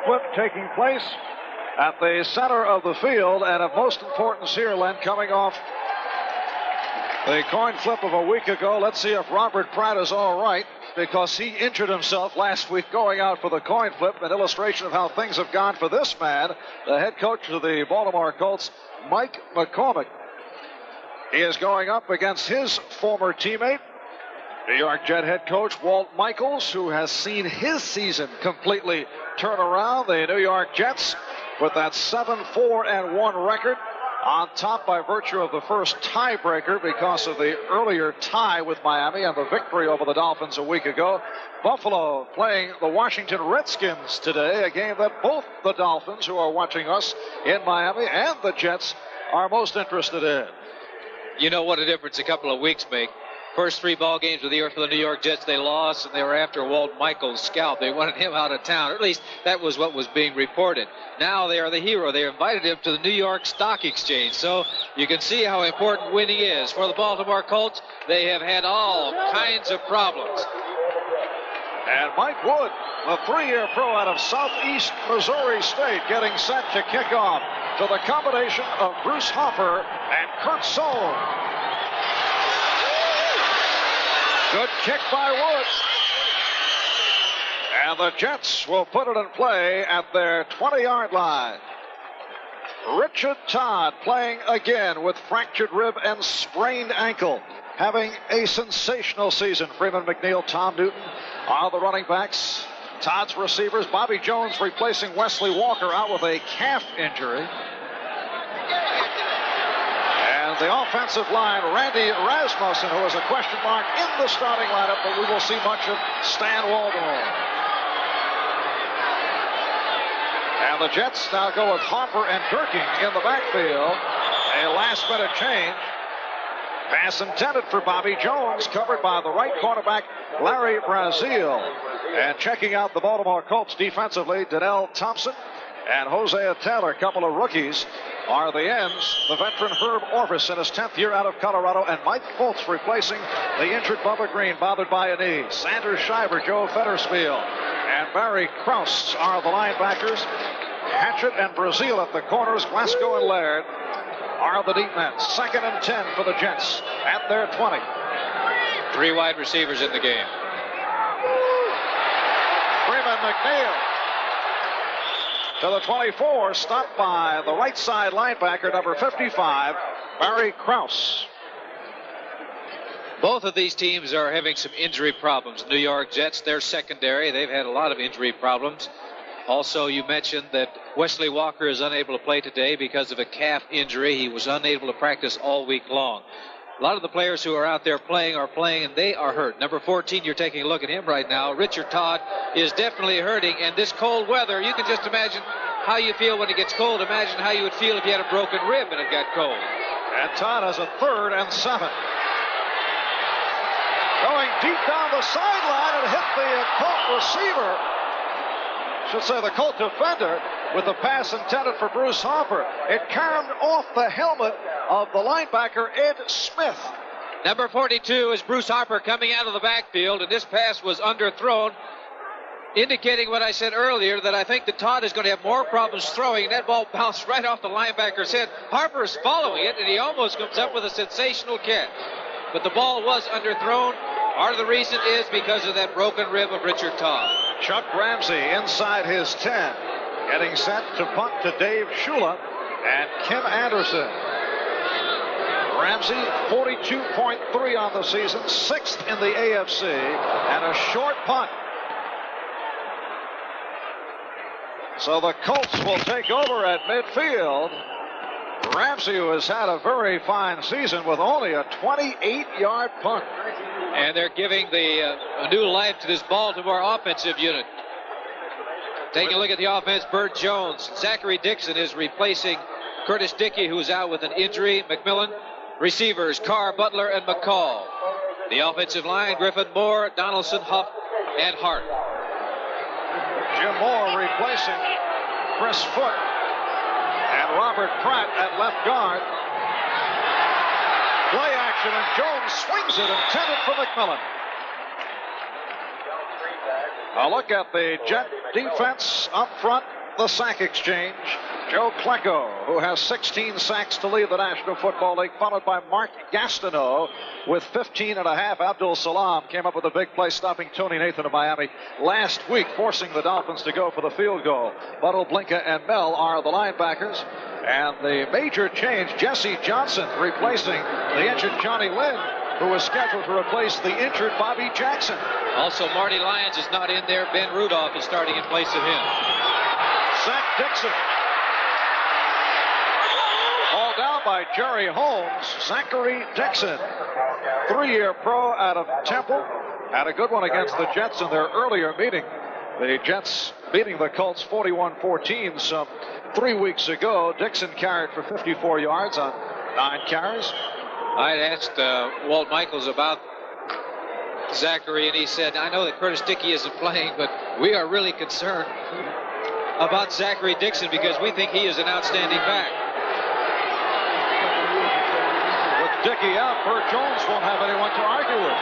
flip taking place at the center of the field, and of most importance here, Len, coming off the coin flip of a week ago. Let's see if Robert Pratt is all right, because he injured himself last week going out for the coin flip. An illustration of how things have gone for this man, the head coach of the Baltimore Colts, Mike McCormick. He is going up against his former teammate, New York Jet head coach Walt Michaels, who has seen his season completely turn around. The New York Jets with that 7-4-1 record, on top by virtue of the first tiebreaker because of the earlier tie with Miami and the victory over the Dolphins a week ago. Buffalo playing the Washington Redskins today, a game that both the Dolphins, who are watching us in Miami, and the Jets are most interested in. You know what a difference a couple of weeks make. First 3 ball games of the year for the New York Jets, they lost, and they were after Walt Michaels' scalp. They wanted him out of town, or at least that was what was being reported. Now they are the hero. They invited him to the New York Stock Exchange. So you can see how important winning is. For the Baltimore Colts, they have had all kinds of problems. And Mike Wood, the 3-year pro out of Southeast Missouri State, getting set to kick off to the combination of Bruce Hopper and Kurt Sohn. Good kick by Wood. And the Jets will put it in play at their 20-yard line. Richard Todd playing again with fractured rib and sprained ankle, having a sensational season. Freeman McNeil, Tom Newton are the running backs. Todd's receivers, Bobby Jones replacing Wesley Walker out with a calf injury. And the offensive line, Randy Rasmussen, who is a question mark in the starting lineup, but we will see much of Stan Waldemar. And the Jets now go with Harper and Durkin in the backfield. A last-minute change. Pass intended for Bobby Jones, covered by the right cornerback, Larry Brazil. And checking out the Baltimore Colts defensively, Donnell Thompson and Hosea Taylor, a couple of rookies, are the ends. The veteran Herb Orvis in his 10th year out of Colorado, and Mike Fultz replacing the injured Bubba Green, bothered by a knee. Sanders Shiver, Joe Fettersfield, and Barry Krause are the linebackers. Hatchett and Brazil at the corners. Glasgow and Laird are the deep men. 2nd and 10 for the Jets at their 20. 3 wide receivers in the game. Freeman McNeil to the 24, stopped by the right side linebacker, number 55, Barry Krause. Both of these teams are having some injury problems. New York Jets, their secondary, they've had a lot of injury problems. Also, you mentioned that Wesley Walker is unable to play today because of a calf injury. He was unable to practice all week long. A lot of the players who are out there playing, and they are hurt. Number 14, you're taking a look at him right now. Richard Todd is definitely hurting, and this cold weather, you can just imagine how you feel when it gets cold. Imagine how you would feel if you had a broken rib and it got cold. And Todd has a 3rd and 7. Going deep down the sideline and hit the Colt receiver. Should say the Colt defender, with the pass intended for Bruce Hopper. It caromed off the helmet of the linebacker Ed Smith. Number 42 is Bruce Hopper coming out of the backfield, and this pass was underthrown, indicating what I said earlier, that I think that Todd is going to have more problems throwing, and that ball bounced right off the linebacker's head. Harper's following it, and he almost comes up with a sensational catch. But the ball was underthrown. Part of the reason is because of that broken rib of Richard Todd. Chuck Ramsey inside his 10, getting set to punt to Dave Shula and Kim Anderson. Ramsey, 42.3 on the season, 6th in the AFC, and a short punt. So the Colts will take over at midfield. Ramsey, who has had a very fine season with only a 28-yard punt. And they're giving a new life to this Baltimore offensive unit. Taking a look at the offense, Bert Jones. Zachary Dixon is replacing Curtis Dickey, who's out with an injury. McMillan. Receivers, Carr, Butler, and McCall. The offensive line, Griffin, Moore, Donaldson, Huff, and Hart. Jim Moore replacing Chris Foote and Robert Pratt at left guard. Play action, and Jones swings it, intended for McMillan. A look at the Jet defense up front. the sack exchange. Joe Klecko, who has 16 sacks to lead the National Football League, followed by Mark Gastineau with 15 and a half. Abdul Salam came up with a big play, stopping Tony Nathan of Miami last week, forcing the Dolphins to go for the field goal. Buttle, Blinka, and Mel are the linebackers. And the major change, Jesse Johnson replacing the injured Johnny Lynn, who was scheduled to replace the injured Bobby Jackson. Also, Marty Lyons is not in there. Ben Rudolph is starting in place of him. Zach Dixon. Ball down by Jerry Holmes. Zachary Dixon, 3-year pro out of Temple. Had a good one against the Jets in their earlier meeting. The Jets beating the Colts 41-14 some 3 weeks ago. Dixon carried for 54 yards on 9 carries. I asked Walt Michaels about Zachary, and he said, I know that Curtis Dickey isn't playing, but we are really concerned about Zachary Dixon because we think he is an outstanding back. With Dickey out, Bert Jones won't have anyone to argue with.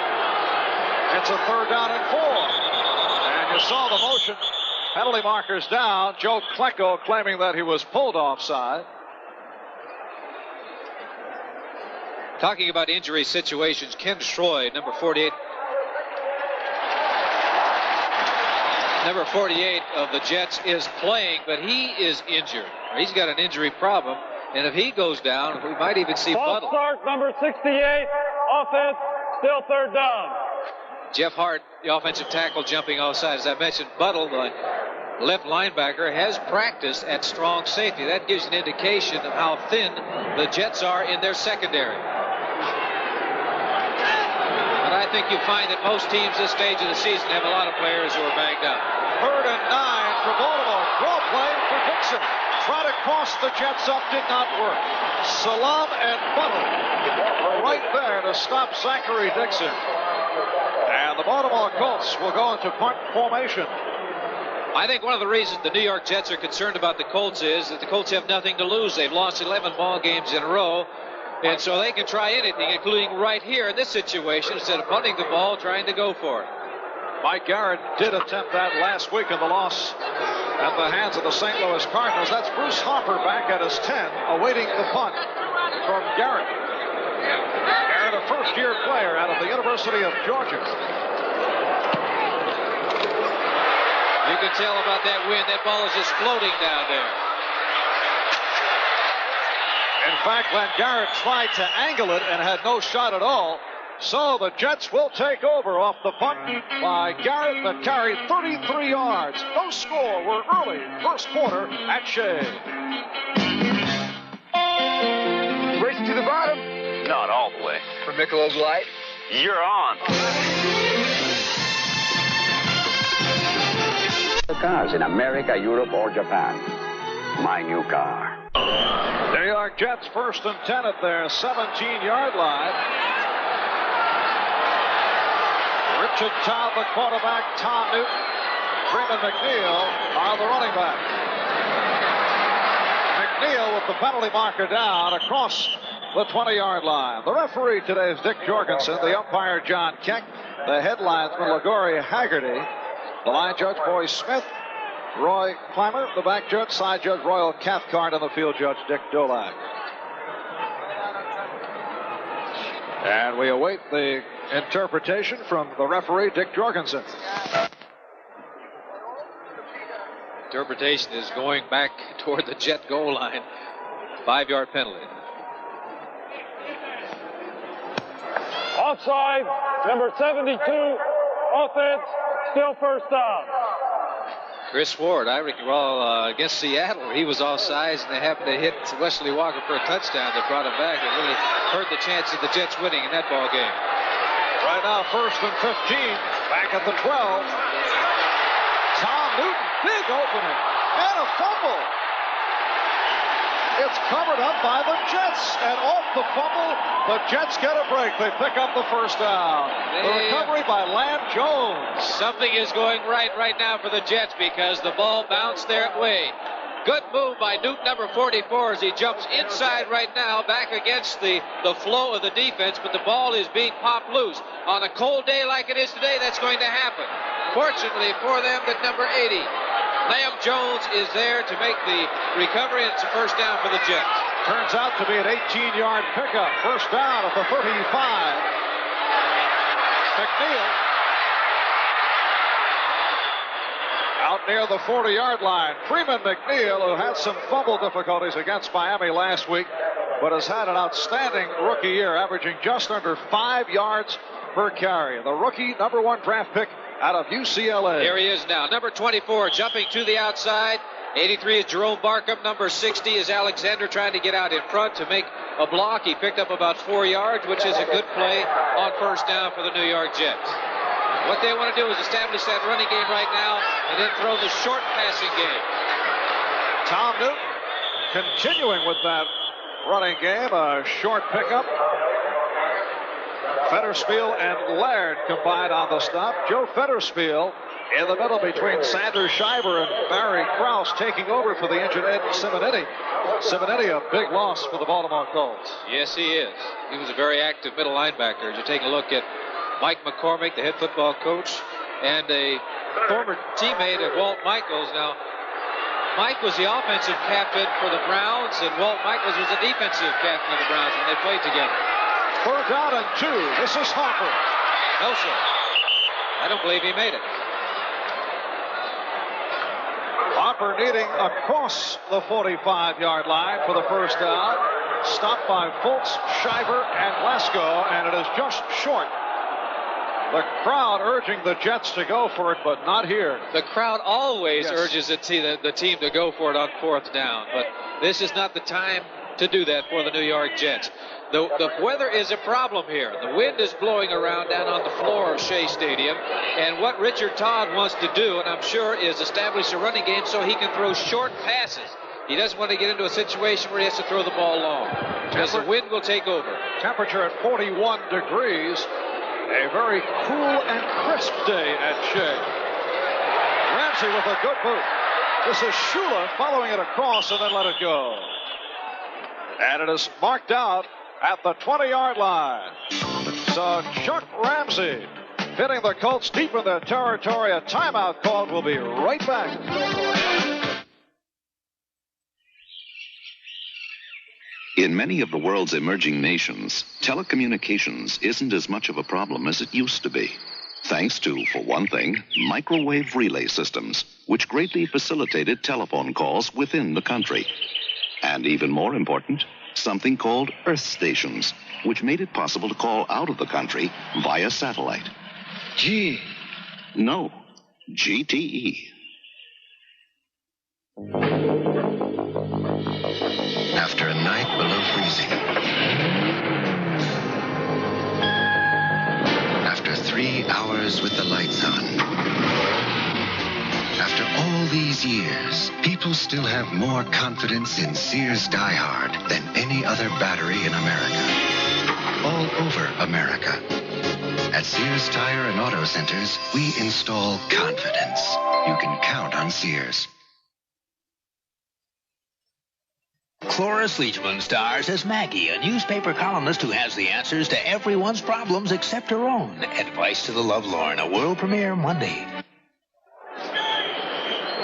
It's a 3rd down and 4. And you saw the motion. Penalty markers down. Joe Klecko claiming that he was pulled offside. Talking about injury situations, Ken Schroy, number 48. Number 48 of the Jets is playing, but he is injured. He's got an injury problem, and if he goes down, we might even see False Buttle. start, number 68, offense, still 3rd down. Jeff Hart, the offensive tackle, jumping offside. As I mentioned, Buttle, the left linebacker, has practiced at strong safety. That gives an indication of how thin the Jets are in their secondary. But I think you find that most teams this stage of the season have a lot of players who are banged up. 3rd and 9 for Baltimore. Draw play for Dixon. Try to cross the Jets up, did not work. Salam and Buttle right there to stop Zachary Dixon. And the Baltimore Colts will go into punt formation. I think one of the reasons the New York Jets are concerned about the Colts is that the Colts have nothing to lose. They've lost 11 ball games in a row. And so they can try anything, including right here in this situation, instead of punting the ball, trying to go for it. Mike Garrett did attempt that last week in the loss at the hands of the St. Louis Cardinals. That's Bruce Harper back at his 10, awaiting the punt from Garrett. Garrett, a first-year player out of the University of Georgia. You can tell about that wind. That ball is just floating down there. In fact, when Garrett tried to angle it and had no shot at all, so the Jets will take over off the punt by Garrett that carried 33 yards. No score. We're early, first quarter at Shea. Racing to the bottom? Not all the way. For Michelob's Light? You're on. Cars in America, Europe, or Japan. My new car. New York Jets 1st and 10 at their 17-yard line. Richard Todd, the quarterback. Tom Newton, Freeman McNeil are the running back. McNeil with the penalty marker down across the 20-yard line. The referee today is Dick Jorgensen, the umpire John Keck, the headlinesman LaGoria Haggerty, the line judge Boyce Smith, Roy Clymer, the back judge, side judge Royal Cathcart, and the field judge Dick Dolac. And we await the interpretation from the referee, Dick Jorgensen. Interpretation is going back toward the Jet goal line. 5-yard penalty. Offside, number 72, offense, still 1st down. Chris Ward, I recall against Seattle, he was offsides, and they happened to hit Wesley Walker for a touchdown that brought him back. It really hurt the chance of the Jets winning in that ball game. Right now, 1st and 15, back at the 12. Tom Newton, big opening, and a fumble. It's covered up by the Jets, and off the fumble, the Jets get a break. They pick up the 1st down. The recovery by Lamb Jones. Something is going right now for the Jets because the ball bounced their way. Good move by Newton, number 44, as he jumps inside right now, back against the flow of the defense, but the ball is being popped loose. On a cold day like it is today, that's going to happen. Fortunately for them, that number 80 Liam Jones is there to make the recovery, and it's a first down for the Jets. Turns out to be an 18-yard pickup. First down at the 35. McNeil out near the 40-yard line. Freeman McNeil, who had some fumble difficulties against Miami last week, but has had an outstanding rookie year, averaging just under 5 yards per carry. The rookie #1 draft pick out of UCLA. Here he is now. Number 24 jumping to the outside. 83 is Jerome Barkham. Number 60 is Alexander trying to get out in front to make a block. He picked up about 4 yards, which is a good play on first down for the New York Jets. What they want to do is establish that running game right now and then throw the short passing game. Tom Newton continuing with that running game. A short pickup. Fetterspiel and Laird combined on the stop. Joe Fetterspiel in the middle between Sanders Schreiber and Barry Krause, taking over for the injured Ed Simonetti. Simonetti, a big loss for the Baltimore Colts. Yes, he is. He was a very active middle linebacker. As you take a look at Mike McCormick, the head football coach, and a former teammate of Walt Michaels. Now, Mike was the offensive captain for the Browns, and Walt Michaels was the defensive captain of the Browns when they played together. 4th down and 2. This is Hopper. No, sir. I don't believe he made it. Hopper needing across the 45-yard line for the first down. Stopped by Fultz, Schreiber, and Lesko, and it is just short. The crowd urging the Jets to go for it, but not here. The crowd always urges the team to go for it on 4th down, but this is not the time to do that for the New York Jets. The weather is a problem here. The wind is blowing around down on the floor of Shea Stadium, and what Richard Todd wants to do, and I'm sure, is establish a running game so he can throw short passes. He doesn't want to get into a situation where he has to throw the ball long, because the wind will take over. Temperature at 41 degrees. A very cool and crisp day at Shea. Ramsey with a good boot. This is Shula following it across and then let it go. And it is marked out at the 20-yard line. So Chuck Ramsey hitting the Colts deep in their territory. A timeout called. We'll be right back. In many of the world's emerging nations, telecommunications isn't as much of a problem as it used to be. Thanks to, for one thing, microwave relay systems, which greatly facilitated telephone calls within the country. And even more important, something called earth stations, which made it possible to call out of the country via satellite. G. No, GTE. After a night below freezing. After 3 hours with the lights on. After all these years, people still have more confidence in Sears Die Hard than any other battery in America. All over America. At Sears Tire and Auto Centers, we install confidence. You can count on Sears. Cloris Leachman stars as Maggie, a newspaper columnist who has the answers to everyone's problems except her own. Advice to the Lovelorn, a world premiere Monday.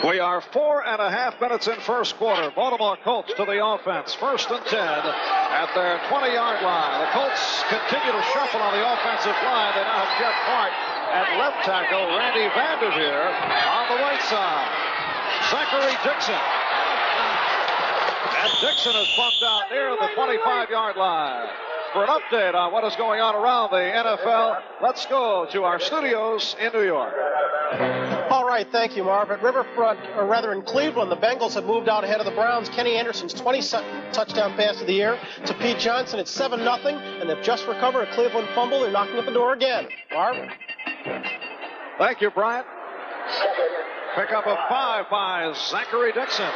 We are 4.5 minutes in first quarter. Baltimore Colts to the offense. 1st and 10 at their 20-yard line. The Colts continue to shuffle on the offensive line. They now have Jeff Hart at left tackle. Randy Vanderveer on the right side. Zachary Dixon. And Dixon is bumped out near the 25-yard line. For an update on what is going on around the NFL, let's go to our studios in New York. All right, thank you, Marv. At Riverfront, or rather in Cleveland, the Bengals have moved out ahead of the Browns. Kenny Anderson's 22nd touchdown pass of the year to Pete Johnson. It's 7-0, and they've just recovered a Cleveland fumble. They're knocking at the door again. Marv? Thank you, Brian. Pick up a 5 by Zachary Dixon.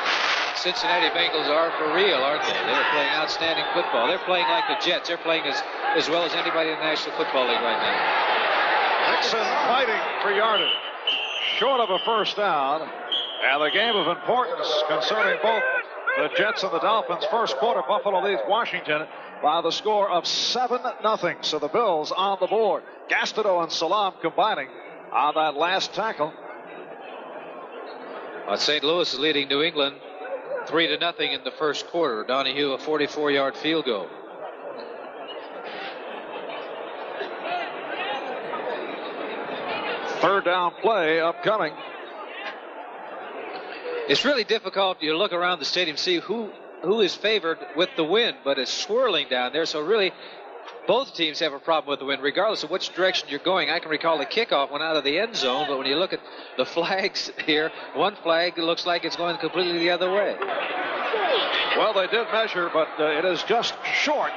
Cincinnati Bengals are for real, aren't they? They're playing outstanding football. They're playing like the Jets. They're playing as well as anybody in the National Football League right now. Dixon fighting for yardage. Short of a first down. And the game of importance concerning both the Jets and the Dolphins. First quarter, Buffalo leads Washington by the score of 7-0. So the Bills on the board. Gastineau and Salam combining on that last tackle. St. Louis is leading New England 3-0 in the first quarter. Donahue, a 44-yard field goal. Third down play upcoming. It's really difficult. You look around the stadium, see who is favored with the wind, but it's swirling down there. So really, both teams have a problem with the wind, regardless of which direction you're going. I can recall the kickoff went out of the end zone, but when you look at the flags here, one flag looks like it's going completely the other way. Well, they did measure, but it is just short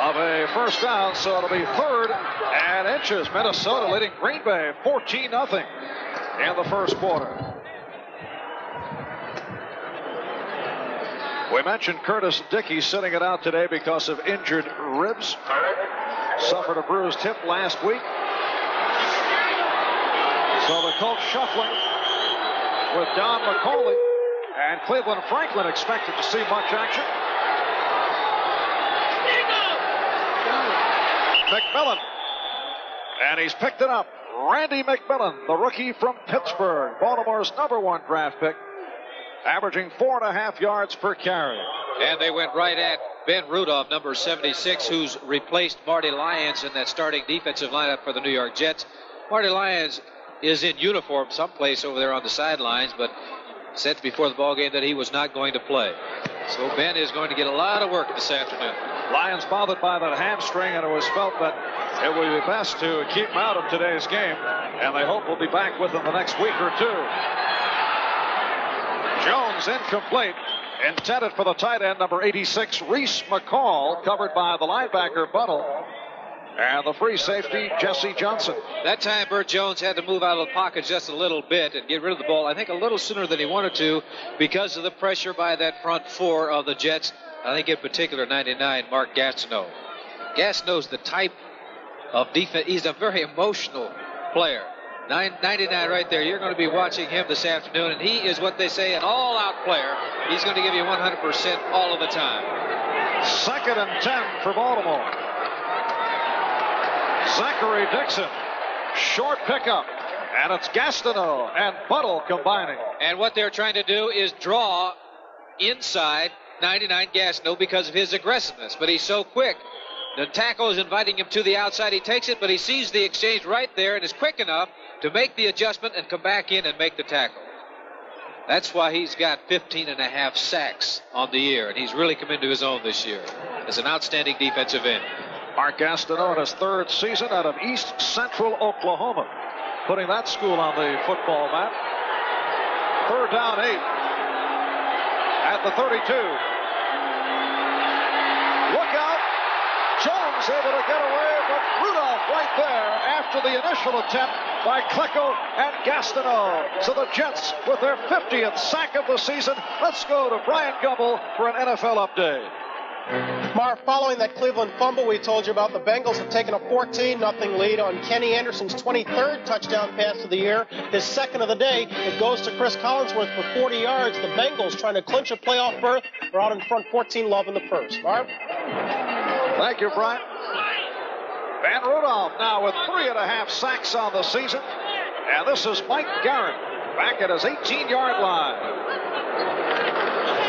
of a first down, so it'll be 3rd and inches. Minnesota leading Green Bay 14-0 in the first quarter. We mentioned Curtis Dickey sitting it out today because of injured ribs. Suffered a bruised hip last week. So the Colts shuffling with Don McCauley, and Cleveland Franklin expected to see much action. McMillan, and he's picked it up. Randy McMillan, the rookie from Pittsburgh, Baltimore's #1 draft pick, averaging 4.5 yards per carry. And they went right at Ben Rudolph, number 76, who's replaced Marty Lyons in that starting defensive lineup for the New York Jets. Marty Lyons is in uniform someplace over there on the sidelines, but said before the ball game that he was not going to play. So Ben is going to get a lot of work this afternoon. Lions bothered by that hamstring, and it was felt that it would be best to keep him out of today's game, and they hope we'll be back with him the next week or two. Jones incomplete, intended for the tight end, number 86, Reese McCall, covered by the linebacker Buttle and the free safety, Jesse Johnson. That time, Bert Jones had to move out of the pocket just a little bit and get rid of the ball, I think, a little sooner than he wanted to because of the pressure by that front four of the Jets. I think in particular, 99, Mark Gastineau. Gastineau's the type of defense. He's a very emotional player. 99 right there. You're going to be watching him this afternoon, and he is what they say an all-out player. He's going to give you 100% all of the time. 2nd and 10 for Baltimore. Zachary Dixon, short pickup, and it's Gastineau and Buttle combining. And what they're trying to do is draw inside 99 Gastineau because of his aggressiveness, but he's so quick. The tackle is inviting him to the outside. He takes it, but he sees the exchange right there and is quick enough to make the adjustment and come back in and make the tackle. That's why he's got 15.5 sacks on the year, and he's really come into his own this year as an outstanding defensive end. Mark Gastineau in his 3rd season out of East Central Oklahoma, putting that school on the football map. 3rd down 8 at the 32. Look out. Jones able to get away, but Rudolph right there after the initial attempt by Klecko and Gastineau. So the Jets with their 50th sack of the season. Let's go to Brian Gumble for an NFL update. Marv, following that Cleveland fumble we told you about, the Bengals have taken a 14-0 lead on Kenny Anderson's 23rd touchdown pass of the year, his 2nd of the day. It goes to Chris Collinsworth for 40 yards. The Bengals trying to clinch a playoff berth. They're out in front 14-0 in the first. Marv? Thank you, Brian. Van Rudolph now with 3.5 sacks on the season. And this is Mike Garrett back at his 18-yard line.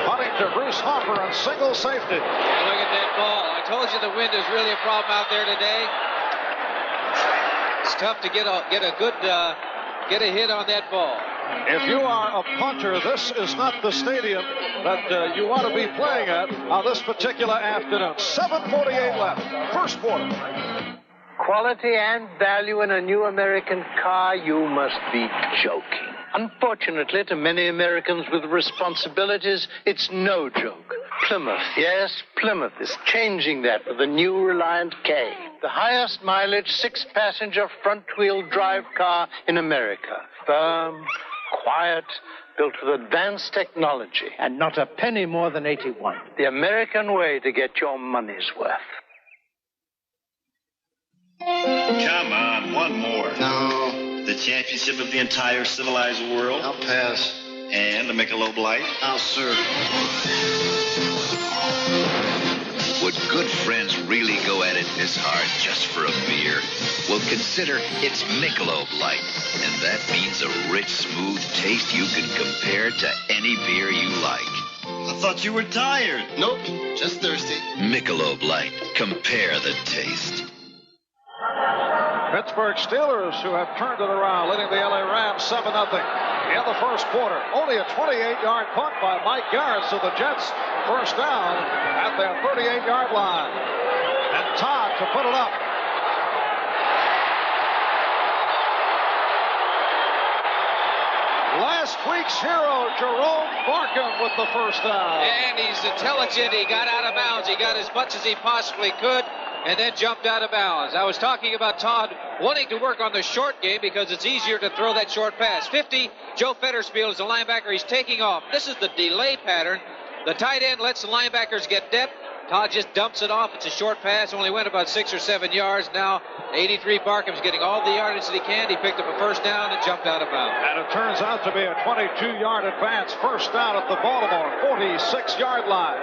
Punting to Bruce Hopper on single safety. Look at that ball. I told you the wind is really a problem out there today. It's tough to get a hit on that ball. If you are a punter, this is not the stadium that you want to be playing at on this particular afternoon. 7:48 left, first quarter. Quality and value in a new American car? You must be joking. Unfortunately, to many Americans with responsibilities, it's no joke. Plymouth, yes, Plymouth is changing that with the new Reliant K. The highest mileage 6-passenger front-wheel drive car in America. Firm, quiet, built with advanced technology. And not a penny more than 81. The American way to get your money's worth. Come on, one more. No. The championship of the entire civilized world. I'll pass. And the Michelob Light. I'll serve. Would good friends really go at it this hard just for a beer? Well, consider it's Michelob Light. And that means a rich, smooth taste you can compare to any beer you like. I thought you were tired. Nope, just thirsty. Michelob Light. Compare the taste. Pittsburgh Steelers, who have turned it around, leading the LA Rams 7-0 in the first quarter. Only a 28-yard punt by Mike Garrett, so the Jets first down at their 38-yard line. And Todd to put it up. Last week's hero, Jerome Barkham, with the first down. And he's intelligent. He got out of bounds. He got as much as he possibly could and then jumped out of bounds. I was talking about Todd wanting to work on the short game because it's easier to throw that short pass. 50, Joe Fettersfield is a linebacker. He's taking off. This is the delay pattern. The tight end lets the linebackers get depth. Todd just dumps it off. It's a short pass. Only went about 6 or 7 yards. Now, 83 Barkham's getting all the yardage that he can. He picked up a first down and jumped out of bounds. And it turns out to be a 22-yard advance. First down at the Baltimore 46-yard line.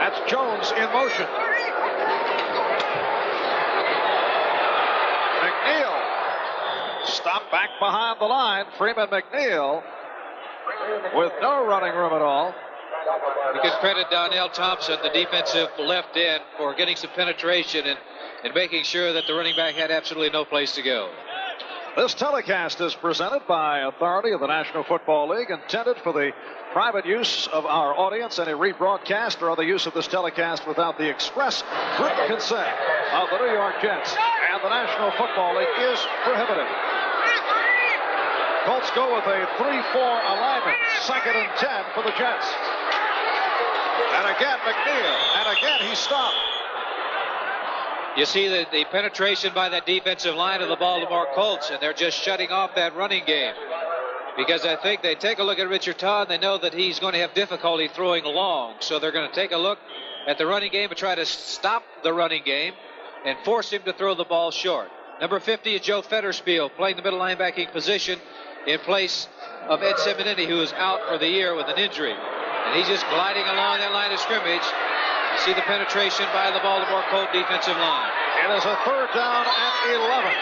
That's Jones in motion. McNeil stopped back behind the line. Freeman McNeil with no running room at all. You can credit Donnell Thompson, the defensive left end, for getting some penetration and making sure that the running back had absolutely no place to go. This telecast is presented by authority of the National Football League, intended for the private use of our audience. Any rebroadcast or other use of this telecast without the express written consent of the New York Jets and the National Football League is prohibited. Colts go with a 3-4 alignment. 2nd and 10 for the Jets. And again, McNeil. And again, he stopped. You see the penetration by that defensive line of the Baltimore Colts, and they're just shutting off that running game. Because I think they take a look at Richard Todd, and they know that he's going to have difficulty throwing long. So they're going to take a look at the running game and try to stop the running game and force him to throw the ball short. Number 50 is Joe Fettersfield, playing the middle linebacking position in place of Ed Simonini, who is out for the year with an injury. And he's just gliding along that line of scrimmage. You see the penetration by the Baltimore Colt defensive line. It is a 3rd down and 11.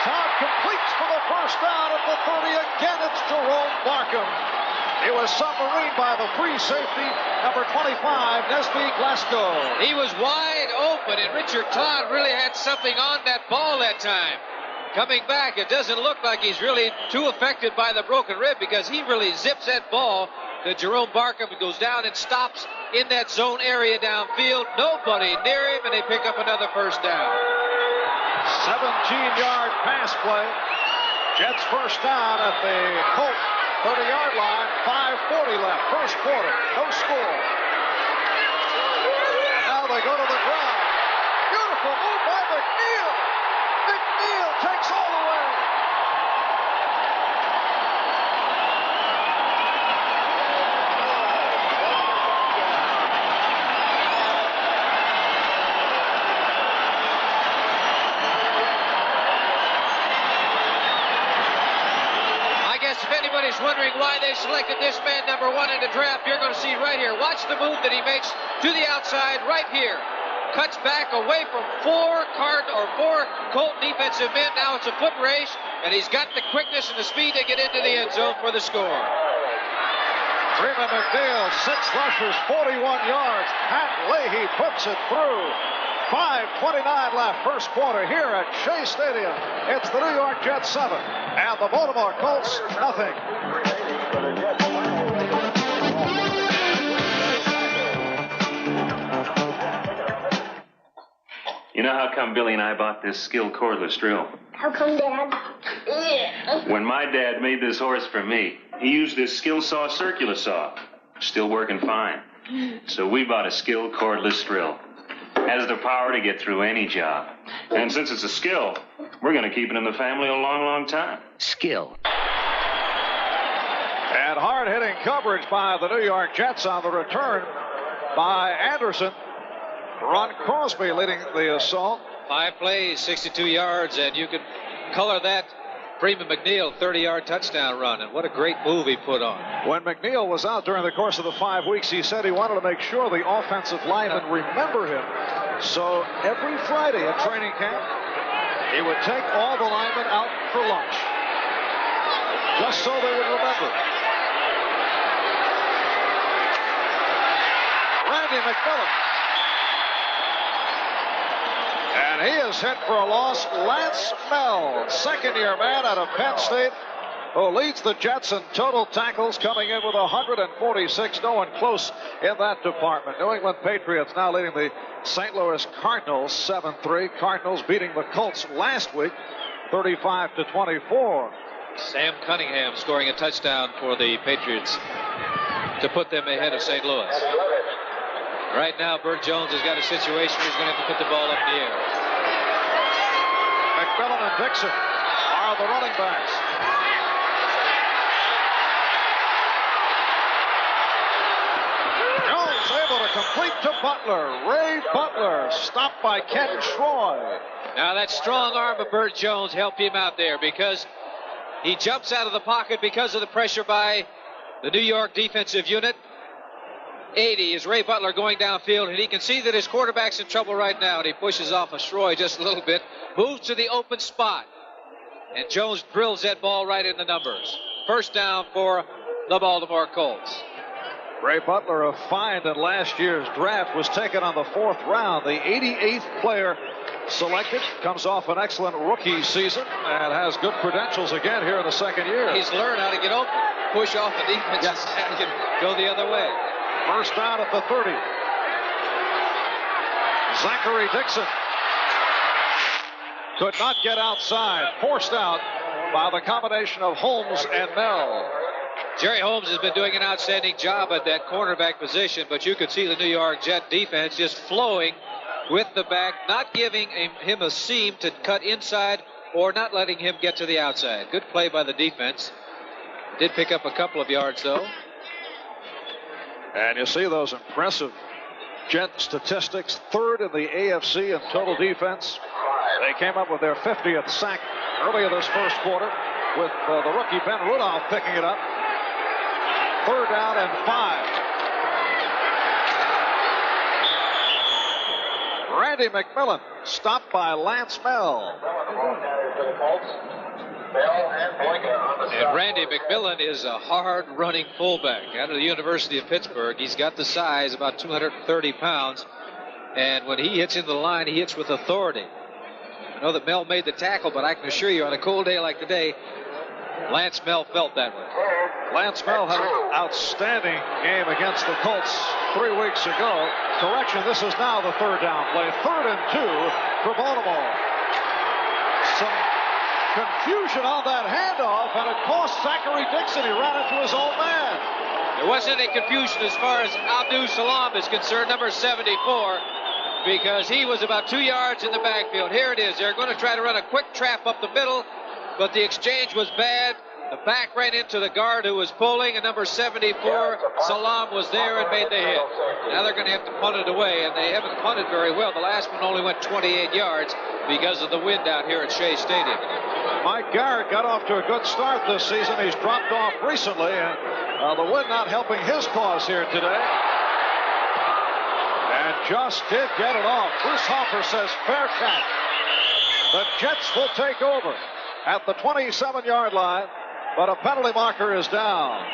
Todd completes for the first down at the 30. Again, it's Jerome Barkham. He was submarined by the free safety, number 25, Nesby Glasgow. He was wide open, and Richard Todd really had something on that ball that time. Coming back, it doesn't look like he's really too affected by the broken rib, because he really zips that ball to Jerome Barkham, who goes down and stops in that zone area downfield. Nobody near him, and they pick up another first down. 17-yard pass play. Jets first down at the Colt 30-yard line. 5:40 left. First quarter. No score. And now they go to the ground. Beautiful move by McNeil. McNeil takes all the way. If anybody's wondering why they selected this man number 1 in the draft, you're going to see right here. Watch the move that he makes to the outside right here. Cuts back away from four Colt defensive men. Now it's a foot race, and he's got the quickness and the speed to get into the end zone for the score. Freeman McNeil, 6 rushes, 41 yards. Pat Leahy puts it through. 5:29 left, first quarter here at Shea Stadium. It's the New York Jets 7 and the Baltimore Colts nothing. You know how come Billy and I bought this Skill cordless drill? How come, Dad? When my dad made this horse for me, he used this Skill saw circular saw. Still working fine. So we bought a Skill cordless drill. Has the power to get through any job. And since it's a Skill, we're going to keep it in the family a long, long time. Skill. And hard-hitting coverage by the New York Jets on the return by Anderson. Ron Crosby leading the assault. 5 plays, 62 yards, and you can color that Freeman McNeil 30-yard touchdown run, and what a great move he put on. When McNeil was out during the course of the 5 weeks, he said he wanted to make sure the offensive linemen remember him. So every Friday at training camp, he would take all the linemen out for lunch, just so they would remember. Randy McMillan. And he is hit for a loss. Lance Mell, second-year man out of Penn State, who leads the Jets in total tackles, coming in with 146. No one close in that department. New England Patriots now leading the St. Louis Cardinals 7-3. Cardinals beating the Colts last week 35-24. Sam Cunningham scoring a touchdown for the Patriots to put them ahead of St. Louis. Right now, Bert Jones has got a situation where he's going to have to put the ball up in the air. McMillan and Dixon are the running backs. Jones able to complete to Butler. Ray Butler stopped by Ken Troy. Now that strong arm of Bert Jones helped him out there because he jumps out of the pocket because of the pressure by the New York defensive unit. 80 is Ray Butler going downfield, and he can see that his quarterback's in trouble right now, and he pushes off of Troy just a little bit, moves to the open spot, and Jones drills that ball right in the numbers. First down for the Baltimore Colts. Ray Butler, a find in last year's draft, was taken on the 4th round. The 88th player selected, comes off an excellent rookie season, and has good credentials again here in the second year. He's learned how to get open, push off the defense, and go the other way. First down at the 30. Zachary Dixon could not get outside. Forced out by the combination of Holmes and Mell. Jerry Holmes has been doing an outstanding job at that cornerback position, but you could see the New York Jet defense just flowing with the back, not giving him a seam to cut inside or not letting him get to the outside. Good play by the defense. Did pick up a couple of yards, though. And you see those impressive Jet statistics. 3rd in the AFC in total defense. They came up with their 50th sack earlier this first quarter with the rookie Ben Rudolph picking it up. 3rd down and 5. Randy McMillan stopped by Lance Mell. And Randy McMillan is a hard-running fullback out of the University of Pittsburgh. He's got the size, about 230 pounds. And when he hits into the line, he hits with authority. I know that Mell made the tackle, but I can assure you on a cold day like today, Lance Mell felt that one. Lance Mell had an outstanding game against the Colts 3 weeks ago. Correction, this is now the 3rd down play. 3rd and 2 for Baltimore. Some confusion on that handoff, and it cost Zachary Dixon. He ran into his own man. There wasn't any confusion as far as Abdul Salam is concerned, number 74, because he was about 2 yards in the backfield. Here it is. They're going to try to run a quick trap up the middle, but the exchange was bad. The back ran into the guard who was pulling, and number 74, Salam, was there and made the hit. Now they're going to have to punt it away, and they haven't punted very well. The last one only went 28 yards because of the wind out here at Shea Stadium. Mike Garrett got off to a good start this season. He's dropped off recently, and the wind not helping his cause here today. And just did get it off. Bruce Hoffer says fair catch. The Jets will take over at the 27-yard line, but a penalty marker is down.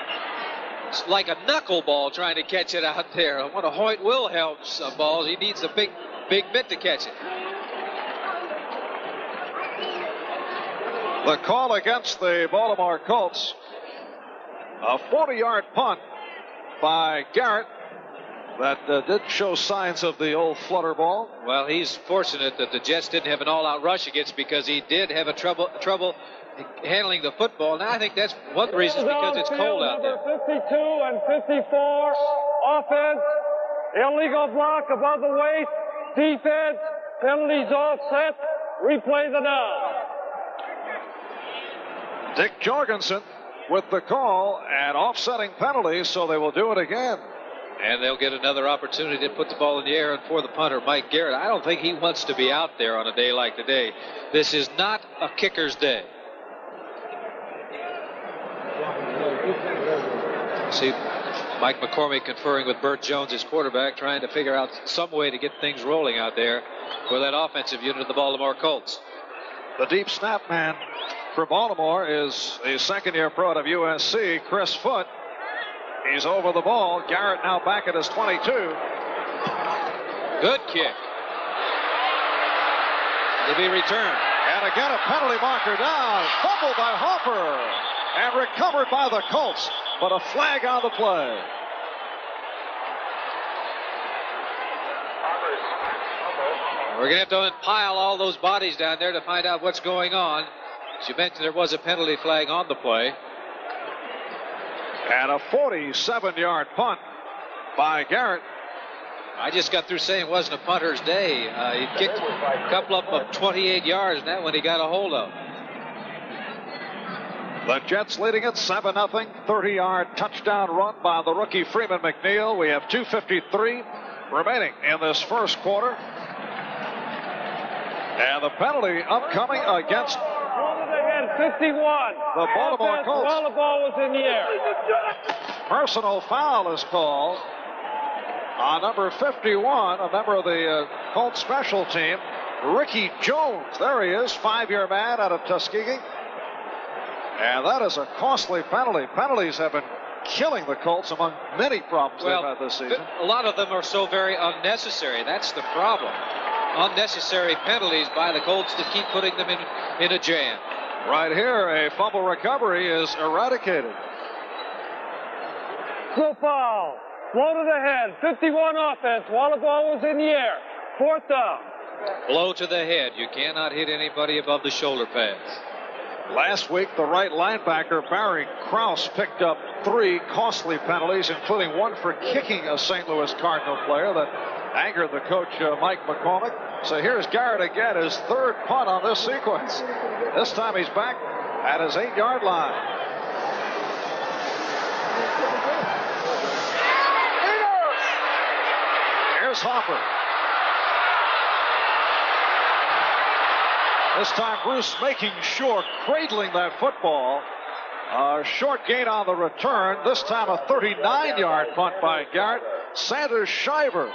It's like a knuckleball trying to catch it out there. One of Hoyt Wilhelm's balls. He needs a big mitt to catch it. The call against the Baltimore Colts, a 40-yard punt by Garrett that did show signs of the old flutter ball. Well, he's fortunate that the Jets didn't have an all-out rush against, because he did have a trouble handling the football. Now I think that's one of the reasons, because it's cold out there. 52 and 54, offense, illegal block above the waist, defense, penalties offset, replay the down. Dick Jorgensen with the call and offsetting penalties, so they will do it again. And they'll get another opportunity to put the ball in the air. And for the punter, Mike Garrett, I don't think he wants to be out there on a day like today. This is not a kicker's day. See Mike McCormick conferring with Bert Jones, his quarterback, trying to figure out some way to get things rolling out there for that offensive unit of the Baltimore Colts. The deep snap man for Baltimore is a second-year pro out of USC, Chris Foote. He's over the ball. Garrett now back at his 22. Good kick. To be returned. And again, a penalty marker down. Fumbled by Hopper. And recovered by the Colts. But a flag on the play. We're going to have to pile all those bodies down there to find out what's going on. As you mentioned, there was a penalty flag on the play. And a 47-yard punt by Garrett. I just got through saying it wasn't a punter's day. He kicked a couple of 28 yards, and that one he got a hold of. The Jets leading it 7-0. 30-yard touchdown run by the rookie Freeman McNeil. We have 2:53 remaining in this first quarter. And the penalty upcoming against 51. The Baltimore Colts. While the ball was in the air. Personal foul is called on number 51, a member of the Colts special team, Ricky Jones. There he is, 5-year man out of Tuskegee. And that is a costly penalty. Penalties have been killing the Colts among many problems they've had this season. A lot of them are so very unnecessary. That's the problem. Unnecessary penalties by the Colts to keep putting them in a jam. Right here, a fumble recovery is eradicated. So foul. Blow to the head. 51 offense while the ball was in the air. 4th down. Blow to the head. You cannot hit anybody above the shoulder pads. Last week, the right linebacker, Barry Krause, picked up 3 costly penalties, including one for kicking a St. Louis Cardinal player that angered the coach, Mike McCormick. So here's Garrett again, his 3rd punt on this sequence. This time he's back at his 8-yard line. Here's Hopper. This time Bruce making sure, cradling that football. A short gain on the return. This time a 39-yard punt by Garrett. Sanders Shiver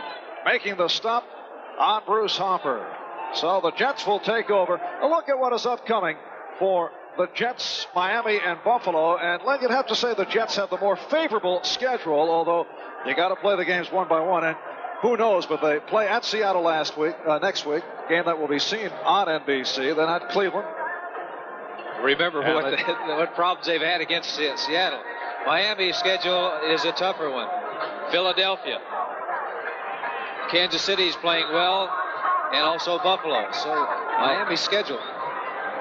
making the stop on Bruce Hopper. So the Jets will take over. A look at what is upcoming for the Jets, Miami, and Buffalo. And Len, you'd have to say the Jets have the more favorable schedule, although you got to play the games one by one. And who knows, but they play at Seattle next week, game that will be seen on NBC. Then at Cleveland. Remember what problems they've had against Seattle. Miami's schedule is a tougher one. Philadelphia. Kansas City's playing well, and also Buffalo. So Miami's schedule.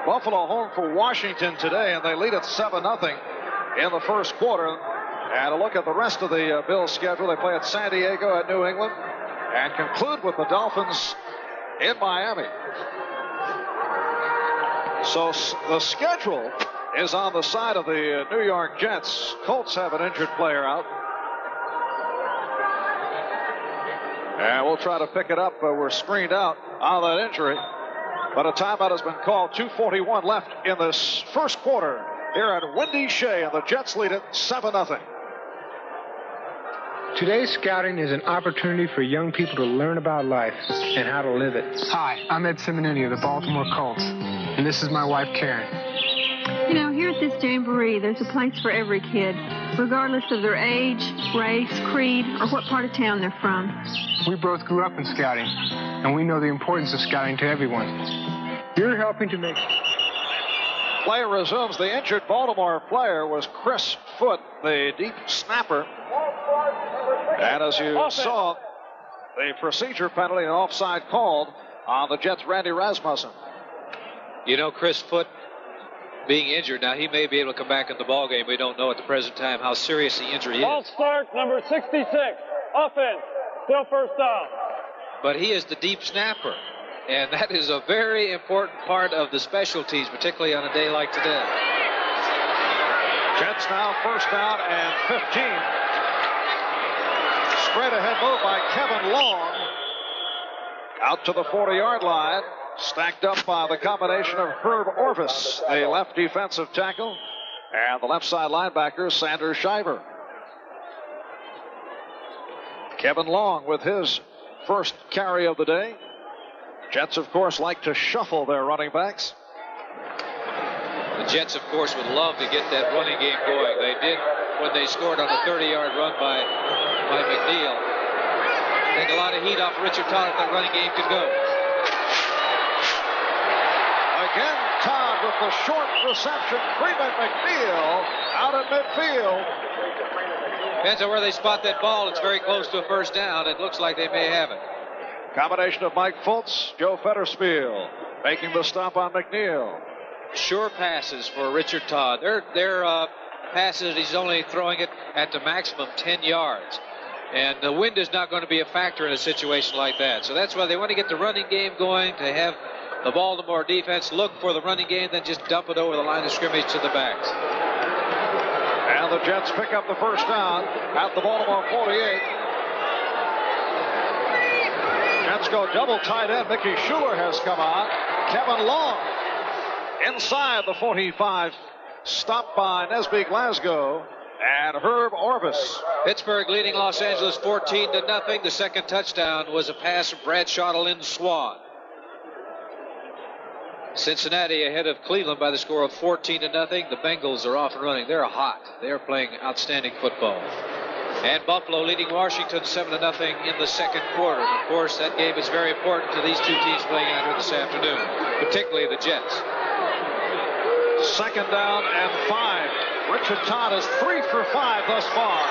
Buffalo home for Washington today, and they lead at 7-0 in the first quarter. And a look at the rest of the Bills' schedule. They play at San Diego, at New England, and conclude with the Dolphins in Miami. So the schedule is on the side of the New York Jets. Colts have an injured player out. And we'll try to pick it up. We're screened out on that injury. But a timeout has been called. 2:41 left in this first quarter here at Windy Shea, and the Jets lead it 7-0. Today's scouting is an opportunity for young people to learn about life and how to live it. Hi, I'm Ed Simonini of the Baltimore Colts, and this is my wife, Karen. You know, here at this jamboree, there's a place for every kid, regardless of their age, race, creed, or what part of town they're from. We both grew up in scouting, and we know the importance of scouting to everyone. You're helping to make... Play resumes. The injured Baltimore player was Chris Foote, the deep snapper. And as you saw, the procedure penalty, an offside called on the Jets' Randy Rasmussen. You know, Chris Foote being injured. Now, he may be able to come back in the ballgame. We don't know at the present time how serious the injury is. Ball start, number 66. Offense. Still 1st down. But he is the deep snapper. And that is a very important part of the specialties, particularly on a day like today. Jets now 1st down and 15. Straight ahead move by Kevin Long. Out to the 40-yard line. Stacked up by the combination of Herb Orvis, the left defensive tackle, and the left side linebacker, Sanders Shiver. Kevin Long with his first carry of the day. Jets, of course, like to shuffle their running backs. The Jets, of course, would love to get that running game going. They did when they scored on a 30-yard run by McNeil. Take a lot of heat off Richard Todd if that running game could go. Again, Todd with the short reception. Freeman McNeil out at midfield. Depends on where they spot that ball. It's very close to a first down. It looks like they may have it. Combination of Mike Fultz, Joe Fetterspiel making the stop on McNeil. Sure passes for Richard Todd. Their passes, he's only throwing it at the maximum 10 yards. And the wind is not going to be a factor in a situation like that. So that's why they want to get the running game going, to have the Baltimore defense look for the running game, then just dump it over the line of scrimmage to the backs. And the Jets pick up the first down at the Baltimore 48. Jets go double tight end. Mickey Schuler has come on. Kevin Long inside the 45. Stopped by Nesby Glasgow and Herb Orvis. Pittsburgh leading Los Angeles 14-0. The second touchdown was a pass from Bradshaw to Lynn Swan. Cincinnati ahead of Cleveland by the score of 14-0. The Bengals are off and running. They're hot. They're playing outstanding football. And Buffalo leading Washington 7-0 in the second quarter. Of course, that game is very important to these two teams playing out here this afternoon, particularly the Jets. Second down and 5. Richard Todd is 3 for 5 thus far.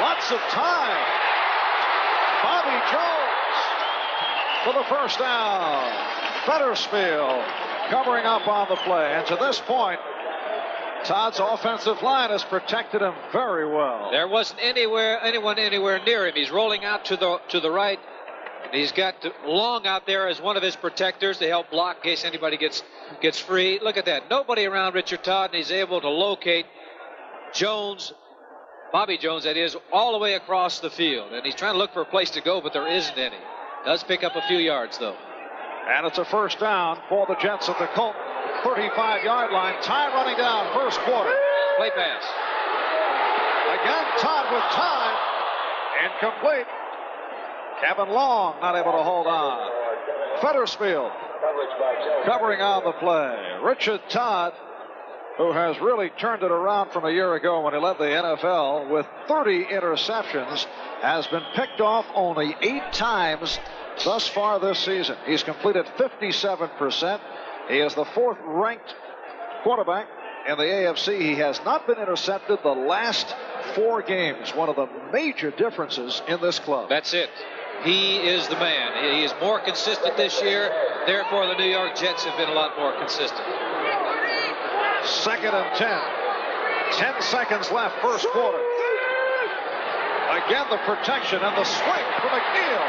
Lots of time. Bobby Jones for the first down. Fetterspiel covering up on the play. And to this point, Todd's offensive line has protected him very well. There wasn't anyone anywhere near him. He's rolling out to the right. He's got Long out there as one of his protectors to help block in case anybody gets free. Look at that. Nobody around Richard Todd, and he's able to locate Jones, Bobby Jones, that is, all the way across the field. And he's trying to look for a place to go, but there isn't any. Does pick up a few yards, though. And it's a first down for the Jets at the Colt 35-yard line. Time running down first quarter. Play pass. Again, Todd with time. Incomplete. Kevin Long not able to hold on. Fetterspiel covering on the play. Richard Todd, who has really turned it around from a year ago when he led the NFL with 30 interceptions, has been picked off only 8 times thus far this season. He's completed 57%. He is the 4th ranked quarterback in the AFC. He has not been intercepted the last 4 games. One of the major differences in this club. That's it. He is the man. He is more consistent this year. Therefore, the New York Jets have been a lot more consistent. Second and 10. 10 seconds left, first quarter. Again, the protection and the swing for McNeil.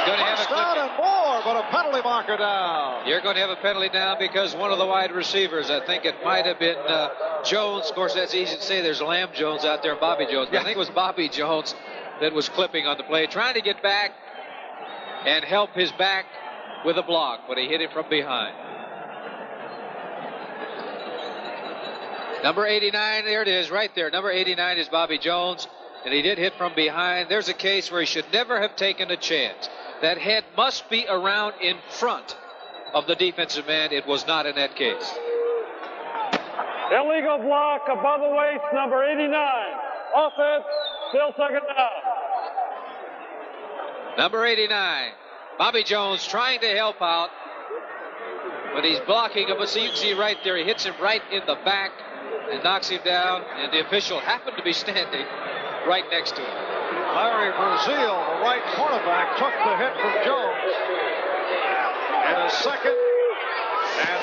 Going to have a down and more, but a penalty marker down. You're going to have a penalty down because one of the wide receivers, I think it might have been Jones. Of course, that's easy to say. There's Lamb Jones out there and Bobby Jones. But I think it was Bobby Jones that was clipping on the play, trying to get back and help his back with a block, but he hit it from behind. Number 89, there it is, right there. Number 89 is Bobby Jones, and he did hit from behind. There's a case where he should never have taken a chance. That head must be around in front of the defensive man. It was not in that case. Illegal block above the waist, number 89. Offense, still second down. Number 89, Bobby Jones trying to help out, but he's blocking him. So you can see right there, he hits him right in the back and knocks him down, and the official happened to be standing right next to him. Larry Brazil, the right cornerback, took the hit from Jones. And a second and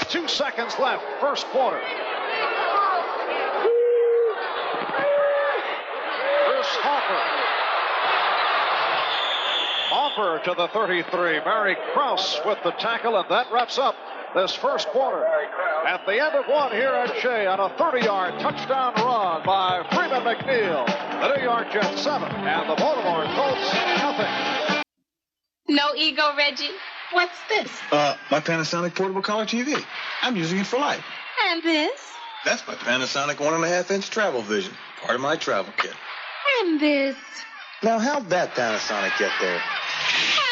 15. 2 seconds left, first quarter. Chris Hoffer to the 33. Barry Krause with the tackle, and that wraps up this first quarter. At the end of one here at Shea on a 30-yard touchdown run by Freeman McNeil. The New York Jets 7 and the Baltimore Colts nothing. No ego, Reggie. What's this? My Panasonic portable color TV. I'm using it for life. And this? That's my Panasonic 1.5-inch travel vision. Part of my travel kit. And this. Now, how'd that Panasonic get there?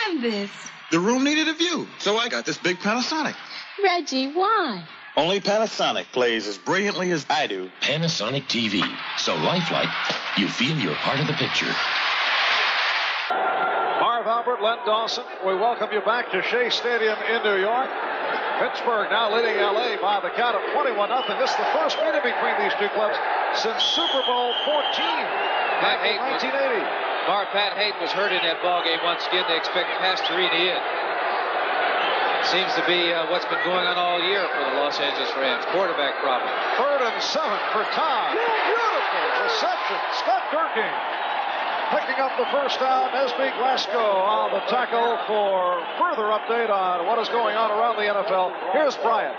And this. The room needed a view, so I got this big Panasonic. Reggie, why? Only Panasonic plays as brilliantly as I do. Panasonic TV. So lifelike, you feel you're part of the picture. Marv, Albert, Len Dawson, we welcome you back to Shea Stadium in New York. Pittsburgh now leading L.A. by the count of 21-0. This is the first meeting between these two clubs since Super Bowl 14 back in 1980. Pat Hayden was hurt in that ball game once again. They expect Pastorini in. Seems to be what's been going on all year for the Los Angeles Rams. Quarterback problem. 3rd and 7 for Todd. Beautiful reception. Scott Durkin picking up the first down. Nesby Glasgow on the tackle. For further update on what is going on around the NFL, here's Brian.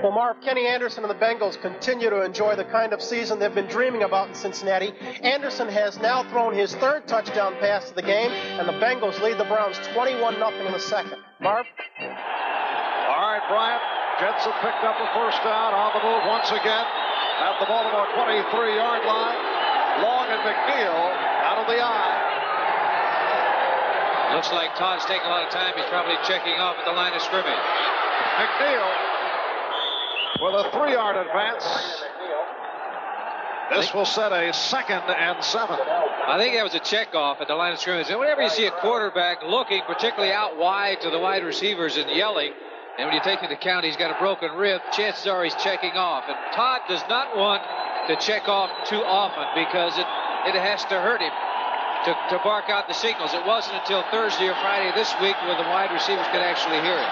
Well, Marv, Kenny Anderson and the Bengals continue to enjoy the kind of season they've been dreaming about in Cincinnati. Anderson has now thrown his 3rd touchdown pass of the game, and the Bengals lead the Browns 21-0 in the second. Marv? All right, Brian. Jets have picked up a first down on the move once again at the Baltimore 23-yard line. Long and McNeil out of the eye. Looks like Todd's taking a lot of time. He's probably checking off at the line of scrimmage. McNeil with a 3-yard advance. This will set a 2nd and 7. I think that was a check off at the line of scrimmage. And whenever you see a quarterback looking particularly out wide to the wide receivers and yelling, and when you take into account he's got a broken rib, chances are he's checking off. And Todd does not want to check off too often because it has to hurt him to bark out the signals. It wasn't until Thursday or Friday this week when the wide receivers could actually hear him.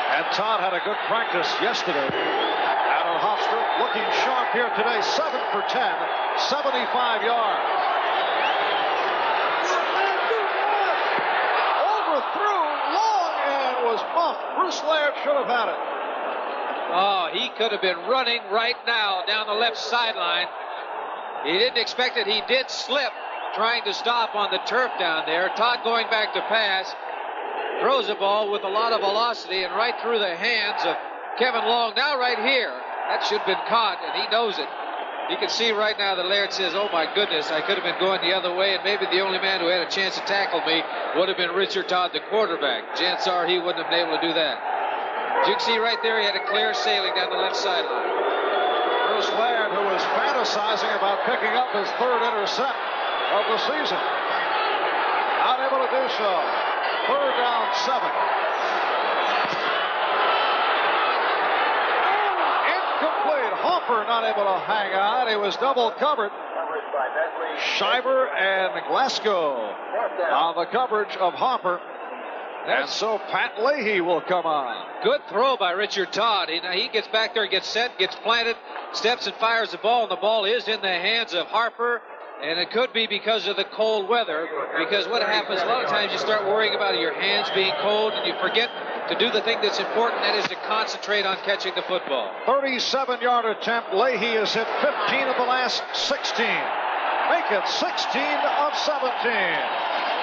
And Todd had a good practice yesterday. Adam Hofstra looking sharp here today. 7 for 10, 75 yards. Overthrew long and was off. Bruce Laird should have had it. Oh, he could have been running right now down the left sideline. He didn't expect it. He did slip trying to stop on the turf down there. Todd going back to pass. Throws the ball with a lot of velocity and right through the hands of Kevin Long. Now right here. That should have been caught, and he knows it. You can see right now that Laird says, oh, my goodness, I could have been going the other way, and maybe the only man who had a chance to tackle me would have been Richard Todd, the quarterback. Chances are he wouldn't have been able to do that. As you can see right there, he had a clear sailing down the left sideline. Bruce Laird, who was fantasizing about picking up his 3rd intercept of the season. Not able to do so. 3rd down, 7. Incomplete. Hopper not able to hang on. He was double covered. Shiver and Glasgow on the coverage of Hopper. And so Pat Leahy will come on. Good throw by Richard Todd. He gets back there, gets set, gets planted, steps and fires the ball, and the ball is in the hands of Harper. And it could be because of the cold weather, because what happens a lot of times you start worrying about your hands being cold and you forget to do the thing that's important, that is to concentrate on catching the football. 37-yard attempt. Leahy has hit 15 of the last 16. Make it 16 of 17.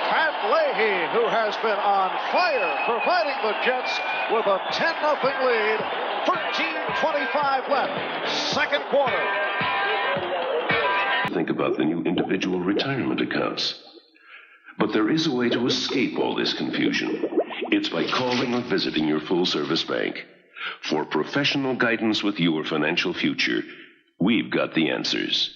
Pat Leahy, who has been on fire, providing the Jets with a 10-0 lead. 13:25 left. Second quarter. Think about the new individual retirement accounts. But there is a way to escape all this confusion. It's by calling or visiting your full-service bank. For professional guidance with your financial future, we've got the answers.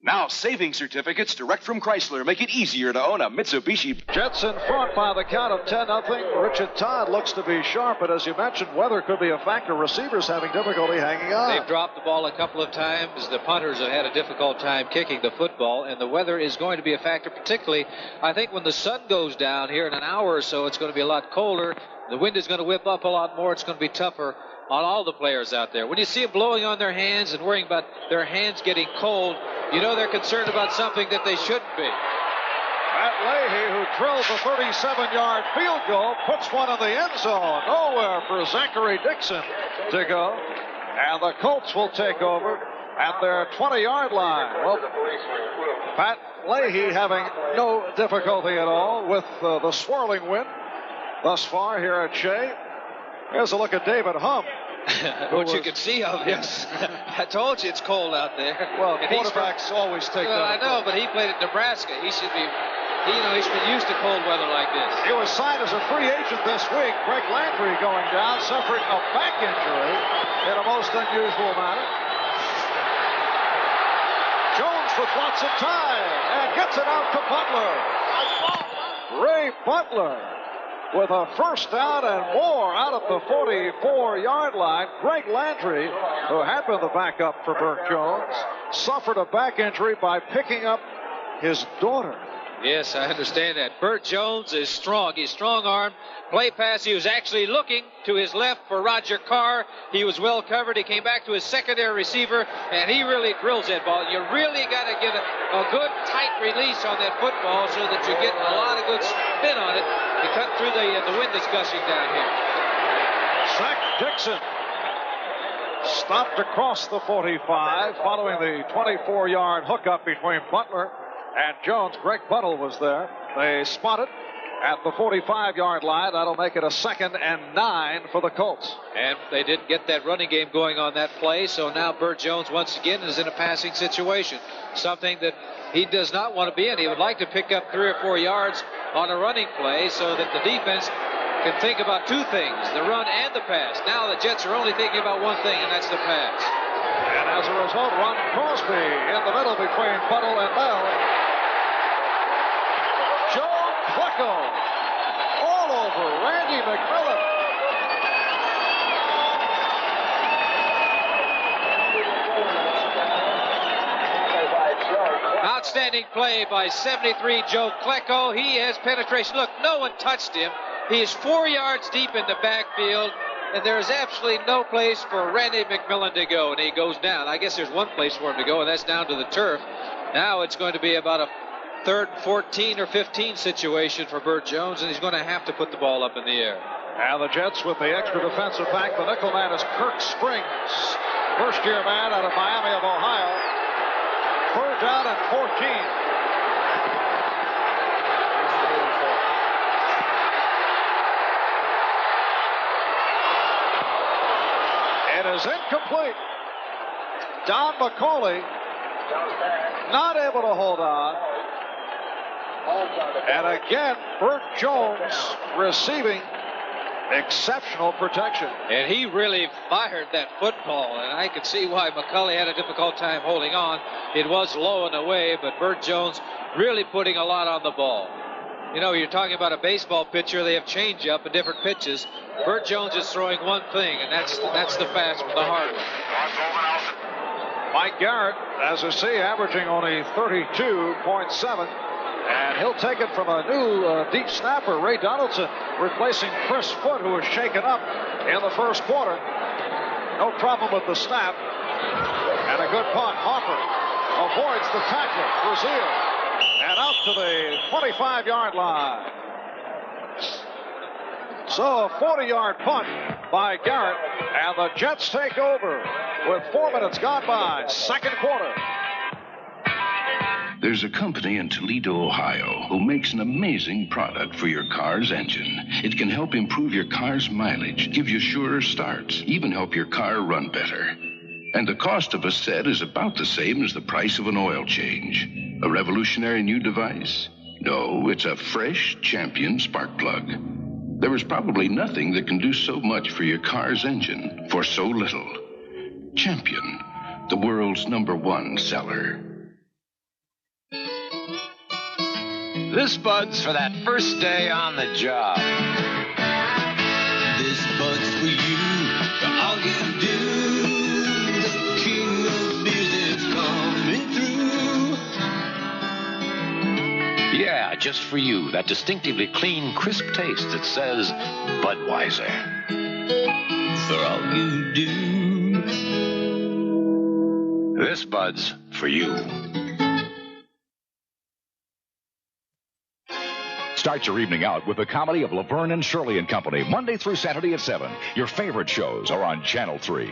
Now, saving certificates direct from Chrysler make it easier to own a Mitsubishi. Jets in front by the count of 10-0. Richard Todd looks to be sharp, but as you mentioned, weather could be a factor. Receivers having difficulty hanging on. They've dropped the ball a couple of times. The punters have had a difficult time kicking the football, and the weather is going to be a factor, particularly, I think, when the sun goes down here in an hour or so. It's going to be a lot colder. The wind is going to whip up a lot more. It's going to be tougher on all the players out there. When you see them blowing on their hands and worrying about their hands getting cold, you know they're concerned about something that they shouldn't be. Pat Leahy, who drilled the 37-yard field goal, puts one in the end zone. Nowhere for Zachary Dixon to go. And the Colts will take over at their 20-yard line. Well, Pat Leahy having no difficulty at all with the swirling wind thus far here at Shea. Here's a look at David Humm. What you can see of him. Yes. I told you it's cold out there. Well, And quarterbacks always take that. I know, but he played at Nebraska. He should be, he's been used to cold weather like this. He was signed as a free agent this week. Greg Landry going down, suffering a back injury in a most unusual manner. Jones with lots of time and gets it out to Butler. Ray Butler with a first down and more out of the 44-yard line. Greg Landry, who had been the backup for Bert Jones, suffered a back injury by picking up his daughter. Yes, I understand that. Bert Jones is strong. He's strong-armed. Play pass, he was actually looking to his left for Roger Carr. He was well covered. He came back to his secondary receiver, and he really drills that ball. You really got to get a good, tight release on that football so that you get a lot of good spin on it to cut through the wind that's gushing down here. Zach Dixon stopped across the 45 following the 24-yard hookup between Butler and Jones. Greg Buttle was there. They spotted at the 45-yard line. That'll make it a 2nd and 9 for the Colts. And they didn't get that running game going on that play, so now Bert Jones once again is in a passing situation, something that he does not want to be in. He would like to pick up 3 or 4 yards on a running play so that the defense can think about two things, the run and the pass. Now the Jets are only thinking about one thing, and that's the pass. And as a result, Ron Crosby in the middle between Buttle and Bell. Joe Klecko all over Randy McMillan. Outstanding play by 73 Joe Klecko. He has penetration. Look, no one touched him. He is 4 yards deep in the backfield, and there is absolutely no place for Randy McMillan to go, and he goes down. I guess there's one place for him to go, and that's down to the turf. Now it's going to be about a 3rd, 14 or 15 situation for Bert Jones, and he's going to have to put the ball up in the air. And the Jets with the extra defensive back. The nickel man is Kirk Springs, first-year man out of Miami of Ohio. 3rd down and 14. It is incomplete. Don McCauley not able to hold on. And again, Bert Jones receiving exceptional protection. And he really fired that football, and I could see why McCauley had a difficult time holding on. It was low and away, but Bert Jones really putting a lot on the ball. You know, you're talking about a baseball pitcher. They have change-up and different pitches. Bert Jones is throwing one thing, and that's the fast one, the hard one. Mike Garrett, as you see, averaging only 32.7. And he'll take it from a new deep snapper, Ray Donaldson, replacing Chris Foote, who was shaken up in the first quarter. No problem with the snap. And a good punt. Hopper avoids the tackle. Brazil. And out to the 25-yard line. So a 40-yard punt by Garrett. And the Jets take over with 4 minutes gone by. Second quarter. There's a company in Toledo, Ohio, who makes an amazing product for your car's engine. It can help improve your car's mileage, give you surer starts, even help your car run better. And the cost of a set is about the same as the price of an oil change. A revolutionary new device? No, it's a fresh Champion spark plug. There is probably nothing that can do so much for your car's engine for so little. Champion, the world's #1 seller. This bud's for that first day on the job. This bud's for you, for all you do. The king of music's coming through. Yeah, just for you. That distinctively clean, crisp taste that says Budweiser. For all you do. This bud's for you. Start your evening out with the comedy of Laverne and Shirley and Company, Monday through Saturday at 7. Your favorite shows are on Channel 3.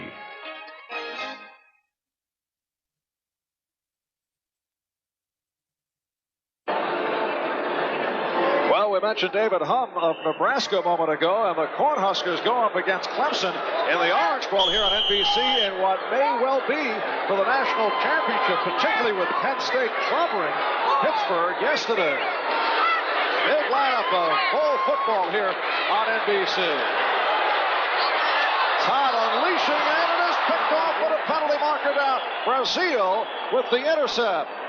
Well, we We mentioned David Hum of Nebraska a moment ago, and the Cornhuskers go up against Clemson in the Orange Bowl here on NBC in what may well be for the national championship, particularly with Penn State covering Pittsburgh yesterday. Big lineup of full football here on NBC. Todd unleashing, and it is picked off with a penalty marker down. Brazil with the intercept.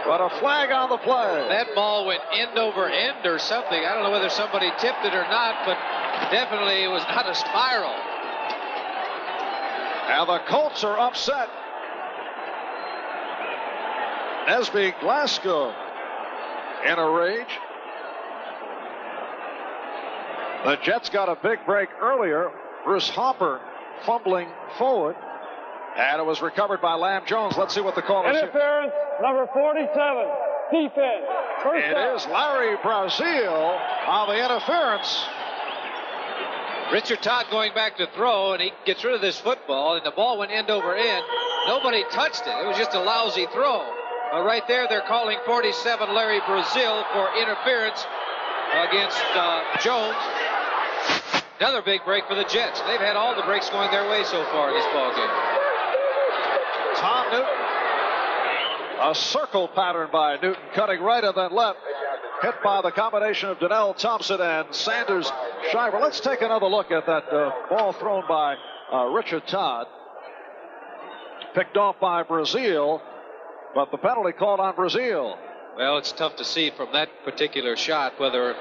But a flag on the play. That ball went end over end or something. I don't know whether somebody tipped it or not, but definitely it was not a spiral. And the Colts are upset. Nesby Glasgow in a rage. The Jets got a big break earlier. Bruce Hopper fumbling forward. And it was recovered by Lamb Jones. Let's see what the call is. Interference, number 47, defense. First it down. is Larry Brazil on the interference. Richard Todd going back to throw, and he gets rid of this football, and the ball went end over end. Nobody touched it. It was just a lousy throw. But right there, they're calling 47 Larry Brazil for interference against Jones. Another big break for the Jets. They've had all the breaks going their way so far in this ball game. Tom Newton. A circle pattern by Newton, cutting right and then left. Hit by the combination of Donnell Thompson and Sanders Shiver. Let's take another look at that ball thrown by Richard Todd. Picked off by Brazil, but the penalty called on Brazil. Well, it's tough to see from that particular shot whether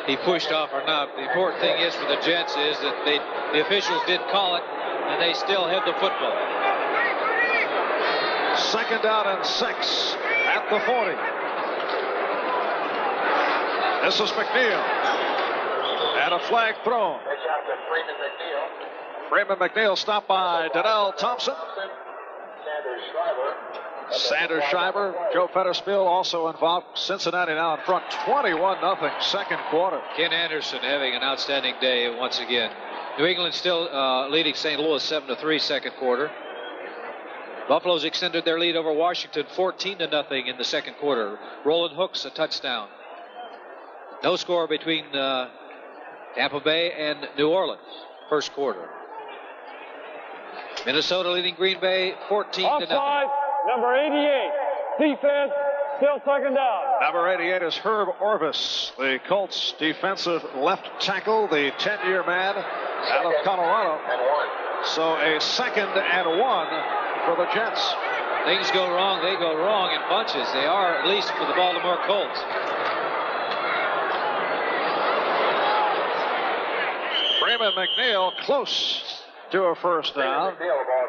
he pushed off or not. The important thing is for the Jets is that the officials did call it, and they still have the football. 2nd down and 6 at the 40. This is McNeil. And a flag thrown. Freeman McNeil stopped by Donnell Thompson. Sanders Shiver, Joe Fetterspiel also involved. Cincinnati now in front, 21-0, second quarter. Ken Anderson having an outstanding day once again. New England still leading St. Louis 7-3 second quarter. Buffalo's extended their lead over Washington 14-0 in the second quarter. Roland Hooks a touchdown. No score between Tampa Bay and New Orleans first quarter. Minnesota leading Green Bay 14-0. Offside, number 88, defense, still 2nd down. Number 88 is Herb Orvis, the Colts defensive left tackle, the 10-year man out of Colorado. So a 2nd and 1 for the Jets. Things go wrong, they go wrong in bunches. They are, at least for the Baltimore Colts. Freeman McNeil close to a first down.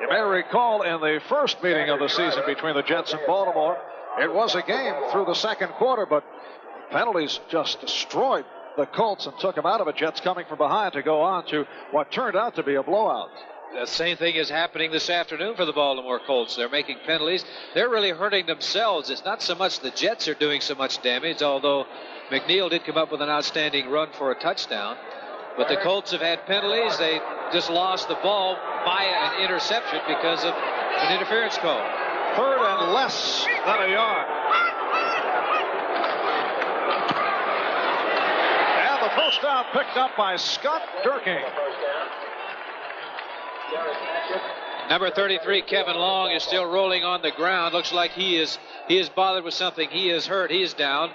You may recall in the first meeting of the season between the Jets and Baltimore, it was a game through the second quarter, but penalties just destroyed the Colts and took them out of it. Jets coming from behind to go on to what turned out to be a blowout. The same thing is happening this afternoon for the Baltimore Colts. They're making penalties. They're really hurting themselves. It's not so much the Jets are doing so much damage, although McNeil did come up with an outstanding run for a touchdown. But the Colts have had penalties. They just lost the ball by an interception because of an interference call. 3rd and less than a yard. And the first down picked up by Scott Durking. Number 33, Kevin Long, is still rolling on the ground. Looks like he is bothered with something. He is hurt. He is down.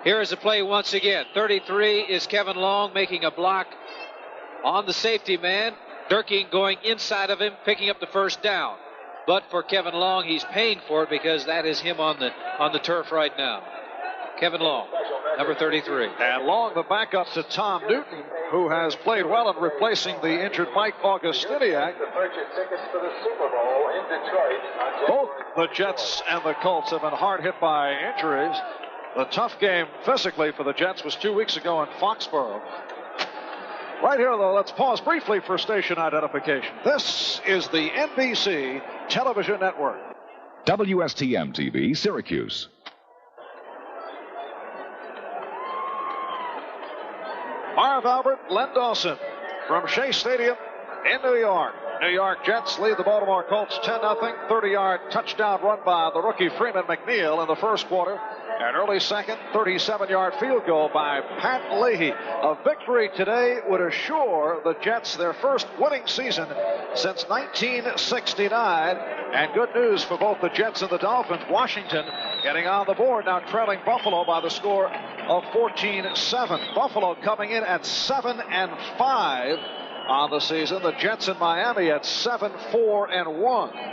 Here is the play once again. 33 is Kevin Long making a block on the safety man. Durking going inside of him, picking up the first down. But for Kevin Long, he's paying for it because that is him on the turf right now. Kevin Long, number 33. And Long, the backup to Tom Newton, who has played well in replacing the injured Mike Augustiniak. Both the Jets and the Colts have been hard hit by injuries. The tough game physically for the Jets was 2 weeks ago in Foxborough. Right here, though, let's pause briefly for station identification. This is the NBC Television Network. WSTM TV, Syracuse. Marv Albert, Len Dawson from Shea Stadium in New York. New York Jets lead the Baltimore Colts 10-0. 30-yard touchdown run by the rookie Freeman McNeil in the first quarter. An early second, 37-yard field goal by Pat Leahy. A victory today would assure the Jets their first winning season since 1969. And good news for both the Jets and the Dolphins. Washington getting on the board, now trailing Buffalo by the score of 14-7. Buffalo coming in at 7-5 on the season. The Jets in Miami at 7-4-1.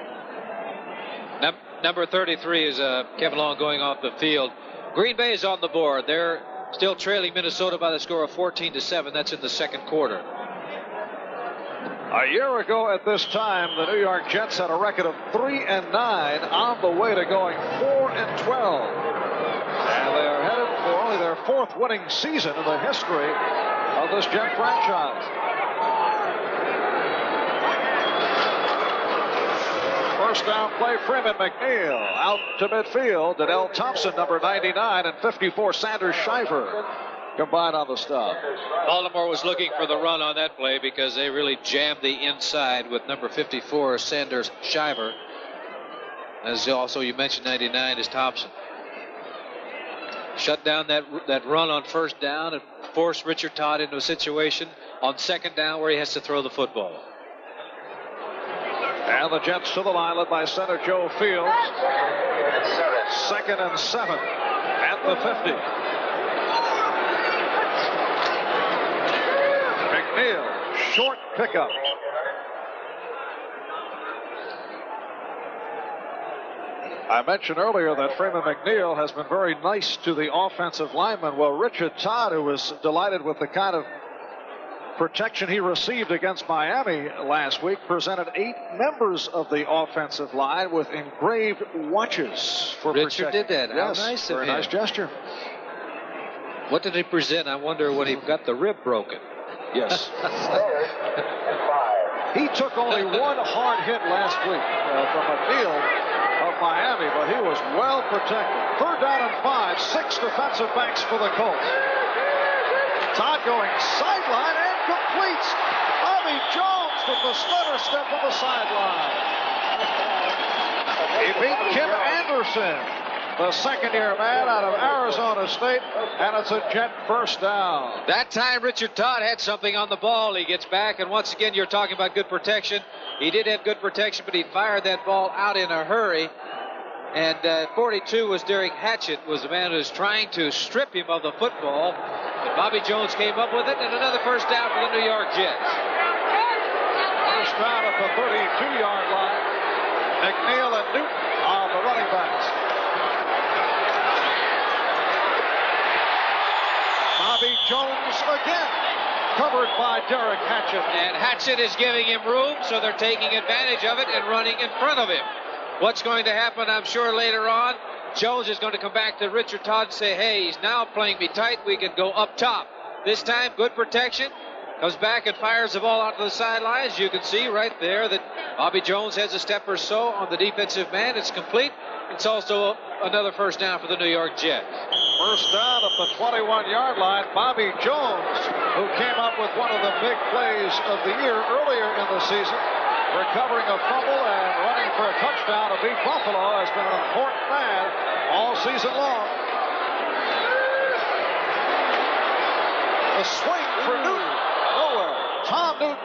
Number 33 is Kevin Long going off the field. Green Bay is on the board. They're still trailing Minnesota by the score of 14-7. That's in the second quarter. A year ago at this time, the New York Jets had a record of 3-9 on the way to going 4-12. And they are headed for only their fourth winning season in the history of this Jet franchise. First down play, Freeman McNeil out to midfield. Adele Thompson, number 99, and 54, Sanders Shiver combined on the stop. Baltimore was looking for the run on that play because they really jammed the inside with number 54, Sanders Shiver. As also you mentioned, 99 is Thompson. Shut down that run on first down and forced Richard Todd into a situation on second down where he has to throw the football. And the Jets to the line, led by center Joe Fields. 2nd and 7 at the 50. McNeil, short pickup. I mentioned earlier that Freeman McNeil has been very nice to the offensive linemen. Well, Richard Todd, who was delighted with the kind of protection he received against Miami last week, presented 8 members of the offensive line with engraved watches for Richard protection. did that. Yes, how nice of very him. nice gesture. What did he present? I wonder when he got the rib broken. Yes. He took only one hard hit last week from a field of Miami, but he was well protected. 3rd down and 5, 6 defensive backs for the Colts. Todd going sideline and completes. Bobby Jones with the stutter step on the sideline. He beat Kim Anderson, the second-year man out of Arizona State, and it's a Jet first down. That time Richard Todd had something on the ball. He gets back, and once again you're talking about good protection. He did have good protection, but he fired that ball out in a hurry. And 42 was Derek Hatchett, was the man who was trying to strip him of the football. But Bobby Jones came up with it, and another first down for the New York Jets. First down at the 32-yard line. McNeil and Newton are the running backs. Bobby Jones again, covered by Derek Hatchett. And Hatchett is giving him room, so they're taking advantage of it and running in front of him. What's going to happen, I'm sure, later on, Jones is going to come back to Richard Todd and say, hey, he's now playing me tight. We can go up top. This time, good protection. Comes back and fires the ball out to the sidelines. You can see right there that Bobby Jones has a step or so on the defensive man. It's complete. It's also another first down for the New York Jets. First down at the 21-yard line. Bobby Jones, who came up with one of the big plays of the year earlier in the season, recovering a fumble and running for a touchdown to beat Buffalo, has been an important man all season long. The swing for Newton. Nowhere. Tom Newton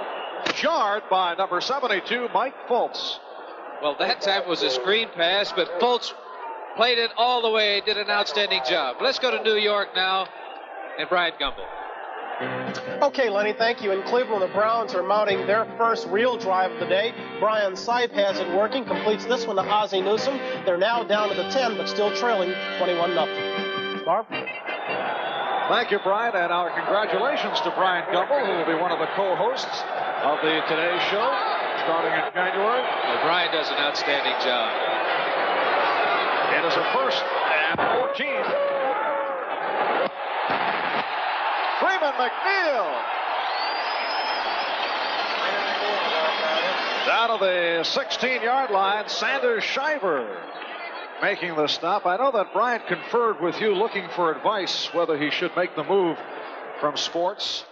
jarred by number 72, Mike Fultz. Well, that time was a screen pass, but Fultz played it all the way, did an outstanding job. Let's go to New York now and Brian Gumbel. Okay, Lenny, thank you. In Cleveland, the Browns are mounting their first real drive of the day. Brian Sipe has it working, completes this one to Ozzie Newsome. They're now down to the 10, but still trailing 21-0. Marv? Thank you, Brian, and our congratulations to Brian Gumbel, who will be one of the co-hosts of the Today Show starting in January. Well, Brian does an outstanding job. It is a 1st and 14. Freeman McNeil. Down to the 16-yard line, Sanders Shiver making the stop. I know that Brian conferred with you looking for advice whether he should make the move from sports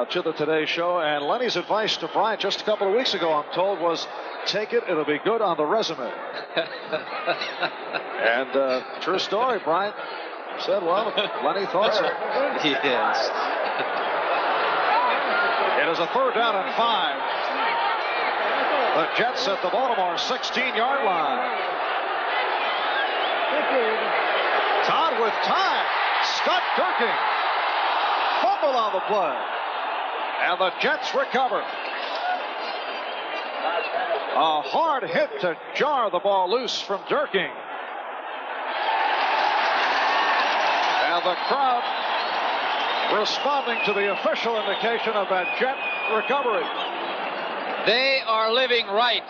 to the Today Show. And Lenny's advice to Brian just a couple of weeks ago, I'm told, was take it. It'll be good on the resume. And true story, Brian. Said, well, Lenny thought so. Yes. It is a 3rd down and 5. The Jets at the Baltimore 16-yard line. Todd with time. Scott Durking. Fumble on the play. And the Jets recover. A hard hit to jar the ball loose from Durking. And the crowd responding to the official indication of that Jet recovery. They are living right.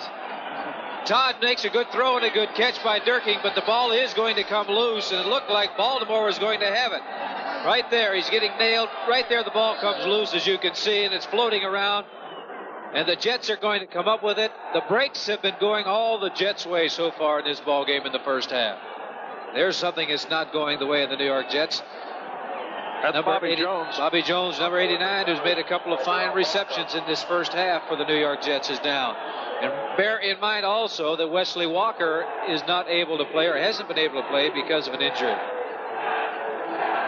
Todd makes a good throw and a good catch by Durking, but the ball is going to come loose, and it looked like Baltimore was going to have it. Right there, he's getting nailed. Right there, the ball comes loose, as you can see, and it's floating around. And the Jets are going to come up with it. The breaks have been going all the Jets' way so far in this ball game in the first half. There's something that's not going the way of the New York Jets. That's Bobby Jones. Bobby Jones, number 89, who's made a couple of fine receptions in this first half for the New York Jets, is down. And bear in mind also that Wesley Walker is not able to play, or hasn't been able to play, because of an injury.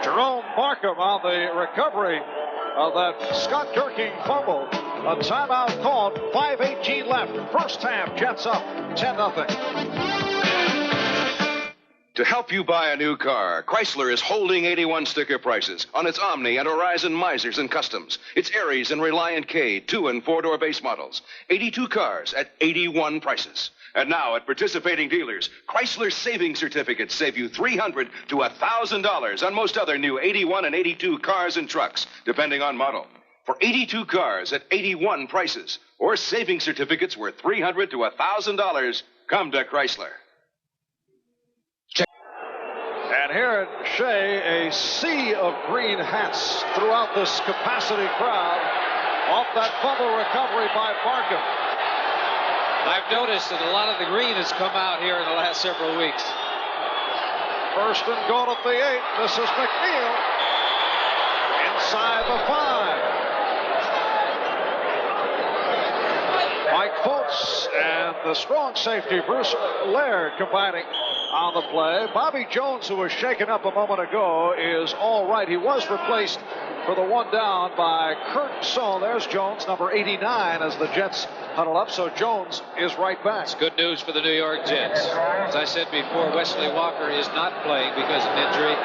Jerome Markham on the recovery of that Scott Durking fumble. A timeout called. 5:18 left. First half, Jets up 10-0. To help you buy a new car, Chrysler is holding 81 sticker prices on its Omni and Horizon Misers and Customs, its Aries and Reliant K 2- and 4-door base models. 82 cars at 81 prices. And now at participating dealers, Chrysler savings certificates save you $300 to $1,000 on most other new 81 and 82 cars and trucks, depending on model. For 82 cars at 81 prices, or savings certificates worth $300 to $1,000, come to Chrysler. And here at Shea, a sea of green hats throughout this capacity crowd off that fumble recovery by Markham. I've noticed that a lot of the green has come out here in the last several weeks. First and goal at the 8. This is McNeil inside the 5. Mike Fultz and the strong safety Bruce Laird combining on the play. Bobby Jones, who was shaken up a moment ago, is all right. He was replaced for the 1 down by Kurt Sohn. There's Jones, number 89, as the Jets huddle up. So Jones is right back. It's good news for the New York Jets. As I said before, Wesley Walker is not playing because of injury.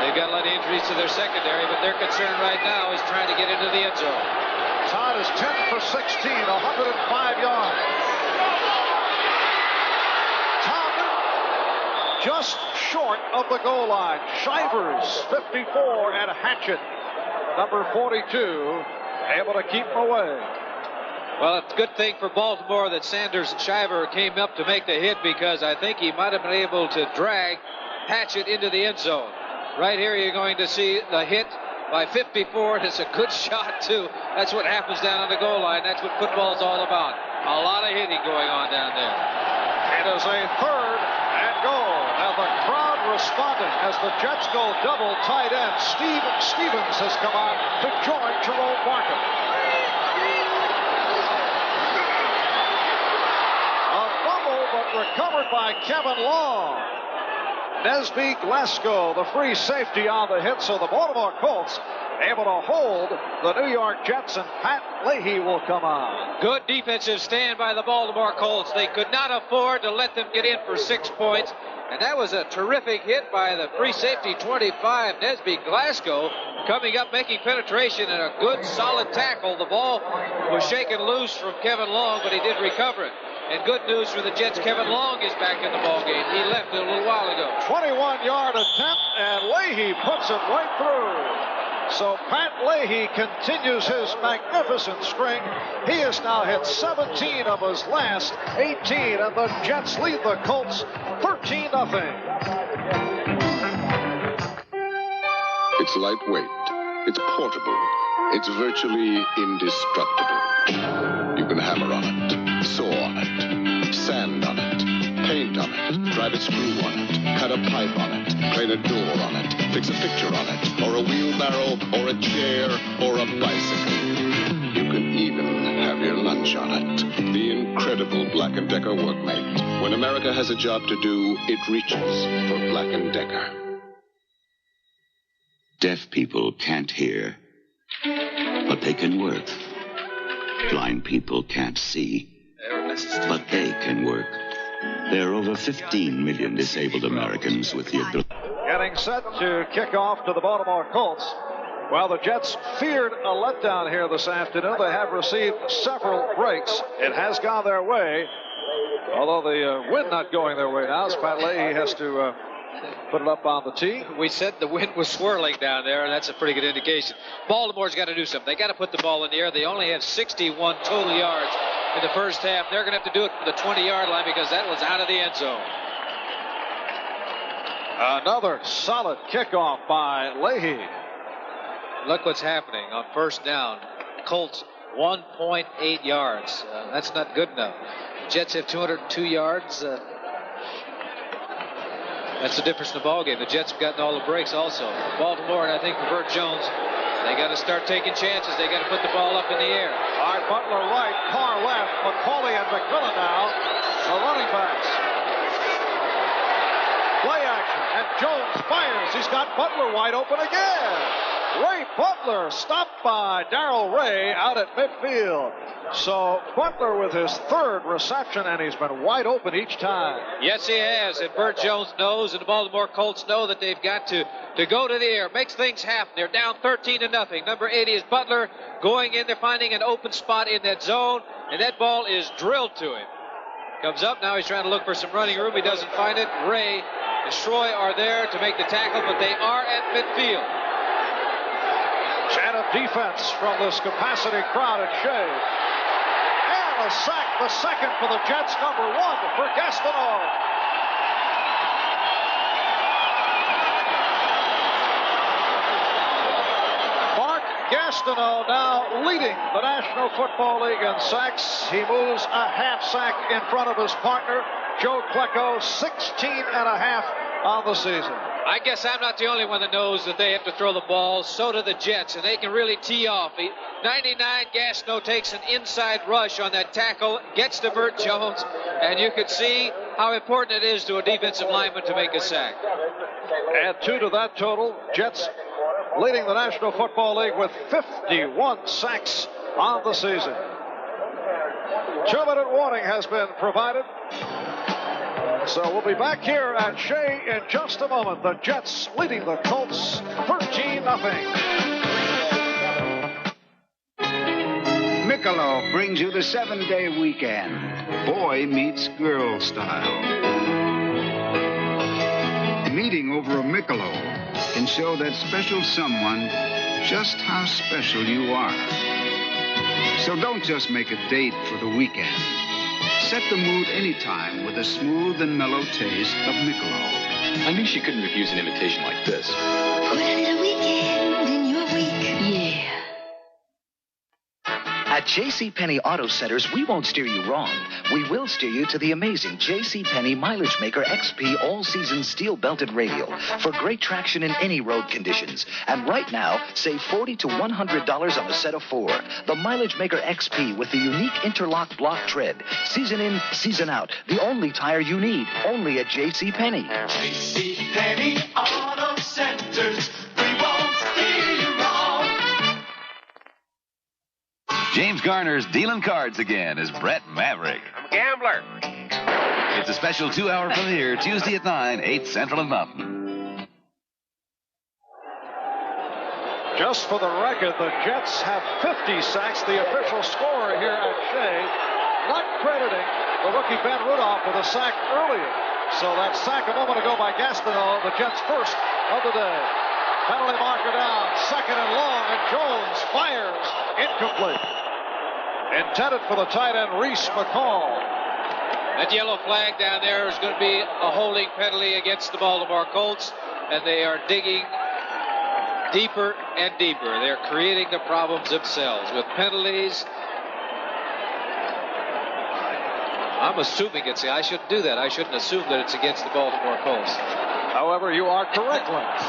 They've got a lot of injuries to their secondary, but their concern right now is trying to get into the end zone. Todd is 10 for 16, 105 yards. Todd just short of the goal line. Shivers, 54, and Hatchett, number 42, able to keep him away. Well, it's a good thing for Baltimore that Sanders and Shiver came up to make the hit, because I think he might have been able to drag Hatchett into the end zone. Right here, you're going to see the hit by 54, and it's a good shot, too. That's what happens down on the goal line. That's what football is all about. A lot of hitting going on down there. It is a 3rd and goal. And the crowd responding as the Jets go double tight end. Steve Stevens has come on to join Jerome Markham. A fumble, but recovered by Kevin Long. Nesby Glasgow, the free safety on the hit, so the Baltimore Colts able to hold the New York Jets, and Pat Leahy will come on. Good defensive stand by the Baltimore Colts. They could not afford to let them get in for 6 points, and that was a terrific hit by the free safety 25, Nesby Glasgow, coming up, making penetration, and a good solid tackle. The ball was shaken loose from Kevin Long, but he did recover it. And good news for the Jets, Kevin Long is back in the ballgame. He left it a little while ago. 21-yard attempt, and Leahy puts it right through. So Pat Leahy continues his magnificent string. He has now hit 17 of his last 18, and the Jets lead the Colts 13-0. It's lightweight. It's portable. It's virtually indestructible. You can hammer on it, saw on it, sand on it, paint on it, drive a screw on it, cut a pipe on it, plane a door on it, fix a picture on it, or a wheelbarrow, or a chair, or a bicycle. You can even have your lunch on it. The incredible Black & Decker workmate. When America has a job to do, it reaches for Black & Decker. Deaf people can't hear, but they can work. Blind people can't see, but they can work. There are over 15 million disabled Americans with the ability. Getting set to kick off to the Baltimore Colts. Well, the Jets feared a letdown here this afternoon. They have received several breaks. It has gone their way, although the wind not going their way now. As Pat Leahy has to put it up on the tee. We said the wind was swirling down there, and that's a pretty good indication. Baltimore's got to do something. They got to put the ball in the air. They only had 61 total yards in the first half. They're going to have to do it from the 20-yard line because that was out of the end zone. Another solid kickoff by Leahy. Look what's happening on first down. Colts 1.8 yards. That's not good enough. Jets have 202 yards. That's the difference in the ballgame. The Jets have gotten all the breaks also. Baltimore, and I think for Bert Jones, they got to start taking chances. They got to put the ball up in the air. All right, Butler right, Carr left, McCauley and McMillan now, the running backs. Play action, and Jones fires. He's got Butler wide open again. Ray Butler stopped by Darrell Ray out at midfield. So Butler with his third reception, and he's been wide open each time. Yes, he has. And Bert Jones knows, and the Baltimore Colts know that they've got to go to the air. Makes things happen. They're down 13-0. Number 80 is Butler going in. They're finding an open spot in that zone, and that ball is drilled to him. Comes up. Now he's trying to look for some running room. He doesn't find it. Ray and Schroy are there to make the tackle, but they are at midfield. And a defense from this capacity crowd at Shea. And a sack, the second for the Jets, number 1 for Gastineau. Mark Gastineau now leading the National Football League in sacks. He moves a half sack in front of his partner, Joe Klecko, 16.5 on the season. I guess I'm not the only one that knows that they have to throw the ball. So do the Jets, and they can really tee off. 99 Gastineau takes an inside rush on that tackle, gets to Bert Jones, and you can see how important it is to a defensive lineman to make a sack. Add 2 to that total. Jets leading the National Football League with 51 sacks on the season. 2-minute warning has been provided. So we'll be back here at Shea in just a moment. The Jets leading the Colts 13-0. Michelob brings you the 7-day weekend. Boy meets girl style. Meeting over a Michelob can show that special someone just how special you are. So don't just make a date for the weekend. Set the mood anytime with a smooth and mellow taste of Michelob. I knew she couldn't refuse an invitation like this. Put a little weekend in your week. Yeah. At JCPenney Auto Centers, we won't steer you wrong. We will steer you to the amazing JCPenney Mileage Maker XP All-Season Steel-Belted Radial for great traction in any road conditions. And right now, save $40 to $100 on a set of 4. The Mileage Maker XP with the unique interlock block tread. Season in, season out. The only tire you need. Only at JCPenney. JCPenney Auto Centers. We won't steer you wrong. James Garner's dealing cards again as Brett Maverick. I'm a gambler. It's a special 2-hour premiere Tuesday at 9, 8 Central and Mountain. Just for the record, the Jets have 50 sacks, the official scorer here at Shea, not crediting the rookie Ben Rudolph with a sack earlier. So that sack a moment ago by Gastineau, the Jets' first of the day. Penalty marker down, second and long, and Jones fires, incomplete. Intended for the tight end, Reese McCall. That yellow flag down there is going to be a holding penalty against the Baltimore Colts, and they are digging deeper and deeper. They're creating the problems themselves with penalties. I'm assuming it's, I shouldn't do that. I shouldn't assume that it's against the Baltimore Colts. However, you are correct, Lance.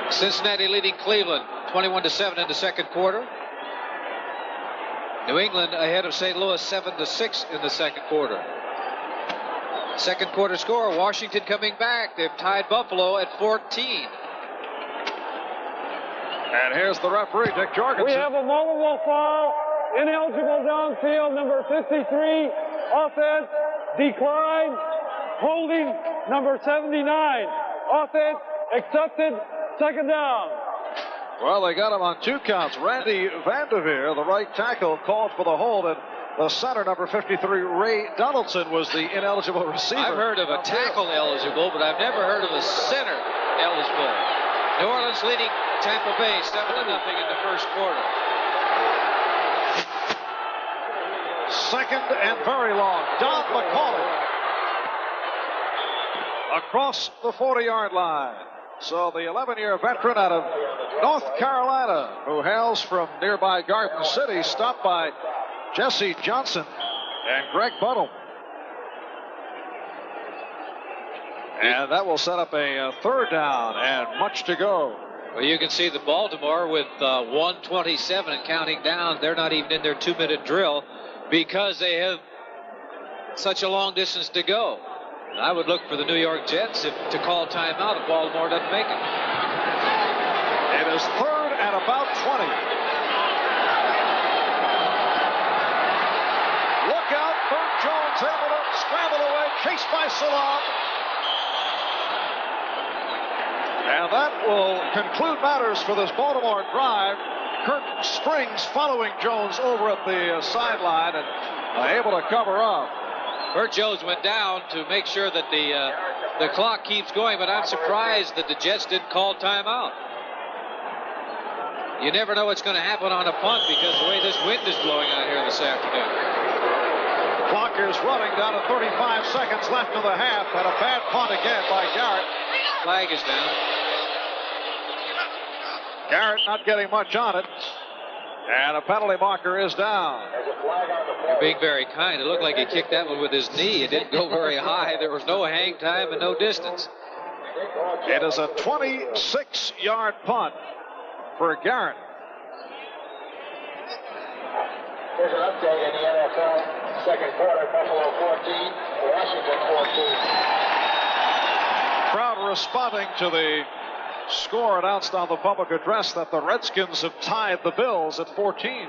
Cincinnati leading Cleveland 21-7 in the second quarter. New England ahead of St. Louis 7-6 in the second quarter. Second quarter score, Washington coming back. They've tied Buffalo at 14. And here's the referee, Dick Jorgensen. We have a multiple foul. Ineligible downfield, number 53. Offense, decline. Holding, number 79. Offense, accepted. Second down. Well, they got him on 2 counts. Randy Vanderveer, the right tackle, called for the hold, and the center, number 53, Ray Donaldson, was the ineligible receiver. I've heard of a tackle eligible, but I've never heard of a center eligible. New Orleans leading Tampa Bay 7-0 in the first quarter. Second and very long. Don McCauley across the 40-yard line. So the 11-year veteran out of North Carolina, who hails from nearby Garden City, stopped by Jesse Johnson and Greg Buttle. And that will set up a third down and much to go. Well, you can see the Baltimore with 1:27 and counting down. They're not even in their 2-minute drill because they have such a long distance to go. And I would look for the New York Jets to call timeout if Baltimore doesn't make it. It is third and about 20. Look out, Bert Jones able to scramble away, chased by Salam. And that will conclude matters for this Baltimore drive. Kirk Springs following Jones over at the sideline and able to cover up. Bert Jones went down to make sure that the clock keeps going, but I'm surprised that the Jets didn't call timeout. You never know what's going to happen on a punt because the way this wind is blowing out here this afternoon. Clock is running down to 35 seconds left in the half, and a bad punt again by Garrett. Flag is down. Garrett not getting much on it. And a penalty marker is down. You're being very kind. It looked like he kicked that one with his knee. It didn't go very high. There was no hang time and no distance. It is a 26-yard punt for Garrett. Here's an update in the NFL. Second quarter, Buffalo 14, Washington 14. Crowd responding to the score announced on the public address that the Redskins have tied the Bills at 14.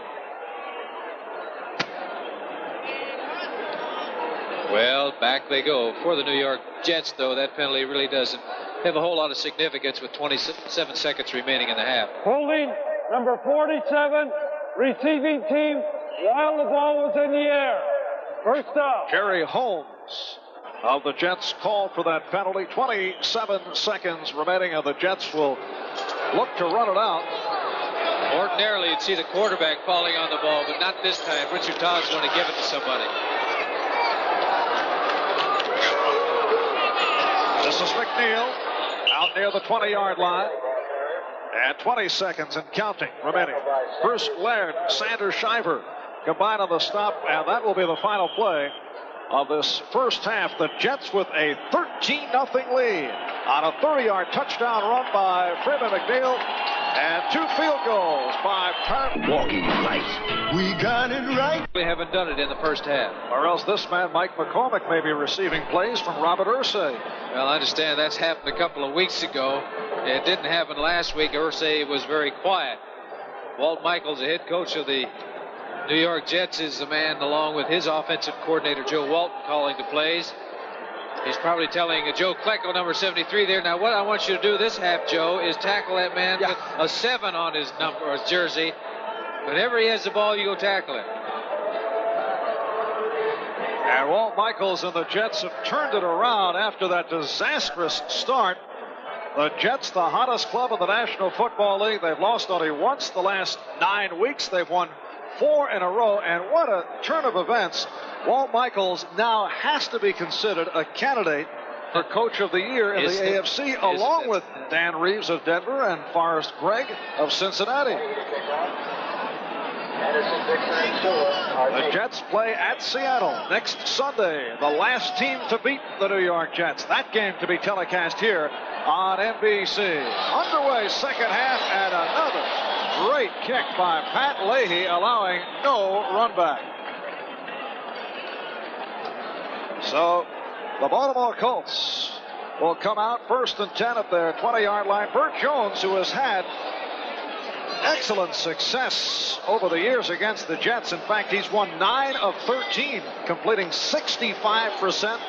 Well, back they go. For the New York Jets, though, that penalty really doesn't have a whole lot of significance with 27 seconds remaining in the half. Holding, number 47, receiving team, while the ball was in the air. First down. Jerry Holmes of the Jets called for that penalty. 27 seconds remaining, and the Jets will look to run it out. Ordinarily, you'd see the quarterback falling on the ball, but not this time. Richard Todd's going to give it to somebody. This is McNeil out near the 20-yard line. And 20 seconds and counting remaining. Bruce Laird, Sanders Shiver combine on the stop, and that will be the final play of this first half. The Jets with a 13-0 lead on a 30-yard touchdown run by Freeman McNeil and 2 field goals by Pat. Walking right. We got it right. We haven't done it in the first half. Or else this man, Mike McCormick, may be receiving plays from Robert Irsay. Well, I understand that's happened a couple of weeks ago. It didn't happen last week. Irsay was very quiet. Walt Michaels, the head coach of the New York Jets, is the man, along with his offensive coordinator, Joe Walton, calling the plays. He's probably telling Joe Klecko, number 73 there. Now, what I want you to do this half, Joe, is tackle that man with a 7 on his number or his jersey. Whenever he has the ball, you go tackle him. And Walt Michaels and the Jets have turned it around after that disastrous start. The Jets, the hottest club in the National Football League. They've lost only once the last 9 weeks. They've won 4 in a row, and what a turn of events. Walt Michaels now has to be considered a candidate for Coach of the Year in the AFC, along with Dan Reeves of Denver and Forrest Gregg of Cincinnati. The Jets play at Seattle next Sunday, the last team to beat the New York Jets. That game to be telecast here on NBC. Underway second half, and another great kick by Pat Leahy, allowing no run back. So The Baltimore Colts will come out 1st and 10 at their 20-yard line. Bert Jones, who has had excellent success over the years against the Jets. In fact, he's won 9 of 13, completing 65%,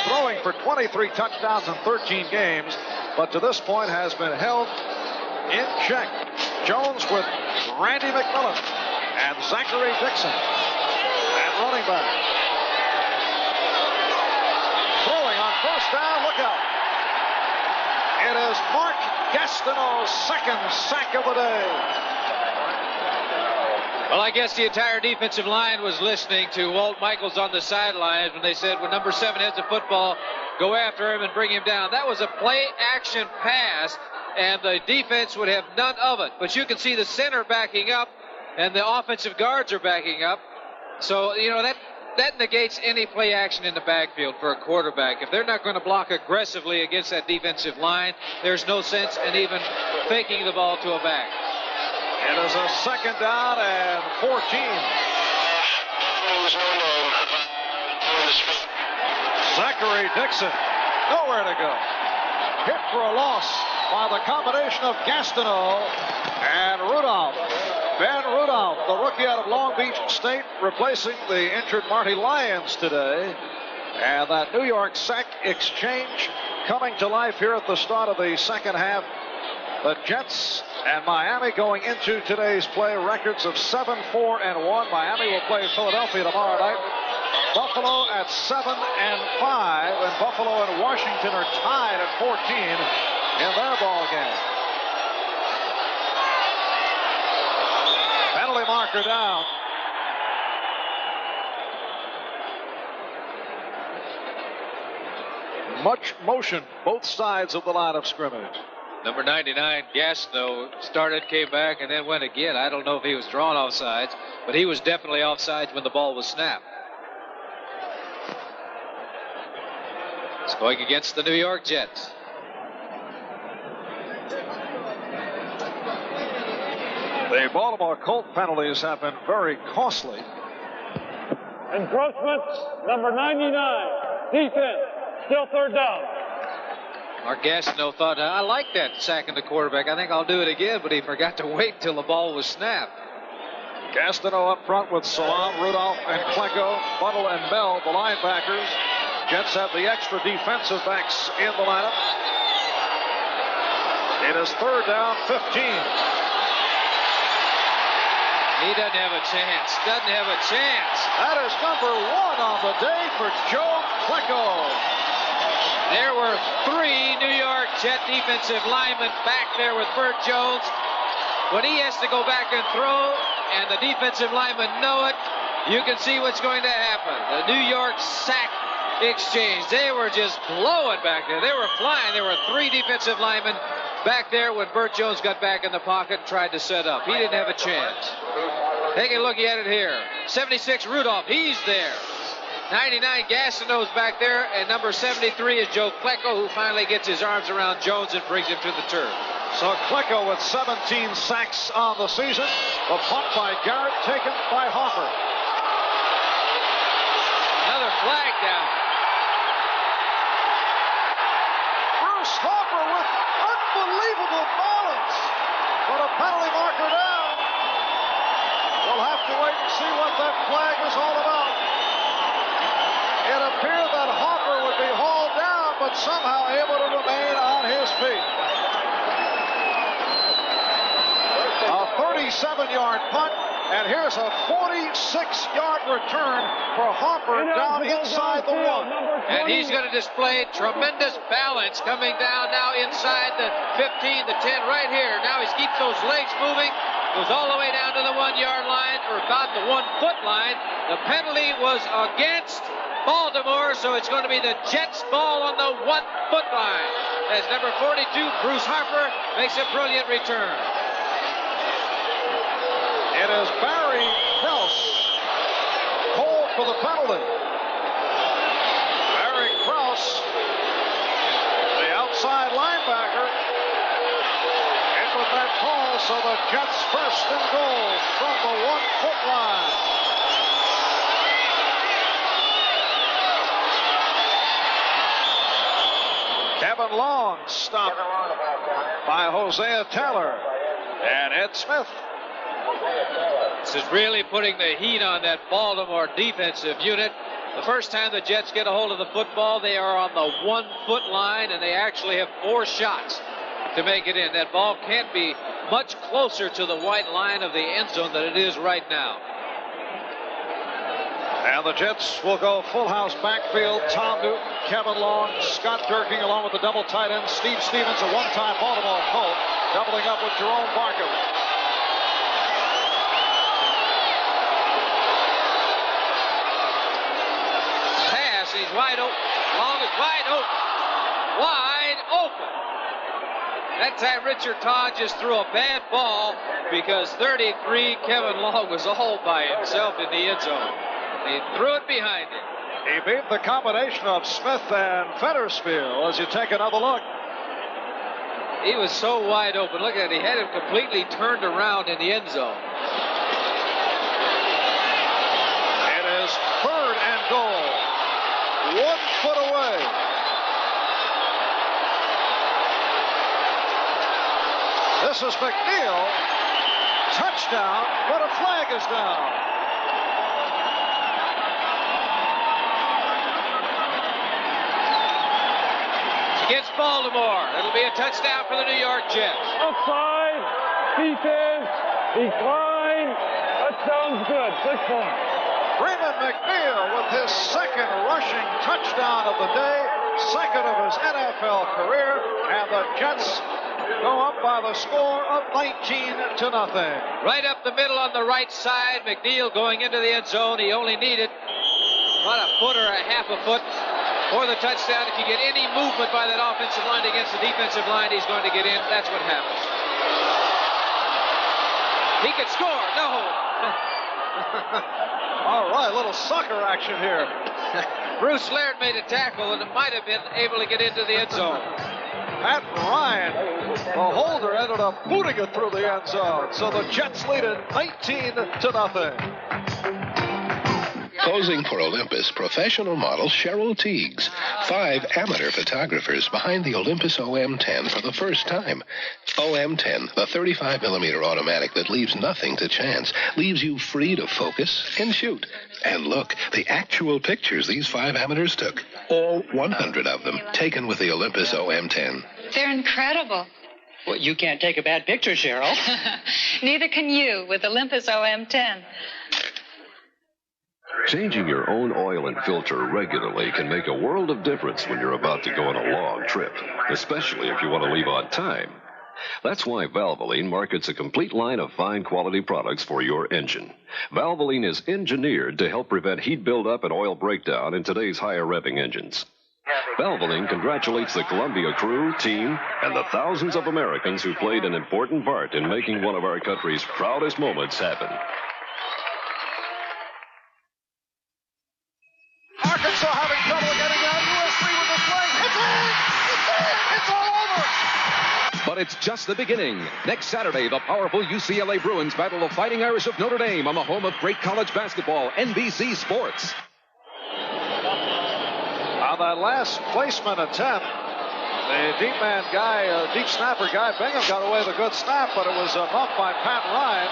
throwing for 23 touchdowns in 13 games, but to this point has been held in check. Jones with Randy McMillan and Zachary Dixon at running back. Throwing on first down, look out. It is Mark Gastineau's second sack of the day. Well, I guess the entire defensive line was listening to Walt Michaels on the sidelines when they said, when number 7 has the football, go after him and bring him down. That was a play-action pass, and the defense would have none of it. But you can see the center backing up, and the offensive guards are backing up. So, you know, that negates any play action in the backfield for a quarterback. If they're not going to block aggressively against that defensive line, there's no sense in even faking the ball to a back. It is a second down and 14. Zachary Dixon, nowhere to go. Hit for a loss by the combination of Gastineau and Rudolph. Ben Rudolph, the rookie out of Long Beach State, replacing the injured Marty Lyons today. And that New York sack exchange coming to life here at the start of the second half. The Jets and Miami going into today's play, records of 7-4-1. Miami will play Philadelphia tomorrow night. Buffalo at 7-5, and Buffalo and Washington are tied at 14 in their ball game. Penalty marker down. Much motion both sides of the line of scrimmage. Number 99, Gastineau, started, came back, and then went again. I don't know if he was drawn offsides, but he was definitely offsides when the ball was snapped. It's going against the New York Jets. The Baltimore Colt penalties have been very costly. Encroachment, number 99, defense, still third down. Mark Gastineau thought, I like that sacking the quarterback. I think I'll do it again, but he forgot to wait till the ball was snapped. Gastineau up front with Salam, Rudolph, and Klenko, Buttle, and Bell, the linebackers. Jets have the extra defensive backs in the lineup. It is third down, 15. He doesn't have a chance. Doesn't have a chance. That is number 1 on the day for Joe Klenko. There were 3 New York Jet defensive linemen back there with Bert Jones. When he has to go back and throw, and the defensive linemen know it, you can see what's going to happen. The New York sack exchange. They were just blowing back there. They were flying. There were 3 defensive linemen back there when Bert Jones got back in the pocket and tried to set up. He didn't have a chance. Take a look at it here. 76 Rudolph, he's there. 99 Gastineau's back there, and number 73 is Joe Klenko, who finally gets his arms around Jones and brings him to the turf. So Klenko with 17 sacks on the season. The punt by Garrett taken by Hopper. Another flag down. Bruce Hopper with unbelievable balance, but a penalty marker down. We'll have to wait and see what that flag is all about. It appeared that Hopper would be hauled down, but somehow able to remain on his feet. A 37-yard punt, and here's a 46-yard return for Hopper down inside the 1. And he's going to display tremendous balance coming down now inside the 15, the 10, right here. Now he keeps those legs moving, goes all the way down to the 1-yard line, or about the 1-foot line. The penalty was against Baltimore, so it's going to be the Jets' ball on the 1-foot line. As number 42, Bruce Harper, makes a brilliant return. It is Barry Krause called for the penalty. Barry Krause, the outside linebacker, hit with that call, so the Jets first and goal from the 1-foot line. Kevin Long stopped by Hosea Taylor and Ed Smith. This is really putting the heat on that Baltimore defensive unit. The first time the Jets get a hold of the football, they are on the 1 foot line, and they actually have 4 shots to make it in. That ball can't be much closer to the white line of the end zone than it is right now. And the Jets will go full house backfield. Tom Newton, Kevin Long, Scott Durking, along with the double tight end Steve Stevens, a one-time Baltimore Colt, doubling up with Jerome Barkham. Pass, he's wide open. Long is wide open. Wide open. That time Richard Todd just threw a bad ball because 33 Kevin Long was all by himself in the end zone. He threw it behind him. He beat the combination of Smith and Fettersfield as you take another look. He was so wide open. Look at it. He had him completely turned around in the end zone. It is 3rd and goal. 1 foot away. This is McNeil. Touchdown, but a flag is down. Against Baltimore. It'll be a touchdown for the New York Jets. Outside, defense, decline, touchdown's good, 6 points. Freeman McNeil with his 2nd rushing touchdown of the day, 2nd of his NFL career, and the Jets go up by the score of 19-0. Right up the middle on the right side, McNeil going into the end zone. He only needed about a foot or a half a foot for the touchdown. If you get any movement by that offensive line against the defensive line, he's going to get in. That's what happens. He could score. No. All right, little soccer action here. Bruce Laird made a tackle, and it might have been able to get into the end zone. Pat Ryan, the holder, ended up booting it through the end zone. So the Jets lead it 19-0. Posing for Olympus, professional model Cheryl Teagues. 5 amateur photographers behind the Olympus OM10 for the first time. OM10, the 35mm automatic that leaves nothing to chance, leaves you free to focus and shoot. And look, the actual pictures these 5 amateurs took. All 100 of them taken with the Olympus OM10. They're incredible. Well, you can't take a bad picture, Cheryl. Neither can you with Olympus OM10. Changing your own oil and filter regularly can make a world of difference when you're about to go on a long trip, especially if you want to leave on time. That's why Valvoline markets a complete line of fine quality products for your engine. Valvoline is engineered to help prevent heat buildup and oil breakdown in today's higher revving engines. Valvoline congratulates the Columbia crew, team, and the thousands of Americans who played an important part in making one of our country's proudest moments happen. Arkansas having trouble getting out. USC with the play. It's in! It's in! It's all over! But it's just the beginning. Next Saturday, the powerful UCLA Bruins battle the Fighting Irish of Notre Dame on the home of great college basketball, NBC Sports. On that last placement attempt, the deep man guy, deep snapper guy, Bingham got away with a good snap, but it was muffed by Pat Ryan.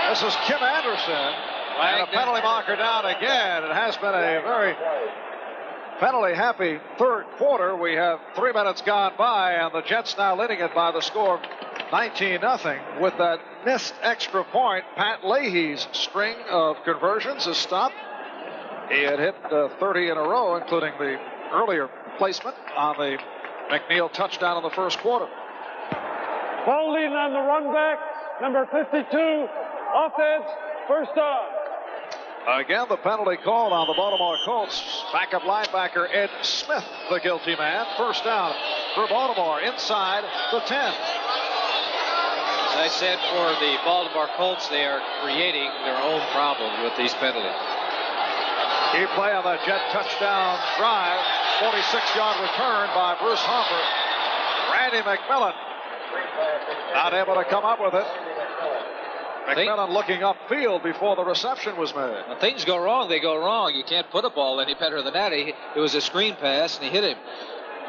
This is Kim Anderson. And a penalty marker down again. It has been a very penalty-happy 3rd quarter. We have 3 minutes gone by, and the Jets now leading it by the score of 19-0. With that missed extra point, Pat Leahy's string of conversions is stopped. He had hit 30 in a row, including the earlier placement on the McNeil touchdown in the 1st quarter. Ball leading on the run back, number 52, offense, first down. Again, the penalty called on the Baltimore Colts. Backup linebacker Ed Smith, the guilty man. First down for Baltimore inside the 10. As I said, for the Baltimore Colts, they are creating their own problems with these penalties. Key play on that Jet touchdown drive. 46-yard return by Bruce Hopper. Randy McMillan not able to come up with it. McMillan looking upfield before the reception was made. When things go wrong, they go wrong. You can't put a ball any better than that. It was a screen pass, and he hit him.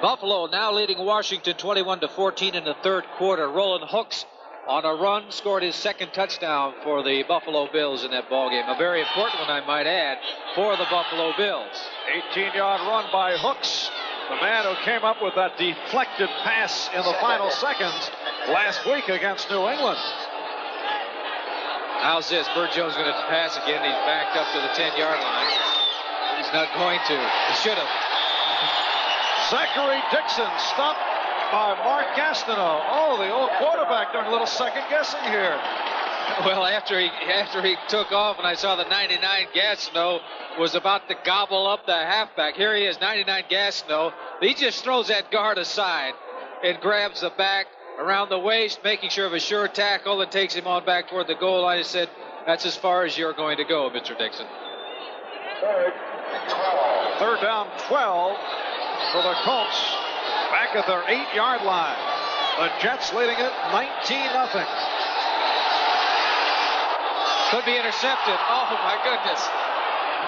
Buffalo now leading Washington 21-14 in the third quarter. Roland Hooks on a run scored his second touchdown for the Buffalo Bills in that ballgame. A very important one, I might add, for the Buffalo Bills. 18-yard run by Hooks, the man who came up with that deflected pass in the final seconds last week against New England. How's this? Bert Jones going to pass again. He's backed up to the 10-yard line. He's not going to. He should have. Zachary Dixon stopped by Mark Gastineau. Oh, the old quarterback doing a little second guessing here. Well, after he took off and I saw the 99 Gastineau was about to gobble up the halfback. Here he is, 99 Gastineau. He just throws that guard aside and grabs the back around the waist, making sure of a sure tackle, and takes him on back toward the goal line. He said, that's as far as you're going to go, Mr. Dixon. Third down 12 for the Colts. Back at their 8-yard line. The Jets leading it 19-0. Could be intercepted. Oh, my goodness.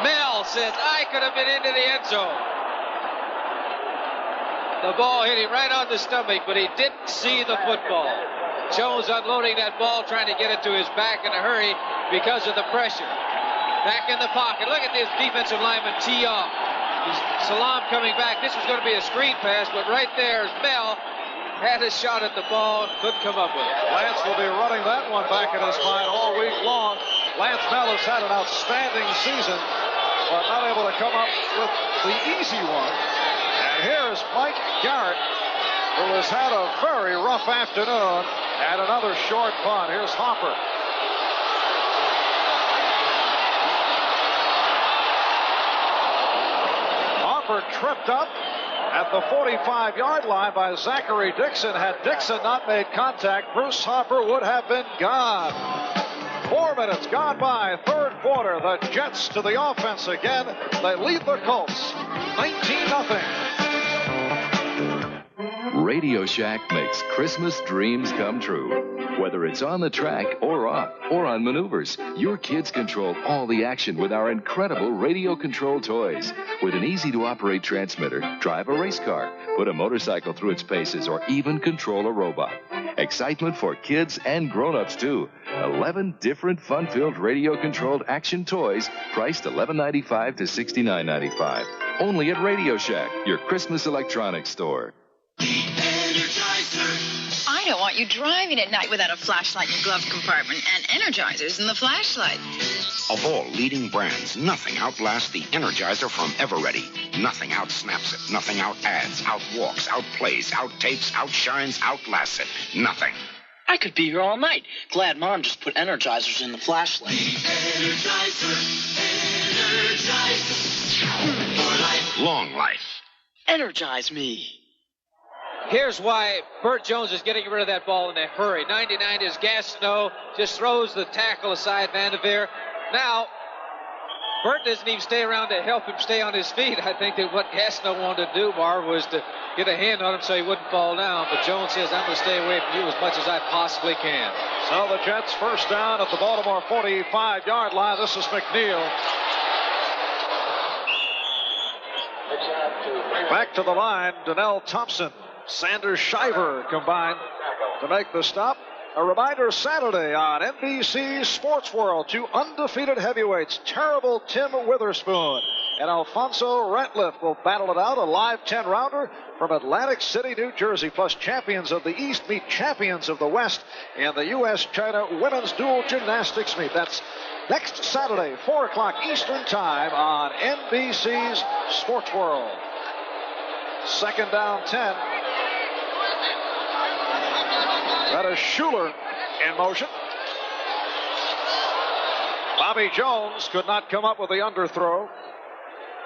Mel says, I could have been into the end zone. The ball hit him right on the stomach, but he didn't see the football. Jones unloading that ball, trying to get it to his back in a hurry because of the pressure. Back in the pocket. Look at this defensive lineman tee off. Salam coming back. This was going to be a screen pass, but right there, Mel had a shot at the ball and couldn't come up with it. Lance will be running that one back in his mind all week long. Lance Mel has had an outstanding season, but not able to come up with the easy one. And here's Mike Garrett, who has had a very rough afternoon, and another short punt. Here's Hopper. Hopper tripped up at the 45-yard line by Zachary Dixon. Had Dixon not made contact, Bruce Hopper would have been gone. 4 minutes gone by, third quarter. The Jets to the offense again. They lead the Colts 19-0. Radio Shack makes Christmas dreams come true. Whether it's on the track or off or on maneuvers, your kids control all the action with our incredible radio control toys. With an easy-to-operate transmitter, drive a race car, put a motorcycle through its paces, or even control a robot. Excitement for kids and grown-ups, too. 11 different fun-filled radio-controlled action toys priced $11.95 to $69.95. Only at Radio Shack, your Christmas electronics store. I don't want you driving at night without a flashlight in your glove compartment and Energizers in the flashlight. Of all leading brands, nothing outlasts the Energizer from Everready. Nothing outsnaps it. Nothing outadds, outwalks, outplays, outtapes, outshines, outlasts it. Nothing. I could be here all night. Glad Mom just put Energizers in the flashlight. Energizer. For life. Long life. Energize me. Here's why Bert Jones is getting rid of that ball in a hurry. 99 is Gastineau, just throws the tackle aside, Vanderveer. Now, Bert doesn't even stay around to help him stay on his feet. I think that what Gastineau wanted to do, Marv, was to get a hand on him so he wouldn't fall down. But Jones says, I'm going to stay away from you as much as I possibly can. So the Jets first down at the Baltimore 45-yard line. This is McNeil. Back to the line, Donnell Thompson. Sanders Shiver combined to make the stop. A reminder Saturday on NBC Sports World, 2 undefeated heavyweights, Terrible Tim Witherspoon and Alfonso Ratliff will battle it out, a live 10-rounder from Atlantic City, New Jersey. Plus, champions of the East meet champions of the West in the U.S.-China women's dual gymnastics meet. That's next Saturday, 4 o'clock Eastern Time on NBC's Sports World. Second down 10. That is Schuler in motion. Bobby Jones could not come up with the underthrow.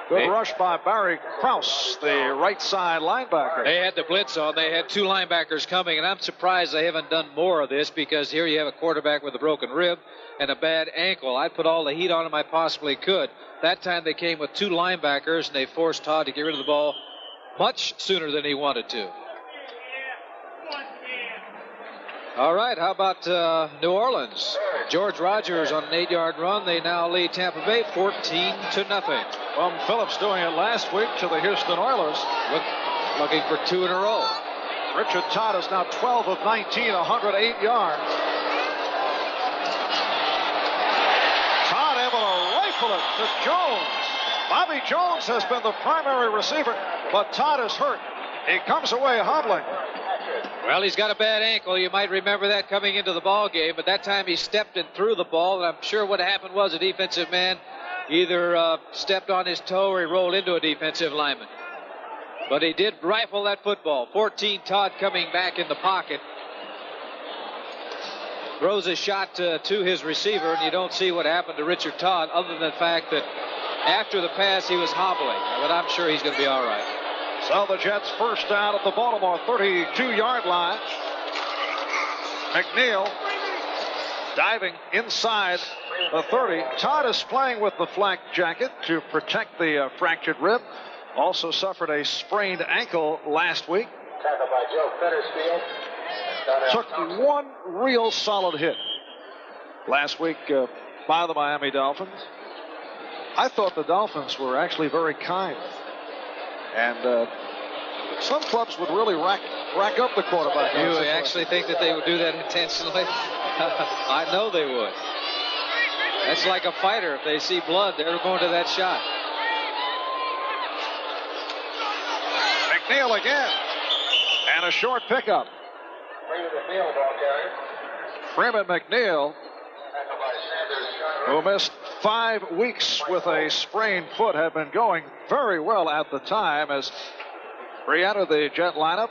Good rush by Barry Krause, the right side linebacker. They had the blitz on. They had 2 linebackers coming, and I'm surprised they haven't done more of this because here you have a quarterback with a broken rib and a bad ankle. I'd put all the heat on him I possibly could. That time they came with 2 linebackers, and they forced Todd to get rid of the ball much sooner than he wanted to. All right, how about New Orleans? George Rogers on an 8-yard run. They now lead Tampa Bay 14-0. Phillips doing it last week to the Houston Oilers. looking for 2 in a row. Richard Todd is now 12 of 19, 108 yards. Todd able to rifle it to Jones. Bobby Jones has been the primary receiver, but Todd is hurt. He comes away hobbling. Well, he's got a bad ankle. You might remember that coming into the ball game, but that time he stepped and threw the ball, and I'm sure what happened was a defensive man either stepped on his toe or he rolled into a defensive lineman. But he did rifle that football. 14, Todd coming back in the pocket. Throws a shot to his receiver, and you don't see what happened to Richard Todd other than the fact that after the pass he was hobbling. But I'm sure he's going to be all right. So the Jets first down at the Baltimore 32-yard line. McNeil diving inside the 30. Todd is playing with the flak jacket to protect the fractured rib. Also suffered a sprained ankle last week. Tackled by Joe Fettersfield. Took one real solid hit last week by the Miami Dolphins. I thought the Dolphins were actually very kind. And some clubs would really rack up the quarterback. You actually think that they would do that intentionally? I know they would. That's like a fighter. If they see blood, they're going to that shot. McNeil again. And a short pickup. Freeman McNeil, who missed 5 weeks with a sprained foot, had been going very well at the time as re-entered the Jet lineup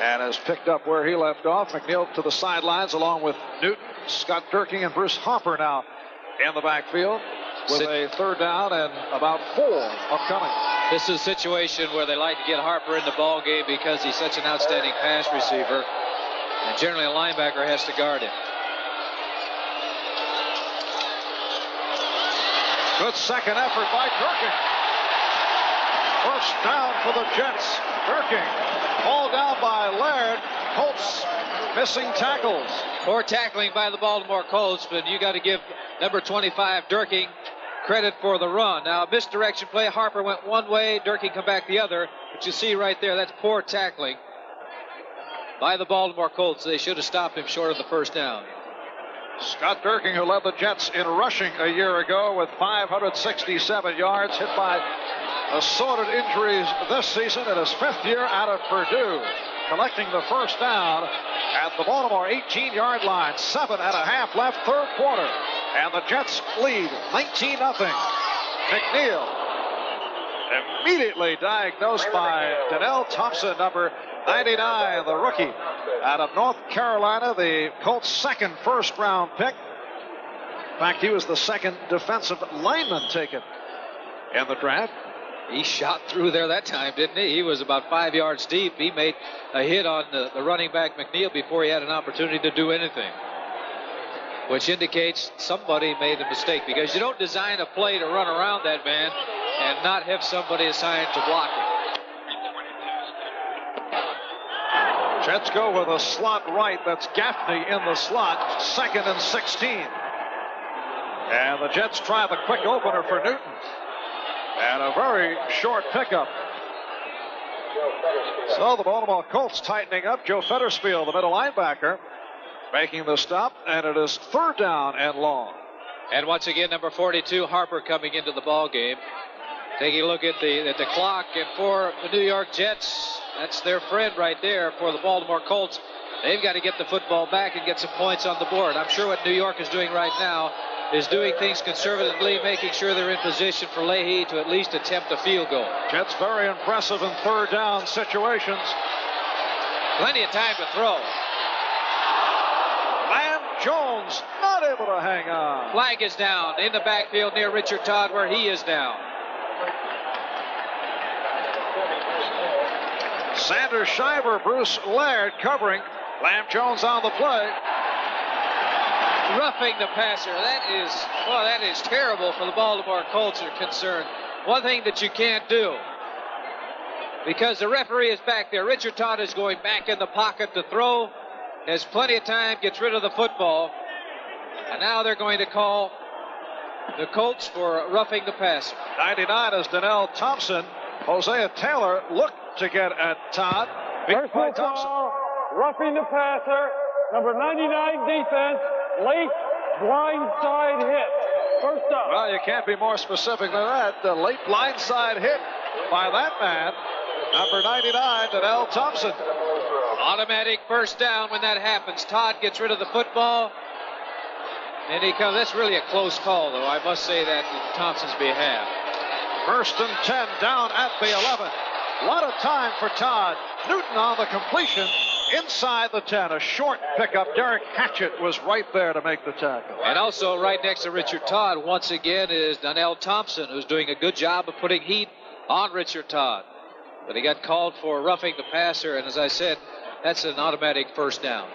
and has picked up where he left off. McNeil to the sidelines along with Newton, Scott Durking, and Bruce Harper now in the backfield with a third down and about 4 upcoming. This is a situation where they like to get Harper in the ball game because he's such an outstanding pass receiver, and generally a linebacker has to guard him. Good second effort by Durking. First down for the Jets. Durking. Ball down by Laird. Colts missing tackles. Poor tackling by the Baltimore Colts, but you got to give number 25, Durking, credit for the run. Now, misdirection play. Harper went one way, Durking come back the other. But you see right there, that's poor tackling by the Baltimore Colts. They should have stopped him short of the first down. Scott Durking, who led the Jets in rushing a year ago with 567 yards, hit by assorted injuries this season in his 5th year out of Purdue, collecting the first down at the Baltimore 18-yard line. 7.5 left, third quarter, and the Jets lead 19-0. McNeil immediately diagnosed by Donnell Thompson, number 99, the rookie out of North Carolina, the Colts' second first-round pick. In fact, he was the second defensive lineman taken in the draft. He shot through there that time, didn't he? He was about 5 yards deep. He made a hit on the running back McNeil before he had an opportunity to do anything, which indicates somebody made a mistake, because you don't design a play to run around that man and not have somebody assigned to block him. Jets go with a slot right. That's Gaffney in the slot. 2nd and 16. And the Jets try the quick opener for Newton. And a very short pickup. So the Baltimore Colts tightening up. Joe Fettersfield, the middle linebacker, making the stop. And it is third down and long. And once again, number 42, Harper, coming into the ball game. Taking a look at the clock, and for the New York Jets, that's their friend right there. For the Baltimore Colts, they've got to get the football back and get some points on the board. I'm sure what New York is doing right now is doing things conservatively, making sure they're in position for Leahy to at least attempt a field goal. Jets very impressive in third down situations. Plenty of time to throw. Lamb Jones not able to hang on. Flag is down in the backfield near Richard Todd, where he is down. Sanders Shiver, Bruce Laird covering. Lamb Jones on the play. Roughing the passer. That is terrible for the Baltimore Colts are concerned. One thing that you can't do, because the referee is back there. Richard Todd is going back in the pocket to throw. Has plenty of time, gets rid of the football. And now they're going to call the Colts for roughing the passer. 99 is Donnell Thompson. Hosea Taylor looked to get at Todd. Beat by Thompson. Foul, roughing the passer, number 99 defense, late blindside hit. First down. Well, you can't be more specific than that. The late blindside hit by that man, number 99, Donnell Thompson. Automatic first down when that happens. Todd gets rid of the football. And he comes. That's really a close call, though. I must say that in Thompson's behalf. First and 10 down at the 11. A lot of time for Todd. Newton on the completion inside the 10. A short pickup. Derek Hatchett was right there to make the tackle. And also right next to Richard Todd once again is Donnell Thompson, who's doing a good job of putting heat on Richard Todd. But he got called for roughing the passer, and as I said, that's an automatic first down.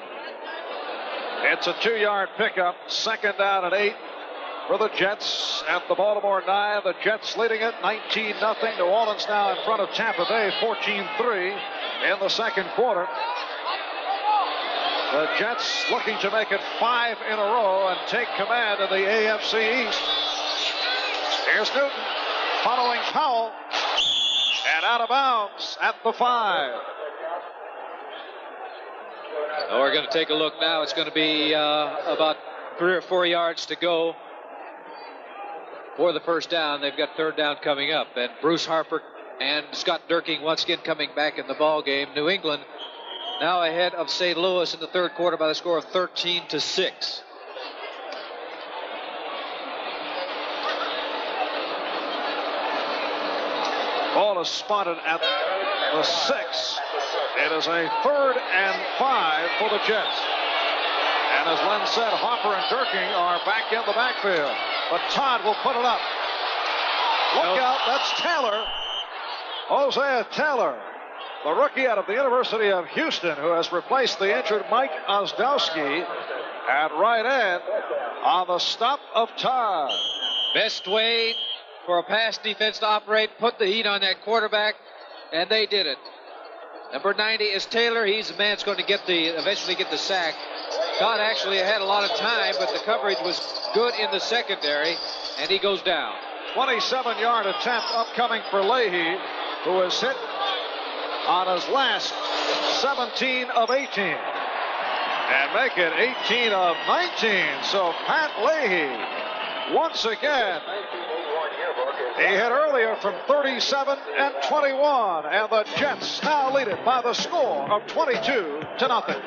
It's a 2-yard pickup. Second down and 8 for the Jets at the Baltimore 9. The Jets leading it 19-0. New Orleans now in front of Tampa Bay 14-3 in the second quarter. The Jets looking to make it 5 in a row and take command of the AFC East. Here's Newton following Powell and out of bounds at the 5. So we're going to take a look now. It's going to be about 3 or 4 yards to go for the first down. They've got third down coming up. And Bruce Harper and Scott Durking once again coming back in the ball game. New England now ahead of St. Louis in the third quarter by the score of 13-6. Ball is spotted at the 6. It is a 3rd and 5 for the Jets. And as Len said, Harper and Durking are back in the backfield. But Todd will put it up. Look out, that's Taylor. Hosea Taylor, the rookie out of the University of Houston, who has replaced the injured Mike Ozdowski at right end on the stop of Todd. Best way for a pass defense to operate, put the heat on that quarterback, and they did it. Number 90 is Taylor. He's the man that's going to eventually get the sack. Todd actually had a lot of time, but the coverage was good in the secondary, and he goes down. 27-yard attempt upcoming for Leahy, who was hit on his last 17 of 18. And make it 18 of 19. So Pat Leahy, once again, he hit earlier from 37 and 21. And the Jets now lead it by the score of 22-0.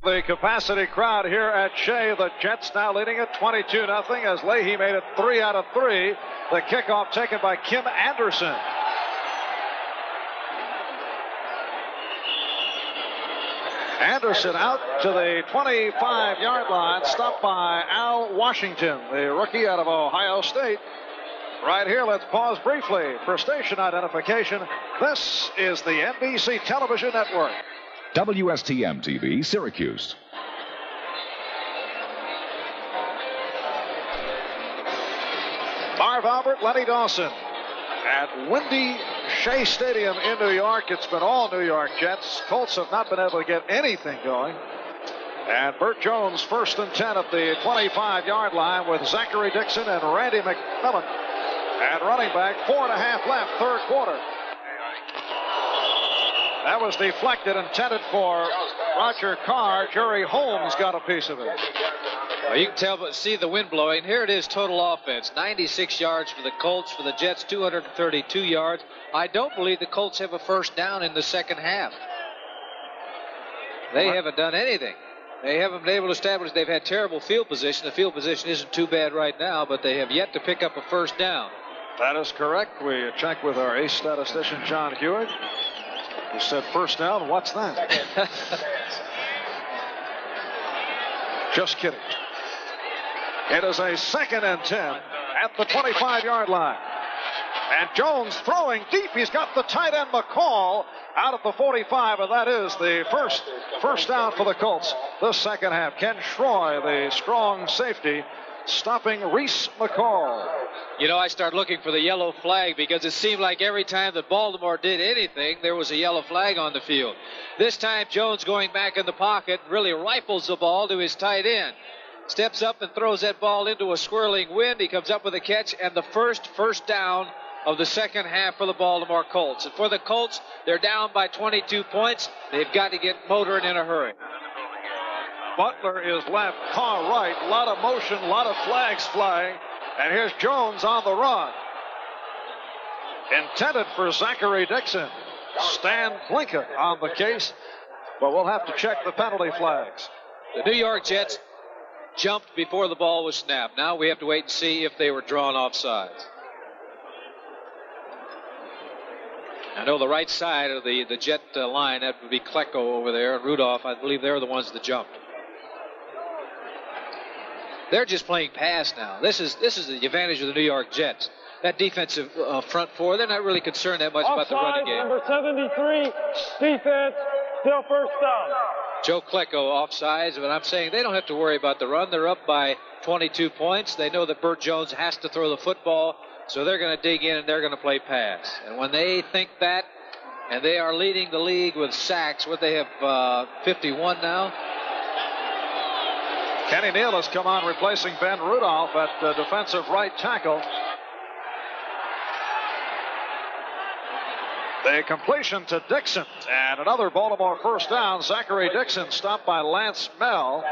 The capacity crowd here at Shea. The Jets now leading it 22-0 as Leahy made it 3 out of 3. The kickoff taken by Kim Anderson. Anderson out to the 25-yard line, stopped by Al Washington, the rookie out of Ohio State. Right here, let's pause briefly for station identification. This is the NBC Television Network. WSTM TV, Syracuse. Marv Albert, Lenny Dawson at windy Shea Stadium in New York. It's been all New York Jets. Colts have not been able to get anything going. And Bert Jones first and 10 at the 25-yard line with Zachary Dixon and Randy McMillan at running back. 4.5 left, third quarter. That was deflected, intended for Roger Carr. Jerry Holmes got a piece of it. Well, you can tell, but see the wind blowing. Here it is, total offense. 96 yards for the Colts. For the Jets, 232 yards. I don't believe the Colts have a first down in the second half. They haven't done anything. They haven't been able to establish. They've had terrible field position. The field position isn't too bad right now, but they have yet to pick up a first down. That is correct. We checked with our ace statistician, John Hewitt. Who said first down? What's that? Just kidding. It is a 2nd and 10 at the 25-yard line. And Jones throwing deep. He's got the tight end McCall out at the 45, and that is the first down for the Colts this second half. Ken Schroy, the strong safety, stopping Reese McCall. You know, I start looking for the yellow flag because it seemed like every time that Baltimore did anything, there was a yellow flag on the field. This time, Jones going back in the pocket really rifles the ball to his tight end. Steps up and throws that ball into a swirling wind. He comes up with a catch, and the first down of the second half for the Baltimore Colts. And for the Colts, they're down by 22 points. They've got to get motoring in a hurry. Butler is left, Carr right. A lot of motion, a lot of flags flying. And here's Jones on the run. Intended for Zachary Dixon. Stan Blinken on the case. But we'll have to check the penalty flags. The New York Jets jumped before the ball was snapped. Now we have to wait and see if they were drawn offside. I know the right side of the Jet line, that would be Klecko over there, and Rudolph, I believe they're the ones that jumped. They're just playing pass now. This is the advantage of the New York Jets. That defensive front four, they're not really concerned that much about the running game. Number 73, defense, still first down. Joe Klecko offsides, but I'm saying they don't have to worry about the run. They're up by 22 points. They know that Bert Jones has to throw the football, so they're going to dig in and they're going to play pass. And when they think that, and they are leading the league with sacks, what they have 51 now. Kenny Neal has come on replacing Ben Rudolph at defensive right tackle. The completion to Dixon, and another Baltimore first down. Zachary Dixon stopped by Lance Mell.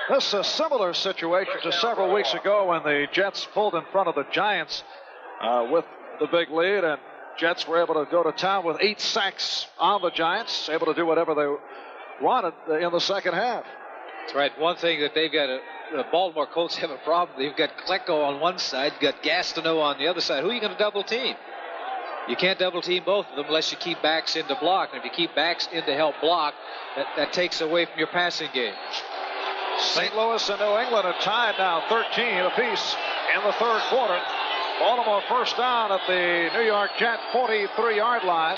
This is a similar situation to several weeks ago when the Jets pulled in front of the Giants with the big lead, and Jets were able to go to town with 8 sacks on the Giants, able to do whatever they wanted in the second half. That's right. One thing that they've got, the Baltimore Colts have a problem. They've got Klecko on one side, you've got Gastineau on the other side. Who are you going to double team? You can't double team both of them unless you keep backs in to block. And if you keep backs in to help block, that takes away from your passing game. St. Louis and New England are tied now 13 apiece in the third quarter. Baltimore first down at the New York Jet 43-yard line.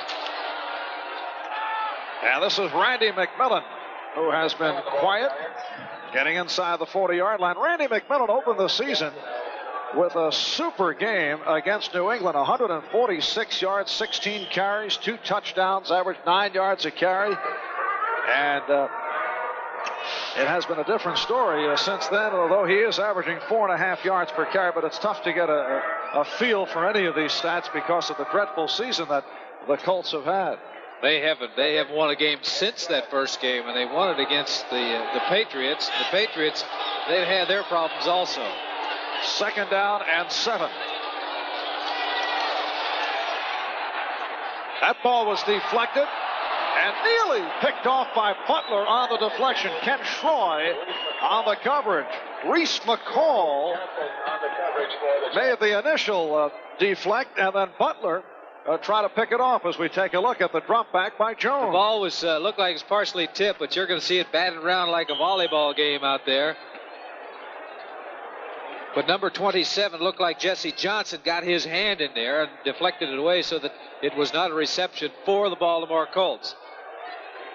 And this is Randy McMillan, who has been quiet, getting inside the 40-yard line. Randy McMillan opened the season with a super game against New England. 146 yards, 16 carries, 2 touchdowns, averaged 9 yards a carry. And it has been a different story since then, although he is averaging 4.5 yards per carry. But it's tough to get a feel for any of these stats because of the dreadful season that the Colts have had. They haven't won a game since that first game, and they won it against the Patriots. The Patriots, they've had their problems also. Second down and 7. That ball was deflected and nearly picked off by Butler on the deflection. Ken Schroy on the coverage. Reese McCall made the initial deflect, and then Butler try to pick it off as we take a look at the drop back by Jones. The ball was looked like it's partially tipped, but you're going to see it batted around like a volleyball game out there. But number 27 looked like Jesse Johnson got his hand in there and deflected it away so that it was not a reception for the Baltimore Colts.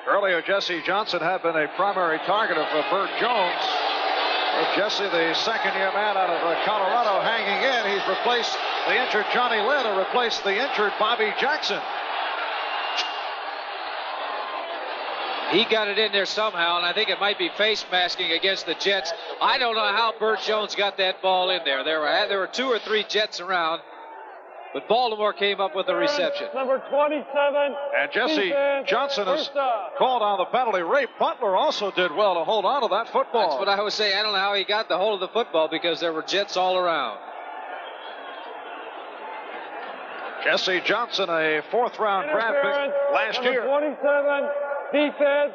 Earlier, Jesse Johnson had been a primary target of Bert Jones. With Jesse, the second-year man out of Colorado, hanging in. He's replaced the injured Johnny Lynn and replaced the injured Bobby Jackson. He got it in there somehow, and I think it might be face masking against the Jets. I don't know how Bert Jones got that ball in there. There were 2 or 3 Jets around, but Baltimore came up with the reception. Number 27. And Jesse Johnson is called on the penalty. Ray Butler also did well to hold on to that football. That's what I was saying. I don't know how he got the hold of the football because there were Jets all around. Jesse Johnson, a 4th-round draft pick last year. 27, defense,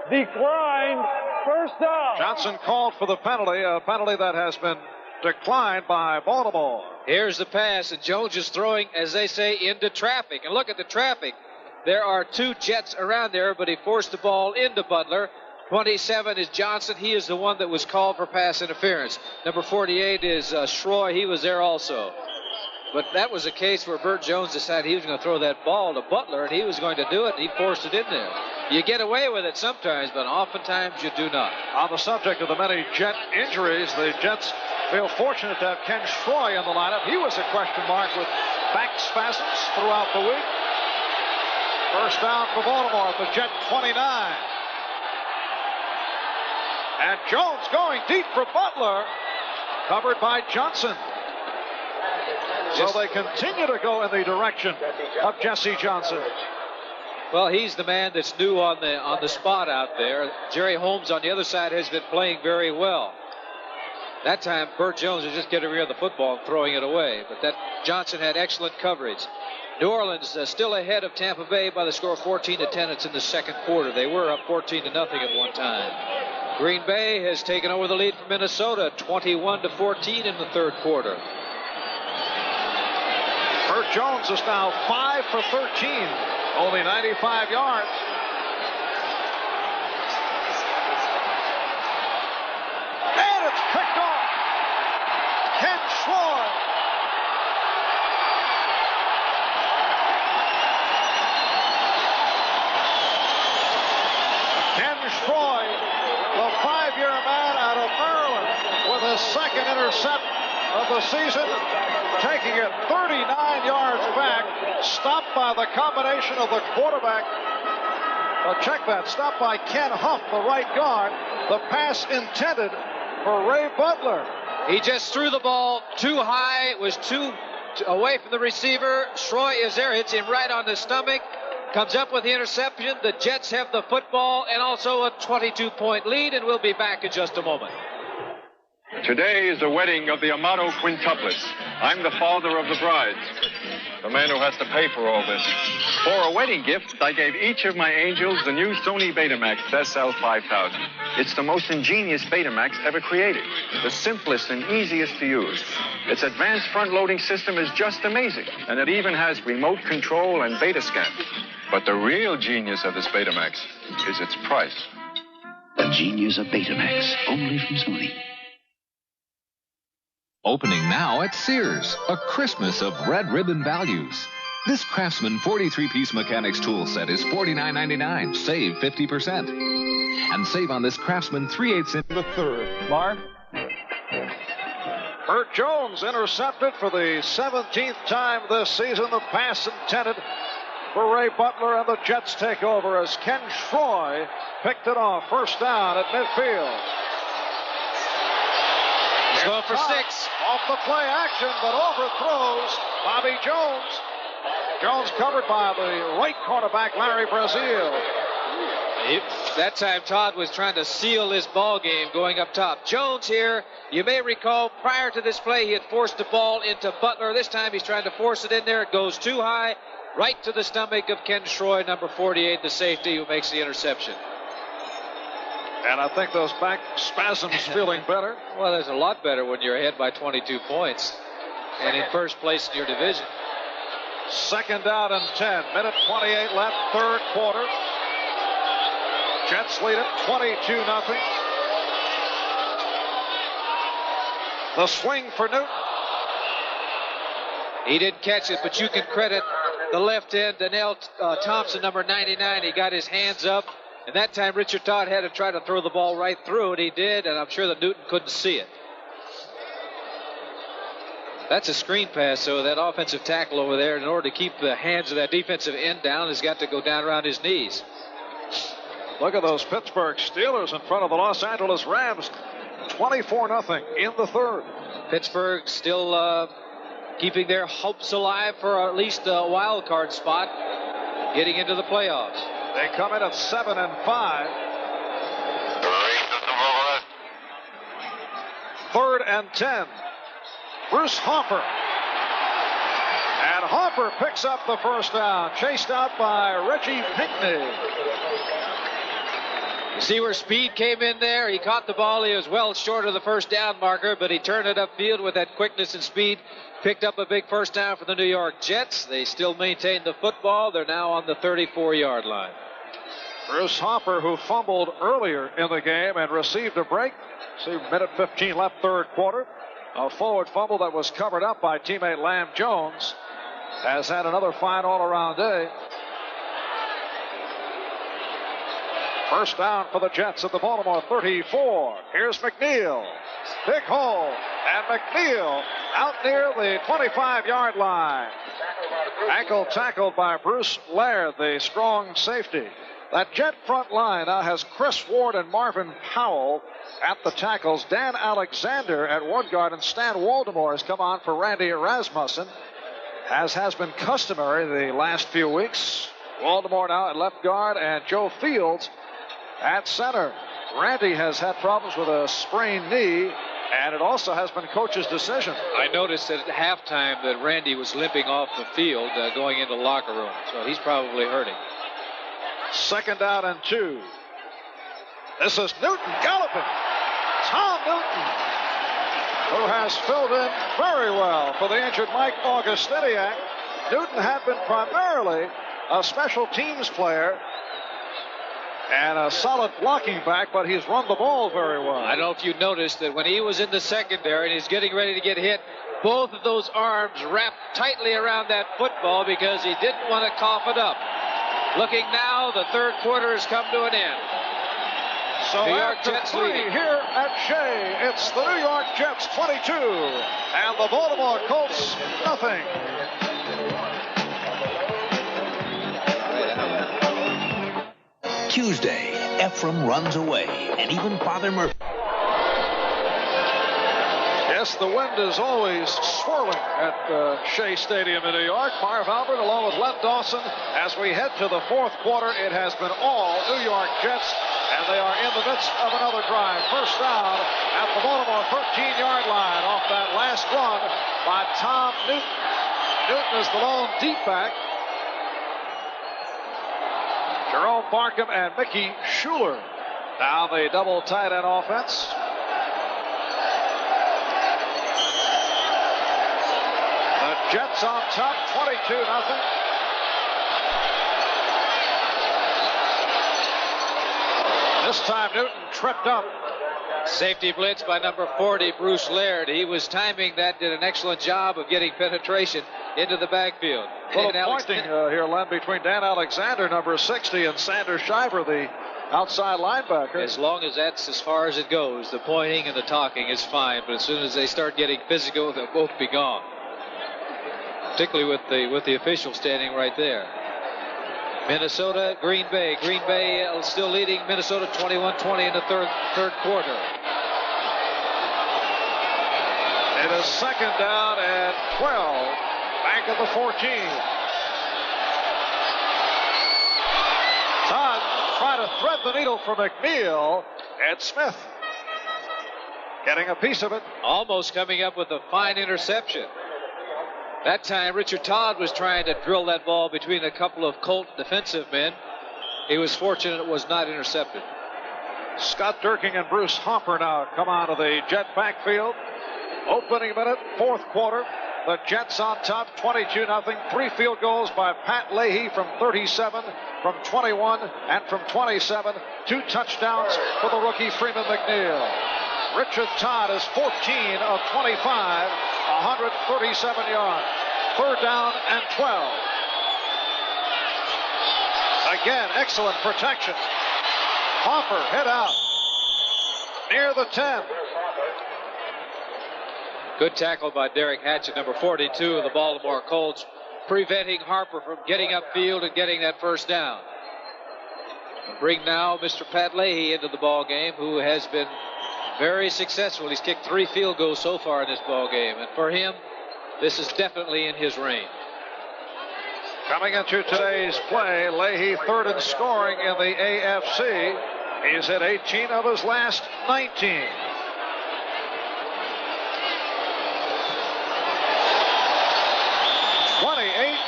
declined, first down. Johnson called for the penalty, a penalty that has been declined by Baltimore. Here's the pass, and Jones is throwing, as they say, into traffic. And look at the traffic. There are 2 Jets around there, but he forced the ball into Butler. 27 is Johnson. He is the one that was called for pass interference. Number 48 is Schroy. He was there also. But that was a case where Bert Jones decided he was going to throw that ball to Butler, and he was going to do it, and he forced it in there. You get away with it sometimes, but oftentimes you do not. On the subject of the many Jet injuries, the Jets feel fortunate to have Ken Schroy in the lineup. He was a question mark with back spasms throughout the week. First down for Baltimore at the Jet 29. And Jones going deep for Butler, covered by Johnson. So they continue to go in the direction of Jesse Johnson. Well, he's the man that's new on the spot out there. Jerry Holmes on the other side has been playing very well. That time, Bert Jones was just getting rid of the football and throwing it away. But that Johnson had excellent coverage. New Orleans still ahead of Tampa Bay by the score of 14-10. It's in the second quarter. They were up 14-0 at one time. Green Bay has taken over the lead from Minnesota, 21-14 in the third quarter. Bert Jones is now 5 for 13, only 95 yards. And it's picked off. Ken Schroy. Ken Schroy, the 5-year man out of Maryland, with his second intercept of the season, taking it 39 yards back, stopped by the combination of the quarterback. Check that, stopped by Ken Huff, the right guard. The pass intended for Ray Butler. He just threw the ball too high. It was too away from the receiver. Schroy is there, hits him right on the stomach. Comes up with the interception. The Jets have the football and also a 22-point lead, and we'll be back in just a moment. Today is the wedding of the Amato quintuplets. I'm the father of the brides, the man who has to pay for all this. For a wedding gift, I gave each of my angels the new Sony Betamax SL5000. It's the most ingenious Betamax ever created, the simplest and easiest to use. Its advanced front-loading system is just amazing, and it even has remote control and beta scan. But the real genius of this Betamax is its price. The genius of Betamax, only from Sony. Opening now at Sears, a Christmas of red ribbon values. This Craftsman 43-piece mechanics tool set is $49.99. Save 50%. And save on this Craftsman 3/8 in the third. Marv? Bert Jones intercepted for the 17th time this season. The pass intended for Ray Butler, and the Jets take over as Ken Schroy picked it off. First down at midfield. He's going for 6. Off the play action, but overthrows Bobby Jones. Jones covered by the right cornerback, Larry Braziel. That time, Todd was trying to seal this ball game going up top. Jones here, you may recall, prior to this play, he had forced the ball into Butler. This time, he's trying to force it in there. It goes too high, right to the stomach of Ken Schroy, number 48, the safety, who makes the interception. And I think those back spasms feeling better. Well, there's a lot better when you're ahead by 22 points and in first place in your division. Second down and 10. Minute 28 left, third quarter. Jets lead it 22-0. The swing for Newton. He didn't catch it, but you can credit the left end, Donnell Thompson, number 99. He got his hands up. And that time, Richard Todd had to try to throw the ball right through it. He did, and I'm sure that Newton couldn't see it. That's a screen pass, so that offensive tackle over there, in order to keep the hands of that defensive end down, has got to go down around his knees. Look at those Pittsburgh Steelers in front of the Los Angeles Rams. 24-0 in the third. Pittsburgh still keeping their hopes alive for at least a wild card spot, getting into the playoffs. They come in at 7-5. Third and 10. Bruce Hopper. And Hopper picks up the first down, chased out by Reggie Pinckney. You see where speed came in there? He caught the ball. He was well short of the first down marker, but he turned it upfield with that quickness and speed. Picked up a big first down for the New York Jets. They still maintain the football. They're now on the 34-yard line. Bruce Hopper, who fumbled earlier in the game and received a break. See, minute 15 left, third quarter. A forward fumble that was covered up by teammate Lamb Jones. Has had another fine all-around day. First down for the Jets at the Baltimore 34. Here's McNeil. Big hole. And McNeil out near the 25-yard line. Ankle tackled by Bruce Laird, the strong safety. That Jet front line now has Chris Ward and Marvin Powell at the tackles. Dan Alexander at one guard, and Stan Waldemar has come on for Randy Rasmussen, as has been customary the last few weeks. Waldemar now at left guard, and Joe Fields at center. Randy has had problems with a sprained knee, and it also has been coach's decision. I noticed at halftime that Randy was limping off the field going into the locker room, so he's probably hurting. 2nd down and 2. This is Newton galloping. Tom Newton, who has filled in very well for the injured Mike Augustiniak. Newton had been primarily a special teams player and a solid blocking back, but he's run the ball very well. I don't know if you noticed that when he was in the secondary and he's getting ready to get hit, both of those arms wrapped tightly around that football because he didn't want to cough it up. Looking now, the third quarter has come to an end. So New York after Jets 3 leading. here at Shea, it's the New York Jets 22 and the Baltimore Colts nothing. Tuesday, Ephraim runs away, and even Father Murphy. Yes, the wind is always swirling at Shea Stadium in New York. Marv Albert along with Len Dawson. As we head to the fourth quarter, it has been all New York Jets, and they are in the midst of another drive. First down at the Baltimore 13-yard line off that last run by Tom Newton. Newton is the lone deep back. Jerome Barkham and Mickey Schuler. Now the double tight end offense. The Jets on top, 22-0. This time Newton tripped up. Safety blitz by number 40, Bruce Laird. He was timing that, did an excellent job of getting penetration into the backfield. A little pointing here, Len, between Dan Alexander, number 60, and Sander Shiver, the outside linebacker. As long as that's as far as it goes, the pointing and the talking is fine, but as soon as they start getting physical, they'll both be gone. Particularly with the official standing right there. Minnesota, Green Bay. Green Bay still leading Minnesota 21-20 in the third quarter. It is 2nd down and 12. Back at the 14. Todd trying to thread the needle for McNeil. Ed Smith getting a piece of it. Almost coming up with a fine interception. That time, Richard Todd was trying to drill that ball between a couple of Colt defensive men. He was fortunate it was not intercepted. Scott Durking and Bruce Hopper now come out of the Jet backfield. Opening minute, fourth quarter. The Jets on top, 22-0. 3 field goals by Pat Leahy from 37, from 21, and from 27. 2 touchdowns for the rookie Freeman McNeil. Richard Todd is 14 of 25, 137 yards. 3rd down and 12. Again, excellent protection. Hopper head out near the 10. Good tackle by Derek Hatchett, number 42 of the Baltimore Colts, preventing Harper from getting upfield and getting that first down. Bring now Mr. Pat Leahy into the ball game, who has been very successful. He's kicked 3 field goals so far in this ball game, and for him, this is definitely in his range. Coming into today's play, Leahy 3rd in scoring in the AFC. He's hit 18 of his last 19.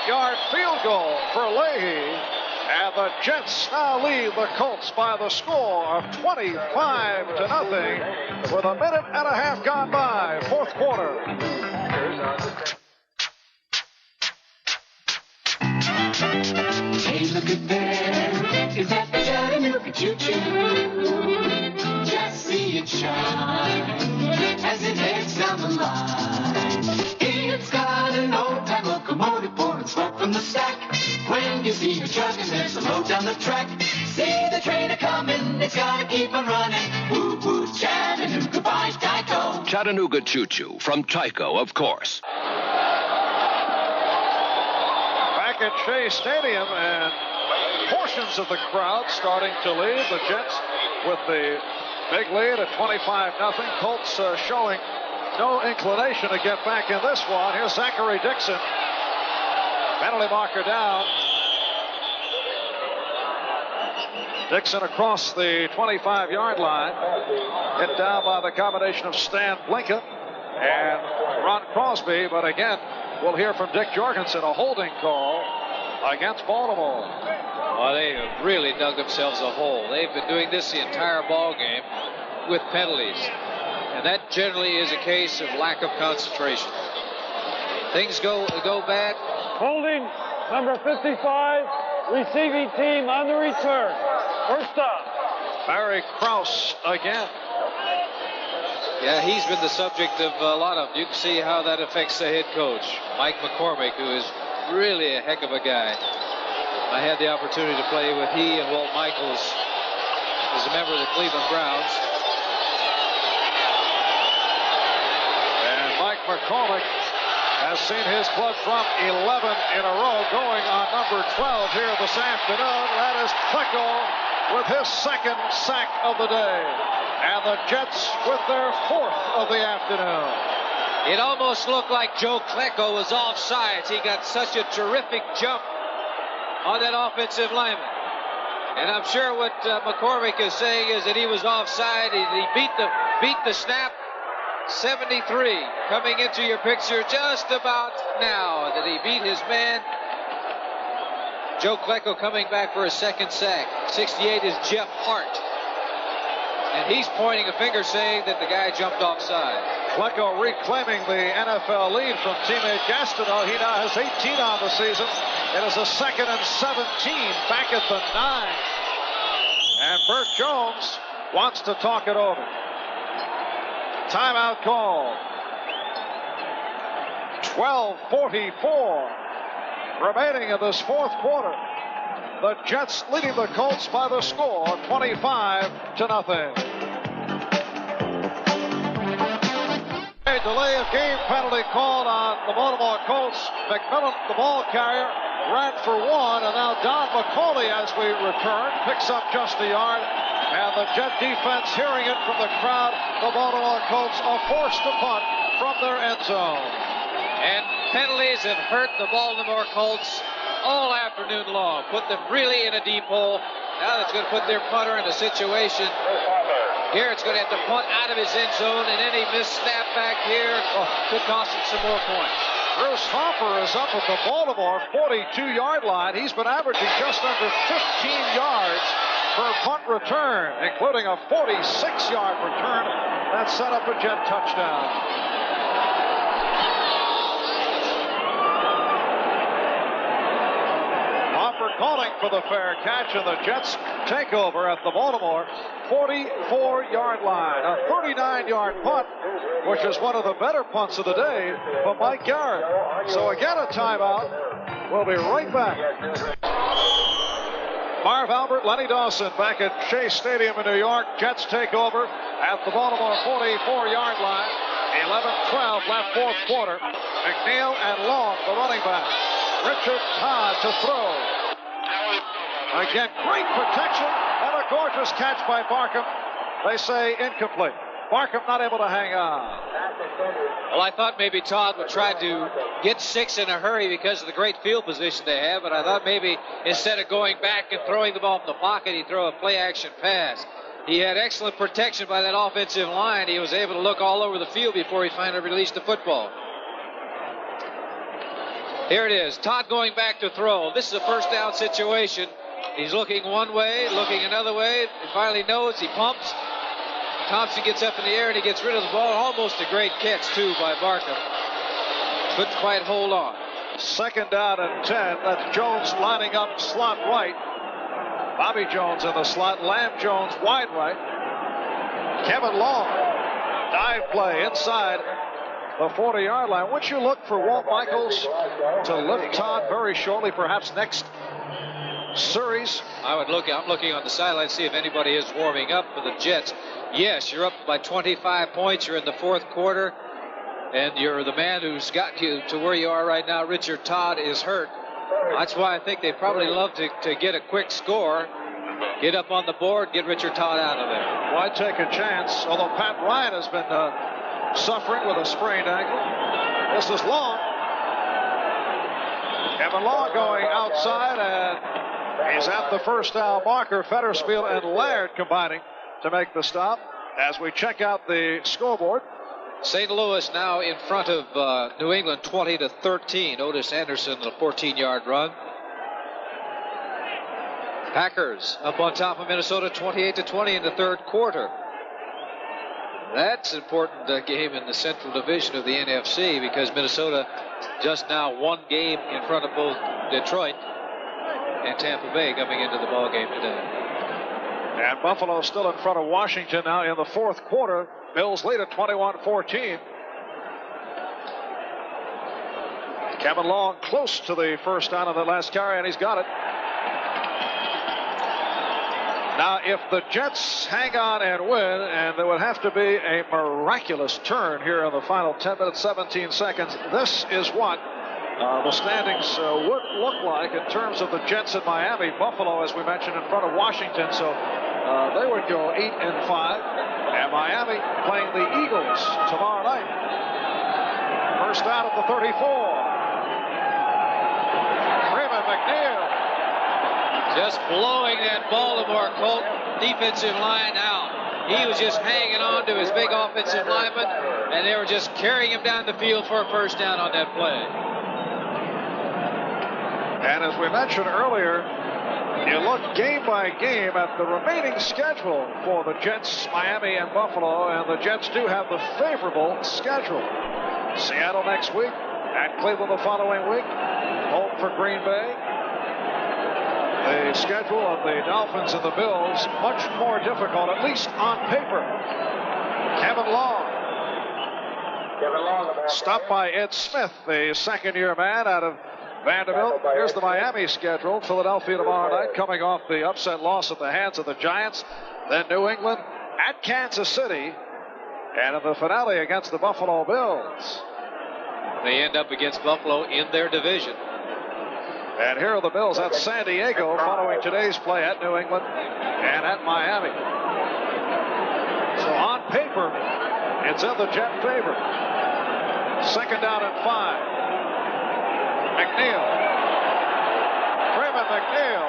Yard field goal for Leahy, and the Jets now lead the Colts by the score of 25-0 with a minute and a half gone by, fourth quarter. Hey, look at there, is that the Chattanooga choo-choo? Just see it shine as it heads down the line. It's got an old-time locomotive pouring smoke from the stack. When you see her chugging, there's a load down the track. See the train a-coming, it's gotta keep on running. Woo-woo, Chattanooga by Tyco. Chattanooga Choo-Choo from Tyco, of course. Back at Shea Stadium, and portions of the crowd starting to leave. The Jets with the big lead at 25-0. Colts showing no inclination to get back in this one. Here's Zachary Dixon. Penalty marker down. Dixon across the 25-yard line. Hit down by the combination of Stan Blinken and Ron Crosby. But again, we'll hear from Dick Jorgensen, a holding call against Baltimore. Well, they have really dug themselves a hole. They've been doing this the entire ball game with penalties. And that generally is a case of lack of concentration. Things go bad. Holding number 55, receiving team on the return. First down. Barry Krause again. Yeah, he's been the subject of a lot of them. You can see how that affects the head coach, Mike McCormick, who is really a heck of a guy. I had the opportunity to play with he and Walt Michaels as a member of the Cleveland Browns. And Mike McCormick has seen his club drop 11 in a row, going on number 12 here this afternoon. That is Klecko with his second sack of the day. And the Jets with their fourth of the afternoon. It almost looked like Joe Klecko was offsides. He got such a terrific jump on that offensive lineman. And I'm sure what McCormick is saying is that he was offside. He beat the snap. 73 coming into your picture just about now that he beat his man. Joe Klecko coming back for a second sack. 68 is Jeff Hart. And he's pointing a finger saying that the guy jumped offside. Klecko reclaiming the NFL lead from teammate Gastineau. He now has 18 on the season. It is a 2nd and 17 back at the 9. And Bert Jones wants to talk it over. Timeout call. 12:44 remaining in this fourth quarter. The Jets leading the Colts by the score 25-0. A delay of game penalty called on the Baltimore Colts. McMillan, the ball carrier, ran for one, and now Don McCauley, as we return, picks up just a yard. And the Jet defense, hearing it from the crowd, the Baltimore Colts are forced to punt from their end zone. And penalties have hurt the Baltimore Colts all afternoon long. Put them really in a deep hole. Now that's going to put their punter in a situation. Garrett's going to have to punt out of his end zone, and any missed snap back here could cost him some more points. Bruce Hopper is up at the Baltimore 42-yard line. He's been averaging just under 15 yards per punt return, including a 46-yard return that set up a Jet touchdown. Hopper calling for the fair catch, and the Jets take over at the Baltimore 44-yard line. A 39-yard punt, which is one of the better punts of the day for Mike Garrett. So again, a timeout. We'll be right back. Marv Albert, Lenny Dawson back at Shea Stadium in New York. Jets take over at the Baltimore 44-yard line. 11-12 left fourth quarter. McNeil and Long, the running back. Richard Todd to throw. Again, great protection and a gorgeous catch by Barkham. They say incomplete. Barkham not able to hang on. Well, I thought maybe Todd would try to get 6 in a hurry because of the great field position they have, but I thought maybe instead of going back and throwing the ball from the pocket, he'd throw a play-action pass. He had excellent protection by that offensive line. He was able to look all over the field before he finally released the football. Here it is. Todd going back to throw. This is a first down situation. He's looking one way, looking another way. He finally knows. He pumps. Thompson gets up in the air and he gets rid of the ball. Almost a great catch, too, by Barkham. Couldn't quite hold on. 2nd down and 10. That's Jones lining up slot right. Bobby Jones in the slot. Lamb Jones wide right. Kevin Long. Dive play inside the 40-yard line. Once you look for Walt Michaels to lift Todd very shortly, perhaps next series. I'm looking on the sideline to see if anybody is warming up for the Jets. Yes, you're up by 25 points. You're in the fourth quarter, and you're the man who's got you to where you are right now. Richard Todd is hurt. That's why I think they probably love to get a quick score, get up on the board, get Richard Todd out of there. Why take a chance? Although Pat Ryan has been suffering with a sprained ankle. This is Long. Kevin Long going outside, and he's at the first down marker. Fettersfield and Laird combining to make the stop as we check out the scoreboard. St. Louis now in front of New England 20-13. Otis Anderson, a 14-yard run. Packers up on top of Minnesota 28-20 in the third quarter. That's an important game in the Central Division of the NFC because Minnesota just now one game in front of both Detroit and Tampa Bay coming into the ball game today. And Buffalo still in front of Washington now in the fourth quarter. Bills lead at 21-14. Kevin Long close to the first down on the last carry, and he's got it. Now, if the Jets hang on and win, and there would have to be a miraculous turn here in the final 10 minutes, 17 seconds, this is what the standings would look like in terms of the Jets in Miami. Buffalo, as we mentioned, in front of Washington, so they would go 8-5. And Miami playing the Eagles tomorrow night. First down at the 34. Freeman McNeil. Just blowing that Baltimore Colt defensive line out. He was just hanging on to his big offensive lineman, and they were just carrying him down the field for a first down on that play. And as we mentioned earlier, you look game by game at the remaining schedule for the Jets, Miami, and Buffalo, and the Jets do have the favorable schedule. Seattle next week, at Cleveland the following week, home for Green Bay. The schedule of the Dolphins and the Bills much more difficult, at least on paper. Kevin Long. Stopped by Ed Smith, the second-year man out of Vanderbilt. Here's the Miami schedule. Philadelphia tomorrow night, coming off the upset loss at the hands of the Giants. Then New England at Kansas City. And in the finale against the Buffalo Bills. They end up against Buffalo in their division. And here are the Bills at San Diego following today's play at New England and at Miami. So on paper, it's in the Jet favor. Second down and 5. McNeil. Freeman McNeil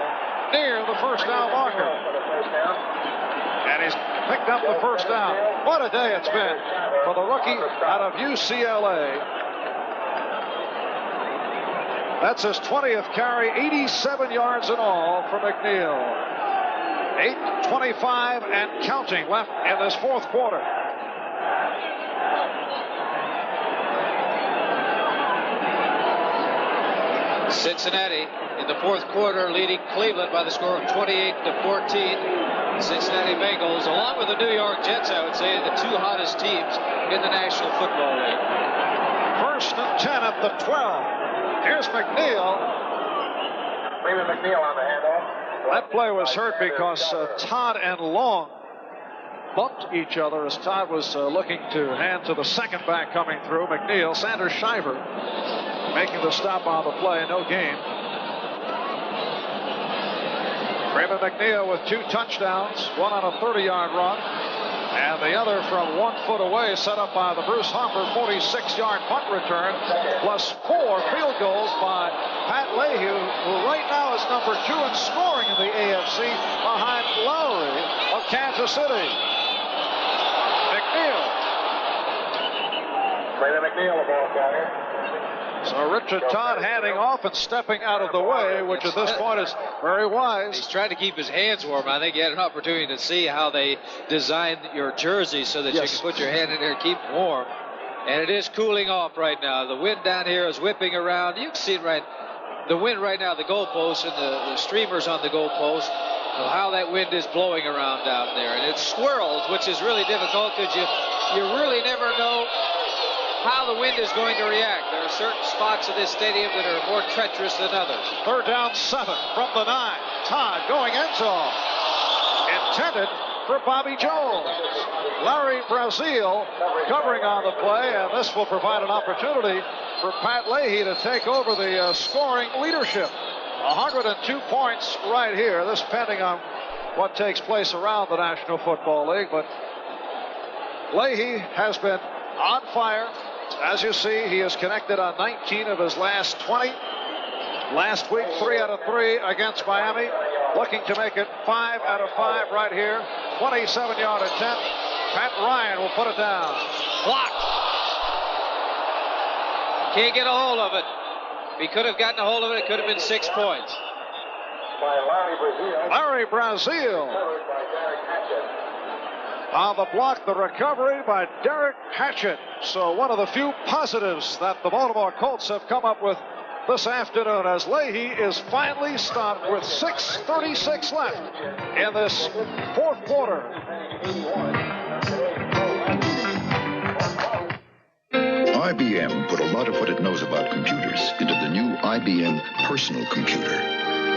near the first down marker. And he's picked up the first down. What a day it's been for the rookie out of UCLA. That's his 20th carry, 87 yards in all for McNeil. 8:25 and counting left in this fourth quarter. Cincinnati in the fourth quarter leading Cleveland by the score of 28-14. Cincinnati Bengals, along with the New York Jets, I would say, the two hottest teams in the National Football League. First and 10 at the 12. Here's McNeil. Freeman McNeil on the handoff. That play was hurt because Todd and Long bumped each other as Todd was looking to hand to the second back coming through. McNeil, Sanders Shiver making the stop on the play. No gain. Freeman McNeil with 2 touchdowns, one on a 30-yard run, and the other from 1 foot away, set up by the Bruce Harper 46-yard punt return, plus 4 field goals by Pat Leahy, who right now is number 2 in scoring in the AFC behind Lowry of Kansas City. McNeil. Freeman McNeil, the ball carrier. So Richard Todd handing off and stepping out of the way, which at this point is very wise. He's trying to keep his hands warm. I think he had an opportunity to see how they designed your jersey so that you can put your hand in there and keep warm. And it is cooling off right now. The wind down here is whipping around. You can see it right. The wind right now, the goalposts and the streamers on the goalposts, of how that wind is blowing around down there. And it swirls, which is really difficult because you really never know how the wind is going to react. There are certain spots of this stadium that are more treacherous than others. Third down 7 from the 9. Todd going end zone. Intended for Bobby Jones. Larry Brazil covering on the play, and this will provide an opportunity for Pat Leahy to take over the scoring leadership. 102 points right here. This pending on what takes place around the National Football League. But Leahy has been on fire. As you see, he has connected on 19 of his last 20. Last week, 3 out of 3 against Miami. Looking to make it 5 out of 5 right here. 27-yard attempt. Pat Ryan will put it down. Blocked. Can't get a hold of it. If he could have gotten a hold of it, it could have been 6 points. Larry Brazil. On the block, the recovery by Derek Hatchett. So one of the few positives that the Baltimore Colts have come up with this afternoon, as Leahy is finally stopped with 6:36 left in this fourth quarter. IBM put a lot of what it knows about computers into the new IBM personal computer.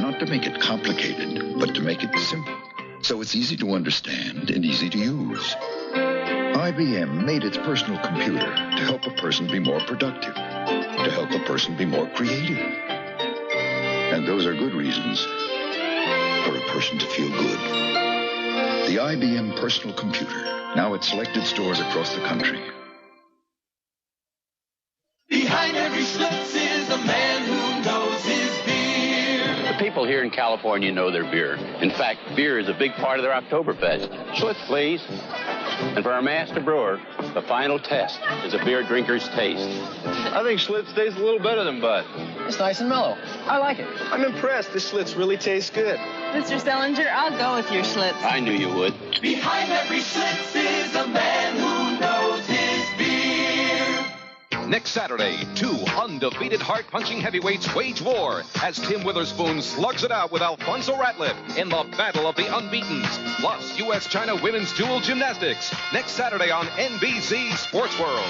Not to make it complicated, but to make it simple, so it's easy to understand and easy to use. IBM made its personal computer to help a person be more productive, to help a person be more creative. And those are good reasons for a person to feel good. The IBM personal computer, now at selected stores across the country. Behind every Schlitz is a man who knows his beer. The people here in California know their beer. In fact, beer is a big part of their Oktoberfest. Schlitz, please. And for our master brewer, the final test is a beer drinker's taste. I think Schlitz tastes a little better than Bud. It's nice and mellow. I like it. I'm impressed. This Schlitz really tastes good. Mr. Sellinger, I'll go with your Schlitz. I knew you would. Behind every Schlitz is a man who knows his beer. Next Saturday, 2 undefeated heart-punching heavyweights wage war as Tim Witherspoon slugs it out with Alfonso Ratliff in the Battle of the Unbeatens. Plus, U.S.-China women's dual gymnastics. Next Saturday on NBC Sports World.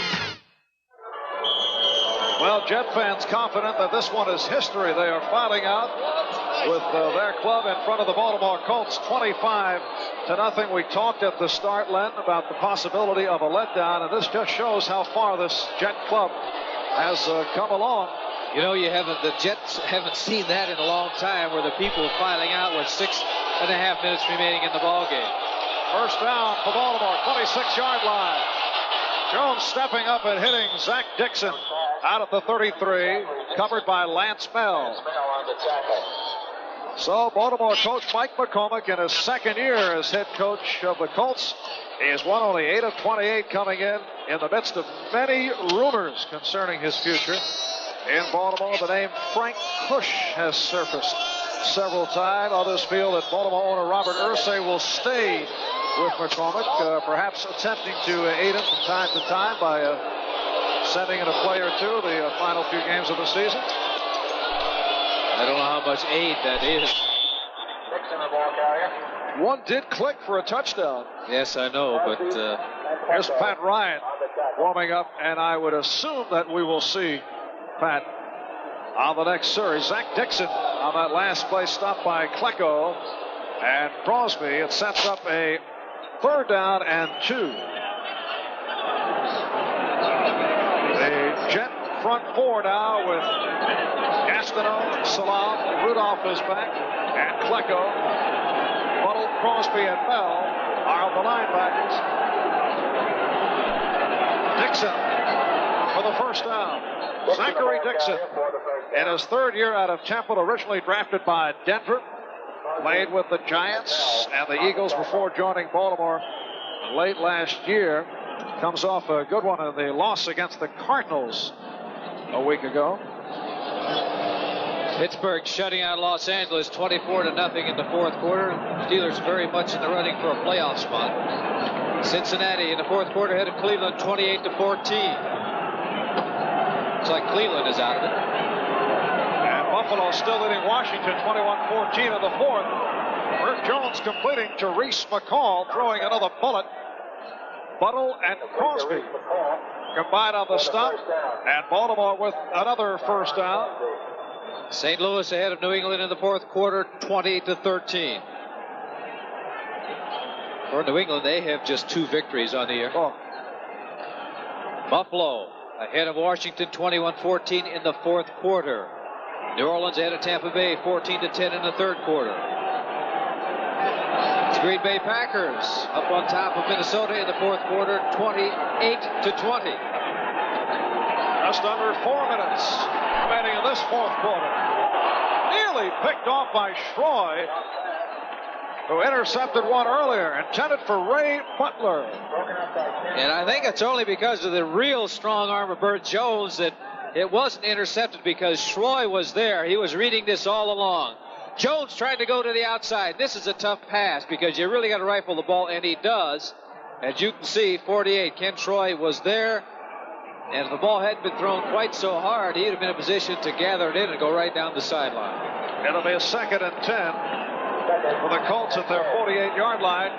Well, Jet fans confident that this one is history. They are filing out with their club in front of the Baltimore Colts, 25-0. We talked at the start, Len, about the possibility of a letdown, and this just shows how far this Jet club has come along. You know, the Jets haven't seen that in a long time, where the people are filing out with 6.5 minutes remaining in the ball game. First down for Baltimore, 26-yard line. Jones stepping up and hitting Zach Dixon out at the 33, covered by Lance Bell. So Baltimore coach Mike McCormick, in his second year as head coach of the Colts, he has won only 8 of 28 coming in the midst of many rumors concerning his future. In Baltimore, the name Frank Kush has surfaced several times. Others feel that Baltimore owner Robert Irsay will stay with McCormick, perhaps attempting to aid him from time to time by sending in a play or two the final few games of the season. I don't know how much aid that is. One did click for a touchdown. Yes, I know, but here's Pat Ryan warming up, and I would assume that we will see Pat on the next series. Zach Dixon on that last play, stopped by Klecko and Crosby. It sets up a 3rd down and 2. The Jet front 4 now with Gastineau, Salam, Rudolph is back, and Klecko, Buttle, Crosby, and Bell are the linebackers. Dixon for the first down. Zachary Dixon, in his 3rd year out of Temple, originally drafted by Denver, played with the Giants and the Eagles before joining Baltimore late last year. Comes off a good one in the loss against the Cardinals a week ago. Pittsburgh shutting out Los Angeles 24-0 in the fourth quarter. Steelers very much in the running for a playoff spot. Cincinnati in the fourth quarter headed Cleveland 28-14. Looks like Cleveland is out of it. And Buffalo still leading Washington 21-14 in the fourth. Bert Jones completing to Reese McCall, throwing another bullet. Buttle and Crosby combined on the stump, and Baltimore with another first down. St. Louis ahead of New England in the fourth quarter, 20-13. For New England, they have just 2 victories on the year. Oh. Buffalo ahead of Washington 21-14 in the fourth quarter. New Orleans ahead of Tampa Bay 14-10 in the third quarter. It's Green Bay Packers up on top of Minnesota in the fourth quarter, 28-20. Just under 4 minutes remaining in this fourth quarter. Nearly picked off by Schroy, who intercepted one earlier, intended for Ray Butler. And I think it's only because of the real strong arm of Bert Jones that it wasn't intercepted, because Schroy was there. He was reading this all along. Jones tried to go to the outside. This is a tough pass because you really got to rifle the ball, and he does. As you can see, 48, Ken Schroy was there. And if the ball hadn't been thrown quite so hard, he'd have been in a position to gather it in and go right down the sideline. It'll be a 2nd and 10 for the Colts at their 48-yard line.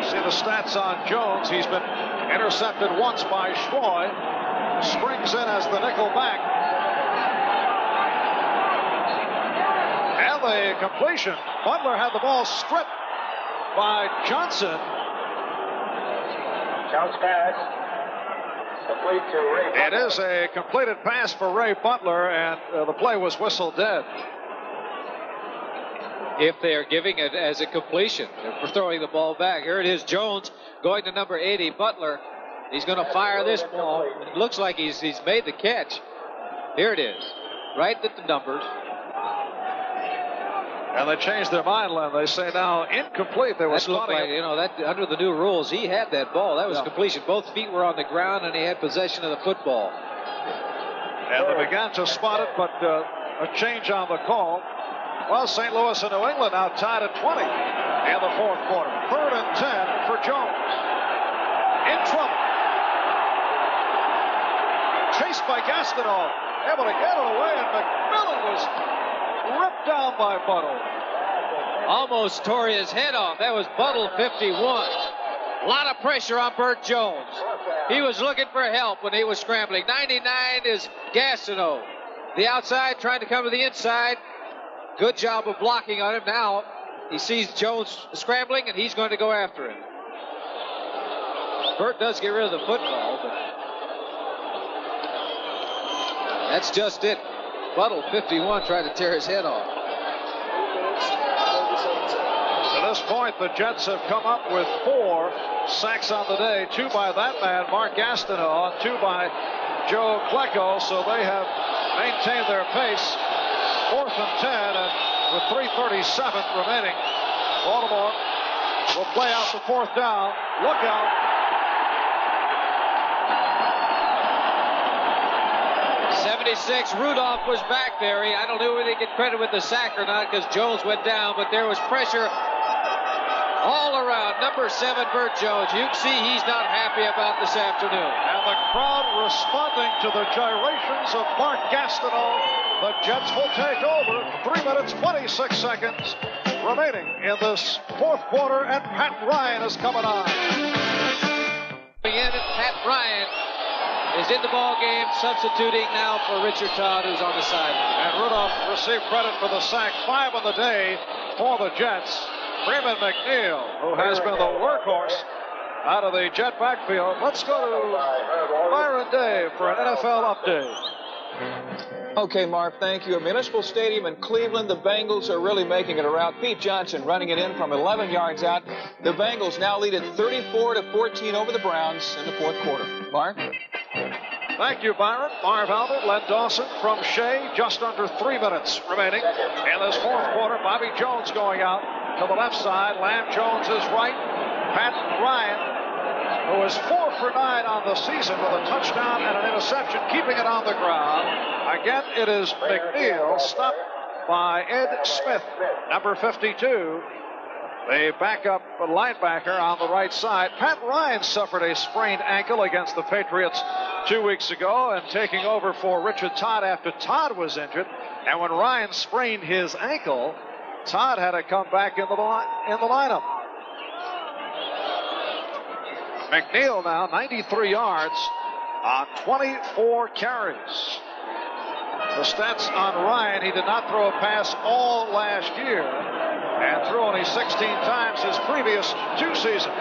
See the stats on Jones. He's been intercepted once by Schroy. Springs in as the nickel back. And the completion. Butler had the ball stripped by Johnson. Jones pass. Complete to Ray Butler. It is a completed pass for Ray Butler, and the play was whistled dead. If they are giving it as a completion, for throwing the ball back. Here it is, Jones going to number 80, Butler. He's going to fire this ball. It looks like he's made the catch. Here it is, right at the numbers. And they changed their mind, Len. They say now incomplete. They were spotting like, that under the new rules, he had that ball. That was completion. Both feet were on the ground, and he had possession of the football. And they began to spot it, but a change on the call. Well, St. Louis and New England now tied at 20 in the fourth quarter. 3rd and 10 for Jones. In trouble. Chased by Gastineau. Able to get it away, and McMillan was ripped down by Buttle. Almost tore his head off. That was Buttle, 51. A lot of pressure on Bert Jones. He was looking for help when he was scrambling. 99 is Gastineau. The outside trying to come to the inside. Good job of blocking on him. Now he sees Jones scrambling, and he's going to go after him. Bert does get rid of the football, but that's just it. Buttle, 51, tried to tear his head off. To this point, the Jets have come up with 4 sacks on the day. 2 by that man, Mark Gastineau, and 2 by Joe Klecko. So they have maintained their pace. 4th and 10, and with 3:37 remaining, Baltimore will play out the 4th down. Look out. 76, Rudolph was back there. I don't know whether they get credit with the sack or not because Jones went down, but there was pressure all around. Number 7, Bert Jones. You can see he's not happy about this afternoon. And the crowd responding to the gyrations of Mark Gastineau. The Jets will take over. 3 minutes, 26 seconds remaining in this fourth quarter, and Pat Ryan is coming on. Pat Ryan is in the ball game, substituting now for Richard Todd, who's on the sideline. And Rudolph received credit for the sack. 5 on the day for the Jets. Freeman McNeil, who has been the workhorse out of the Jet backfield. Let's go to Byron Day for an NFL update. Okay, Marv, thank you. At Municipal Stadium in Cleveland, the Bengals are really making it a rout. Pete Johnson running it in from 11 yards out. The Bengals now lead at 34-14 over the Browns in the fourth quarter. Marv? Thank you, Byron. Marv Albert, Len Dawson from Shea. Just under 3 minutes remaining in this fourth quarter. Bobby Jones going out to the left side. Lamb Jones is right. Pat Ryan, who is 4 for 9 on the season with a touchdown and an interception, keeping it on the ground. Again, it is McNeil, stopped by Ed Smith, number 52, the backup linebacker on the right side. Pat Ryan suffered a sprained ankle against the Patriots 2 weeks ago and taking over for Richard Todd after Todd was injured. And when Ryan sprained his ankle, Todd had to come back in the lineup. McNeil now 93 yards on 24 carries. The stats on Ryan, he did not throw a pass all last year and threw only 16 times his previous 2 seasons.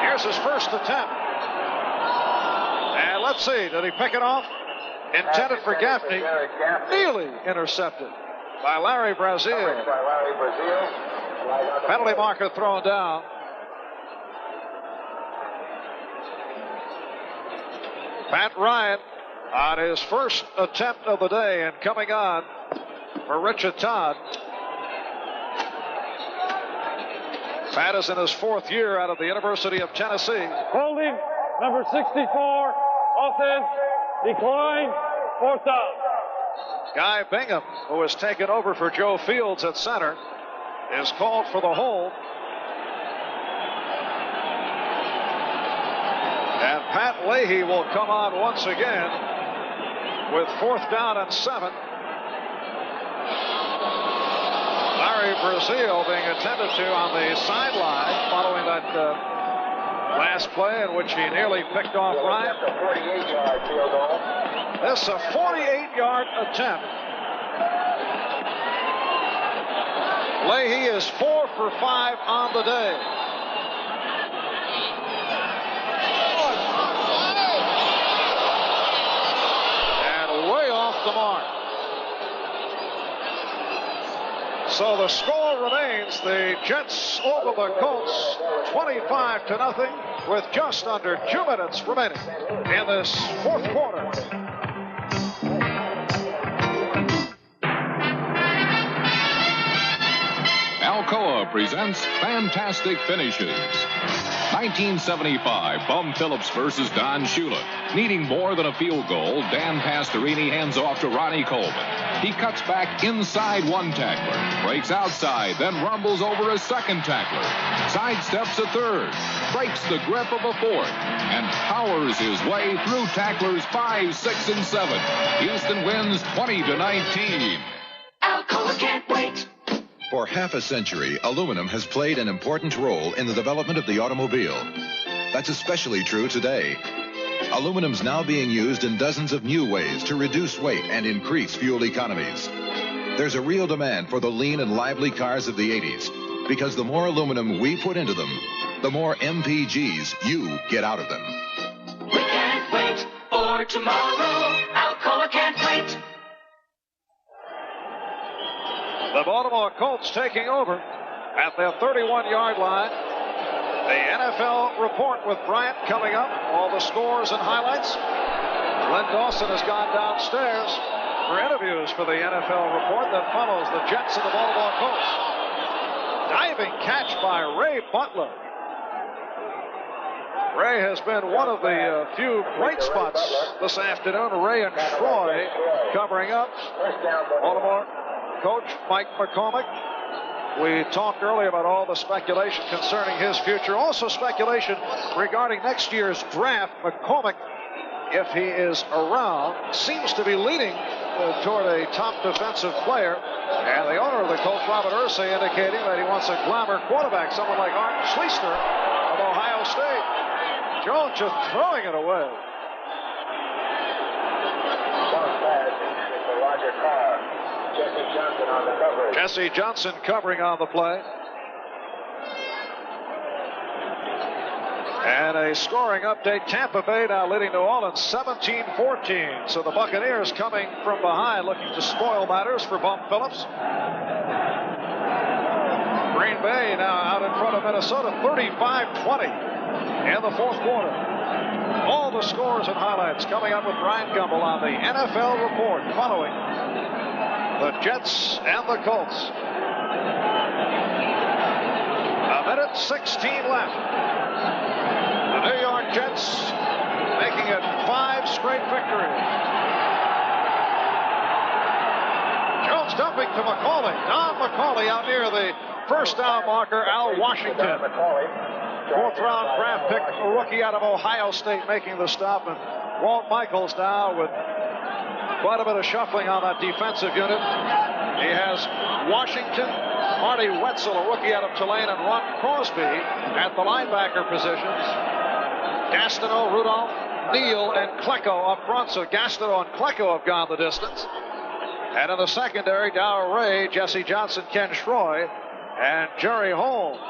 Here's his first attempt. And let's see, did he pick it off? Intended for Gaffney. Nearly intercepted by Larry Brazil. Penalty marker thrown down. Pat Ryan on his first attempt of the day and coming on for Richard Todd. Pat is in his 4th year out of the University of Tennessee. Holding, number 64, offense, decline, 4th down. Guy Bingham, who has taken over for Joe Fields at center, is called for the hold. And Pat Leahy will come on once again with 4th down and 7. Larry Brazil being attended to on the sideline following that last play in which he nearly picked off Ryan. This is a 48-yard attempt. Leahy is 4 for 5 on the day. The mark. So the score remains the Jets over the Colts 25-0 with just under 2 minutes remaining in this 4th quarter. Alcoa presents Fantastic Finishes. 1975, Bum Phillips versus Don Shula. Needing more than a field goal, Dan Pastorini hands off to Ronnie Coleman. He cuts back inside one tackler, breaks outside, then rumbles over a second tackler, sidesteps a third, breaks the grip of a fourth, and powers his way through tacklers 5, 6, and 7. Houston wins 20-19. Alcoa can't wait. For half a century, aluminum has played an important role in the development of the automobile. That's especially true today. Aluminum's now being used in dozens of new ways to reduce weight and increase fuel economies. There's a real demand for the lean and lively cars of the 80s, because the more aluminum we put into them, the more MPGs you get out of them. We can't wait for tomorrow. Alcoa can't wait. The Baltimore Colts taking over at their 31-yard line. The NFL report with Bryant coming up. All the scores and highlights. Glenn Dawson has gone downstairs for interviews for the NFL report that follows the Jets and the Baltimore Colts. Diving catch by Ray Butler. Ray has been one of the few bright spots this afternoon. Ray and Troy covering up. Baltimore coach Mike McCormick. We talked earlier about all the speculation concerning his future. Also speculation regarding next year's draft. McCormick, if he is around, seems to be leaning toward a top defensive player. And the owner of the Colts, Robert Irsay, indicating that he wants a glamour quarterback, someone like Art Schliessner of Ohio State. Jones just throwing it away. Roger Carr. Jesse Johnson on the coverage. Jesse Johnson covering on the play. And a scoring update. Tampa Bay now leading New Orleans 17-14. So the Buccaneers coming from behind, looking to spoil matters for Bum Phillips. Green Bay now out in front of Minnesota 35-20 in the 4th quarter. All the scores and highlights coming up with Brian Gumbel on the NFL report following the Jets and the Colts. A minute 16 left. The New York Jets making it 5 straight victories. Jones dumping to McCauley. Don McCauley out near the first down marker. Al Washington, 4th round draft pick, a rookie out of Ohio State, making the stop. And Walt Michaels now with quite a bit of shuffling on that defensive unit. He has Washington, Marty Wetzel, a rookie out of Tulane, and Ron Crosby at the linebacker positions. Gastineau, Rudolph, Neal, and Klecko up front. So Gastineau and Klecko have gone the distance. And in the secondary, Dow Ray, Jesse Johnson, Ken Schroy, and Jerry Holmes.